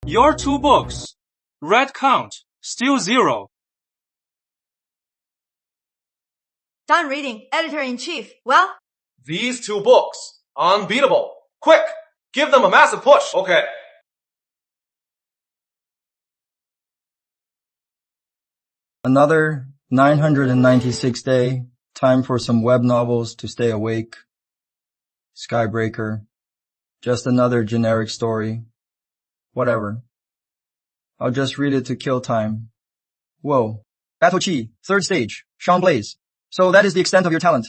Your 2 books. Read count, still 0. Done reading, Editor-in-Chief. Well? These 2 books. Unbeatable. Quick! Give them a massive push. Okay. Another 996 day. Time for some web novels to stay awake. Skybreaker. Just another generic story. Whatever. I'll just read it to kill time. Whoa. Battle Chi, 3rd stage. Sean Blaze. So that is the extent of your talent.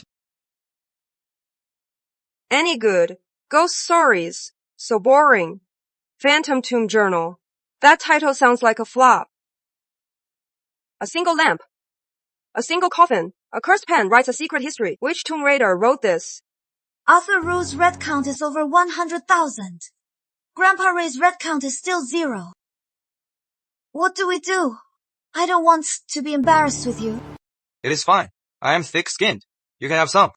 Any good. Ghost Stories. So boring. Phantom Tomb Journal. That title sounds like a flop. A single lamp. A single coffin. A cursed pen writes a secret history. Which Tomb Raider wrote this? Arthur Rowe's read count is over 100,000. Grandpa Ray's read count is still 0. What do we do? I don't want to be embarrassed with you. It is fine. I am thick-skinned. You can have some.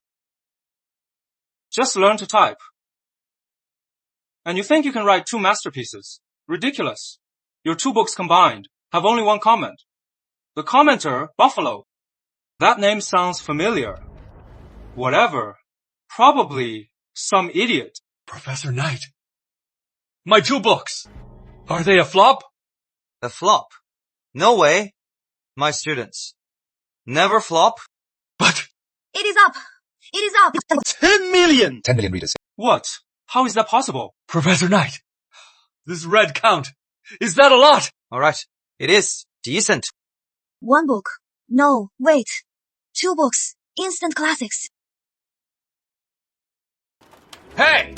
Just learn to type. And you think you can write 2 masterpieces? Ridiculous. Your 2 books combined have only 1 comment. The commenter, Buffalo. That name sounds familiar. Whatever. Probably some idiot. Professor Knight. My 2 books. Are they a flop? A flop? No way. My students. Never flop. But... It is up. It is up. 10 million! 10 million readers. What? How is that possible? Professor Knight. This read count. Is that a lot? Alright. It is decent. 1 book. No, wait. 2 books. Instant classics. Hey!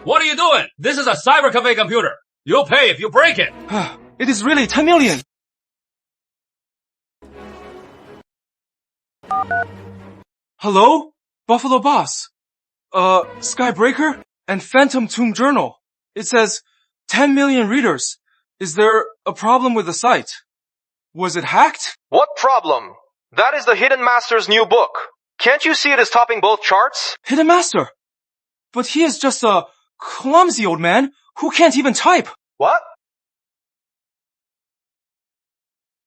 What are you doing? This is a cyber cafe computer. You'll pay if you break it. It is really 10 million. Hello? Buffalo Boss. Skybreaker and Phantom Tomb Journal. It says 10 million readers. Is there a problem with the site? Was it hacked? What problem? That is the Hidden Master's new book. Can't you see it is topping both charts? Hidden Master? But he is just a clumsy old man who can't even type. What?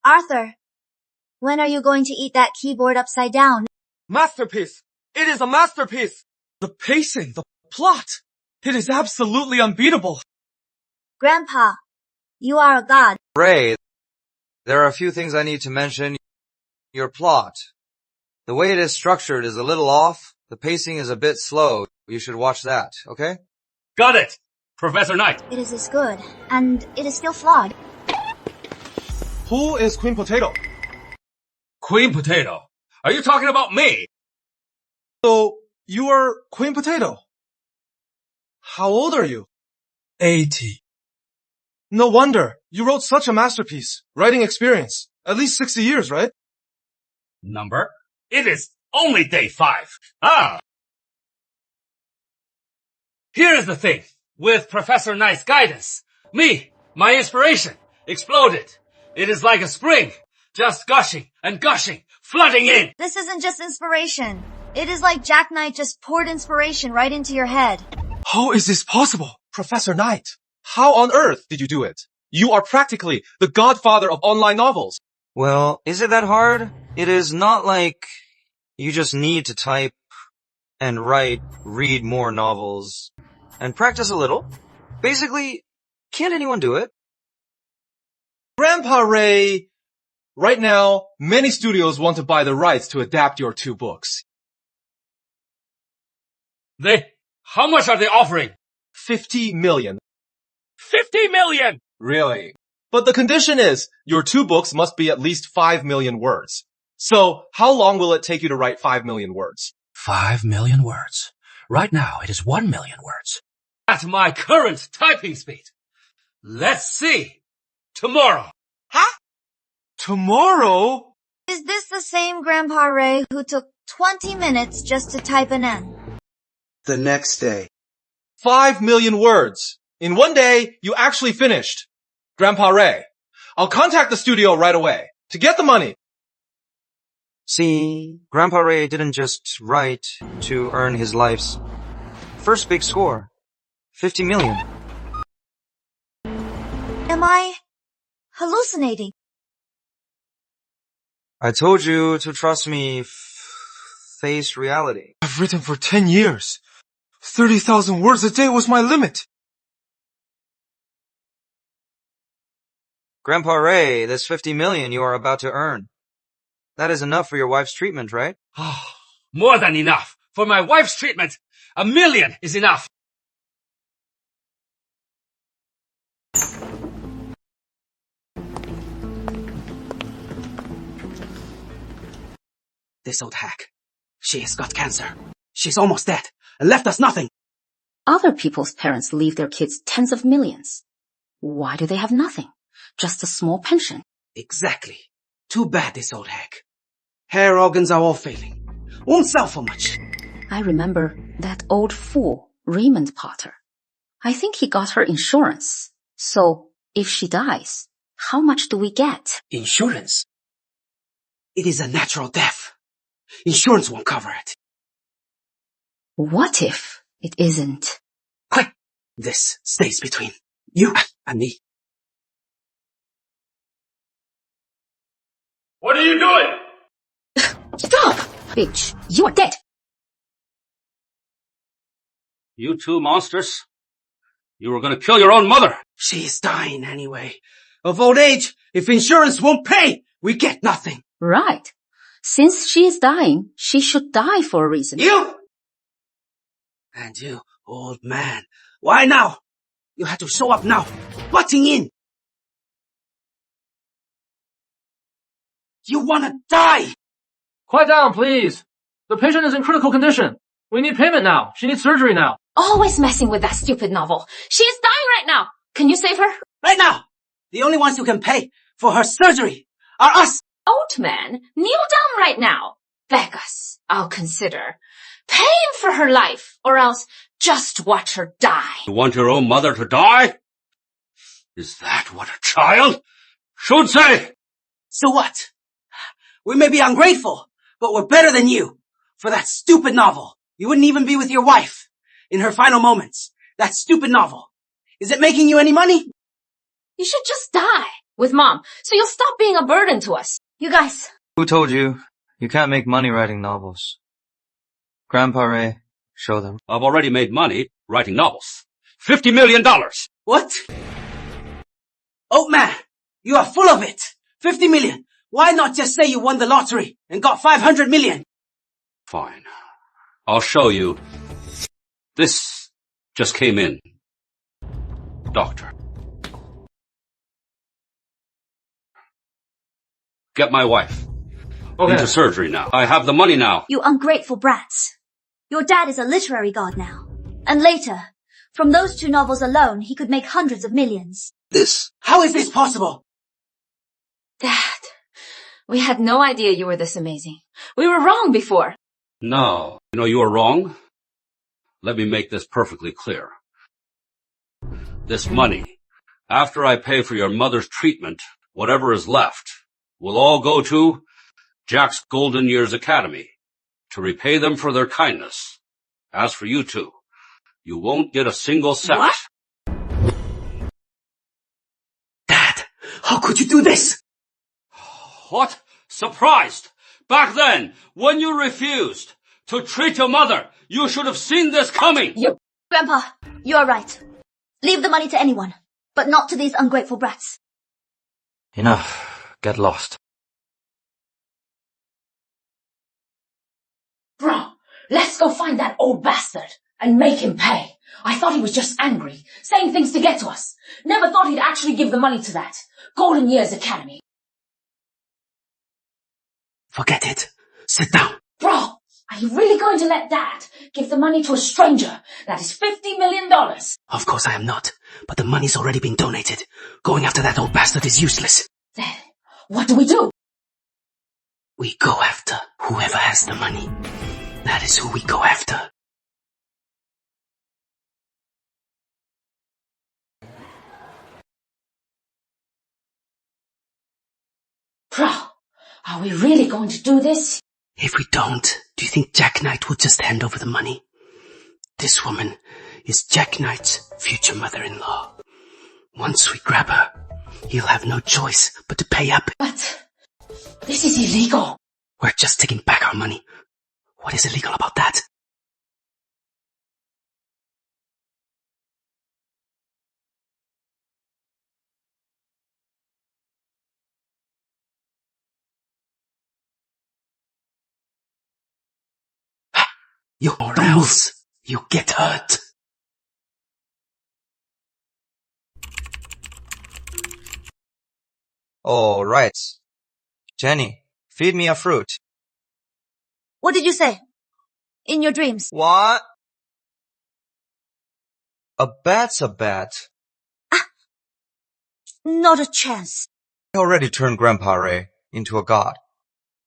Arthur, when are you going to eat that keyboard upside down? Masterpiece! It is a masterpiece! The pacing, the plot, it is absolutely unbeatable. Grandpa, you are a god. Ray, there are a few things I need to mention. Your plot. The way it is structured is a little off. The pacing is a bit slow. You should watch that, okay? Got it, Professor Knight. It is as good, and it is still flawed. Who is Queen Potato? Queen Potato? Are you talking about me? So, you are Queen Potato. How old are you? 80. No wonder. You wrote such a masterpiece. Writing experience. At least 60 years, right? Number? It is only day 5. Ah! Here is the thing. With Professor Knight's guidance, my inspiration, exploded. It is like a spring, just gushing and gushing, flooding in. This isn't just inspiration. It is like Jack Knight just poured inspiration right into your head. How is this possible? Professor Knight, how on earth did you do it? You are practically the godfather of online novels. Well, is it that hard? It is not like you just need to type and read more novels, and practice a little. Basically, can't anyone do it? Grandpa Ray, right now, many studios want to buy the rights to adapt your 2 books. How much are they offering? 50 million. 50 million! Really? But the condition is, your 2 books must be at least 5 million words. So, how long will it take you to write 5 million words? 5 million words. Right now, it is 1 million words. At my current typing speed. Let's see. Tomorrow. Huh? Tomorrow? Is this the same Grandpa Ray who took 20 minutes just to type an N? The next day. 5 million words. In 1 day, you actually finished. Grandpa Ray, I'll contact the studio right away to get the money. See, Grandpa Ray didn't just write to earn his life's first big score. 50 million. Am I hallucinating? I told you to trust me, face reality. I've written for 10 years. 30,000 words a day was my limit. Grandpa Ray, this 50 million you are about to earn. That is enough for your wife's treatment, right? Oh, more than enough. For my wife's treatment, 1 million is enough. This old hack. She has got cancer. She's almost dead and left us nothing. Other people's parents leave their kids tens of millions. Why do they have nothing? Just a small pension. Exactly. Too bad, this old hack. Hair organs are all failing. Won't sell for much. I remember that old fool, Raymond Potter. I think he got her insurance. So, if she dies, how much do we get? Insurance? It is a natural death. Insurance won't cover it. What if it isn't? Quick! This stays between you and me. What are you doing? Stop! Bitch, you are dead! You 2 monsters. You were gonna kill your own mother. She's dying anyway. Of old age, if insurance won't pay, we get nothing. Right. Since she is dying, she should die for a reason. You! And you, old man. Why now? You had to show up now. Butting in. You wanna die! Quiet down, please. The patient is in critical condition. We need payment now. She needs surgery now. Always messing with that stupid novel. She is dying right now. Can you save her? Right now! The only ones who can pay for her surgery are us! Old man, kneel down right now. Beg us. I'll consider. Paying for her life, or else just watch her die. You want your own mother to die? Is that what a child should say? So what? We may be ungrateful, but we're better than you. For that stupid novel, you wouldn't even be with your wife in her final moments. That stupid novel. Is it making you any money? You should just die with Mom, so you'll stop being a burden to us. You guys. Who told you? You can't make money writing novels. Grandpa Ray, show them. I've already made money writing novels. $50 million. What? Oh man, you are full of it. 50 million. Why not just say you won the lottery and got 500 million? Fine. I'll show you. This just came in. Doctor. Get my wife. Into surgery now. I have the money now. You ungrateful brats. Your dad is a literary god now. And later, from those 2 novels alone, he could make hundreds of millions. How is this possible? Dad, we had no idea you were this amazing. We were wrong before. No. You know you are wrong? Let me make this perfectly clear. This money, after I pay for your mother's treatment, whatever is left, will all go to Jack's Golden Years Academy to repay them for their kindness. As for you two, you won't get a single cent. What? Dad, how could you do this? What? Surprised? Back then, when you refused to treat your mother, you should have seen this coming. Grandpa, you're right. Leave the money to anyone, but not to these ungrateful brats. Enough. Get lost. Bro, let's go find that old bastard and make him pay. I thought he was just angry, saying things to get to us. Never thought he'd actually give the money to that Golden Years Academy. Forget it. Sit down. Bro, are you really going to let Dad give the money to a stranger? That is $50 million. Of course I am not, but the money's already been donated. Going after that old bastard is useless. Then, what do we do? We go after whoever has the money. That is who we go after. Bro, are we really going to do this? If we don't, do you think Jack Knight will just hand over the money? This woman is Jack Knight's future mother-in-law. Once we grab her, he'll have no choice but to pay up. But this is illegal. We're just taking back our money. What is illegal about that? Or else you get hurt. All right. Jenny, feed me a fruit. What did you say? In your dreams? What? A bat's a bat. Not a chance. I already turned Grandpa Ray into a god.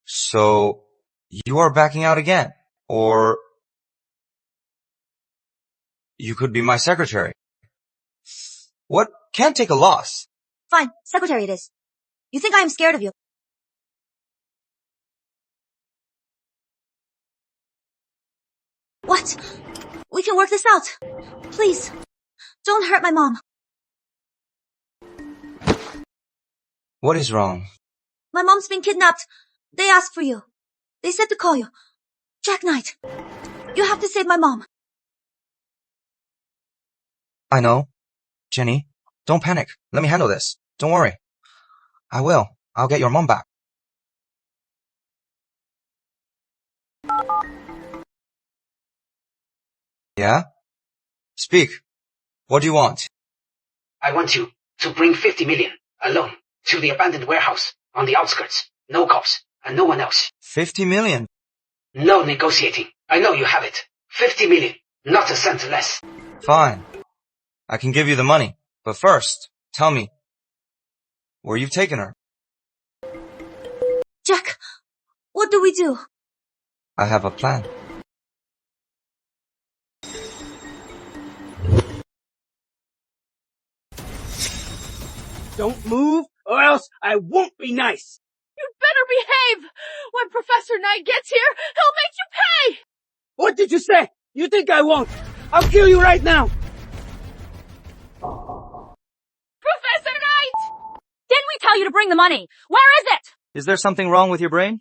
So, you are backing out again? Or you could be my secretary. What? Can't take a loss. Fine, secretary it is. You think I am scared of you? What? We can work this out. Please, don't hurt my mom. What is wrong? My mom's been kidnapped. They asked for you. They said to call you. Jack Knight. You have to save my mom. I know. Jenny, don't panic. Let me handle this. Don't worry. I will. I'll get your mom back. Yeah? Speak. What do you want? I want you to bring 50 million alone to the abandoned warehouse on the outskirts. No cops and no one else. 50 million? No negotiating. I know you have it. 50 million. Not a cent less. Fine. I can give you the money. But first, tell me, where you've taken her. Jack, what do we do? I have a plan. Don't move, or else I won't be nice. You'd better behave! When Professor Knight gets here, he'll make you pay! What did you say? You think I won't? I'll kill you right now! Professor Knight! Didn't we tell you to bring the money? Where is it? Is there something wrong with your brain?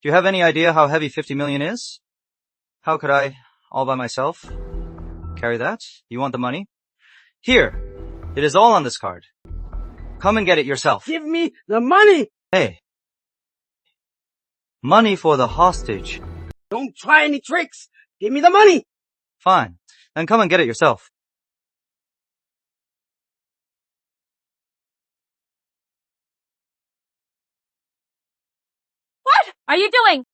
Do you have any idea how heavy 50 million is? How could I, all by myself, carry that? You want the money? Here. It is all on this card. Come and get it yourself. Give me the money! Hey. Money for the hostage. Don't try any tricks! Give me the money! Fine. Then come and get it yourself. What are you doing?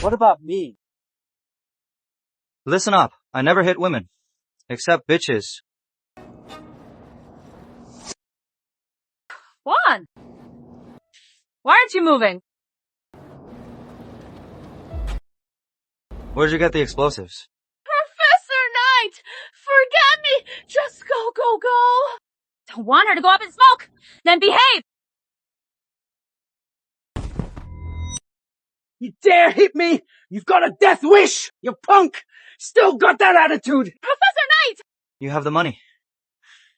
What about me? Listen up. I never hit women. Except bitches. Juan! Why aren't you moving? Where'd you get the explosives? Professor Knight! Forget me! Just go, go, go! Don't want her to go up in smoke! Then behave! You dare hit me? You've got a death wish! You punk! Still got that attitude! Professor Knight! You have the money.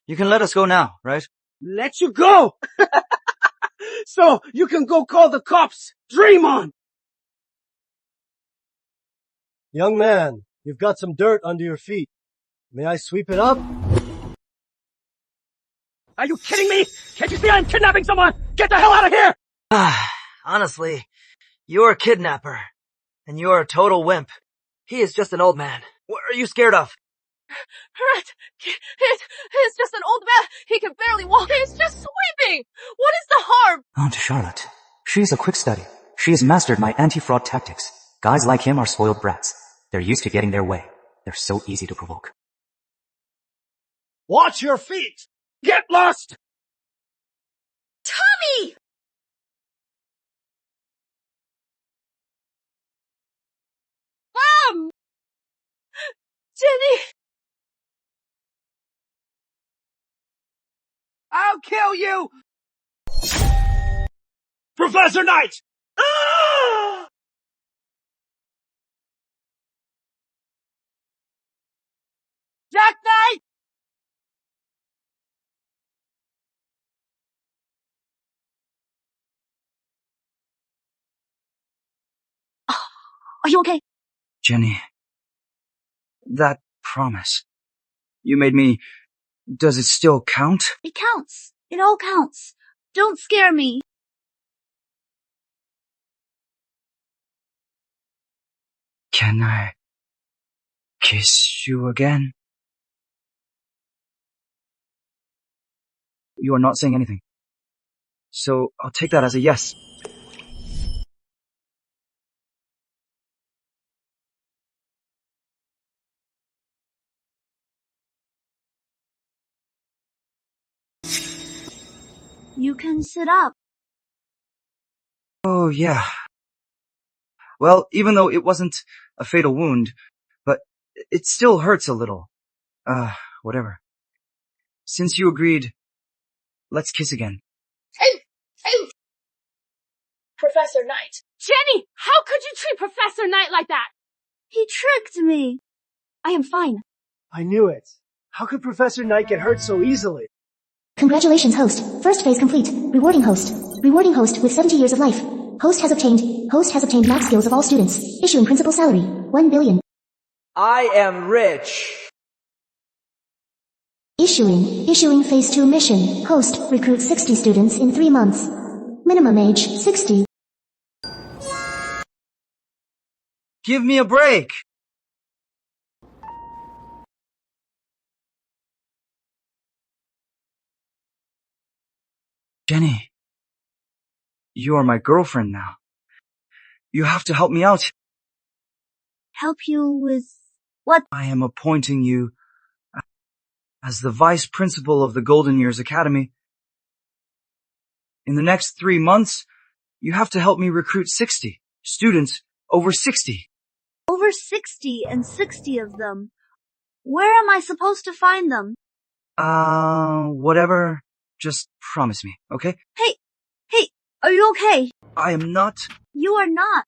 You can let us go now, right? Let you go! So you can go call the cops! Dream on! Young man, you've got some dirt under your feet. May I sweep it up? Are you kidding me? Can't you see I'm kidnapping someone? Get the hell out of here! Honestly, you're a kidnapper. And you're a total wimp. He is just an old man. What are you scared of? Right. He's just an old man. He can barely walk. He's just sweeping. What is the harm? Aunt Charlotte. She is a quick study. She has mastered my anti-fraud tactics. Guys like him are spoiled brats. They're used to getting their way. They're so easy to provoke. Watch your feet! Get lost! Tommy! Mom! Jenny! I'll kill you! Professor Knight! Ah! Jack Knight! Are you okay? Jenny. That promise. You made me... Does it still count? It counts. It all counts. Don't scare me. Can I kiss you again? You are not saying anything. So I'll take that as a yes. You can sit up. Oh, yeah. Well, even though it wasn't a fatal wound, but it still hurts a little. Whatever. Since you agreed, let's kiss again. Professor Knight. Jenny, how could you treat Professor Knight like that? He tricked me. I am fine. I knew it. How could Professor Knight get hurt so easily? Congratulations, host. First phase complete. Rewarding host. Rewarding host with 70 years of life. Host has obtained max skills of all students. Issuing principal salary. 1 billion. I am rich. Issuing phase 2 mission. Host, recruit 60 students in 3 months. Minimum age, 60. Give me a break! Jenny, you are my girlfriend now. You have to help me out. Help you with what? I am appointing you as the vice principal of the Golden Years Academy. In the next 3 months, you have to help me recruit 60 students over 60. Over 60 and 60 of them. Where am I supposed to find them? Whatever Just promise me, okay? Hey, are you okay? I am not. You are not.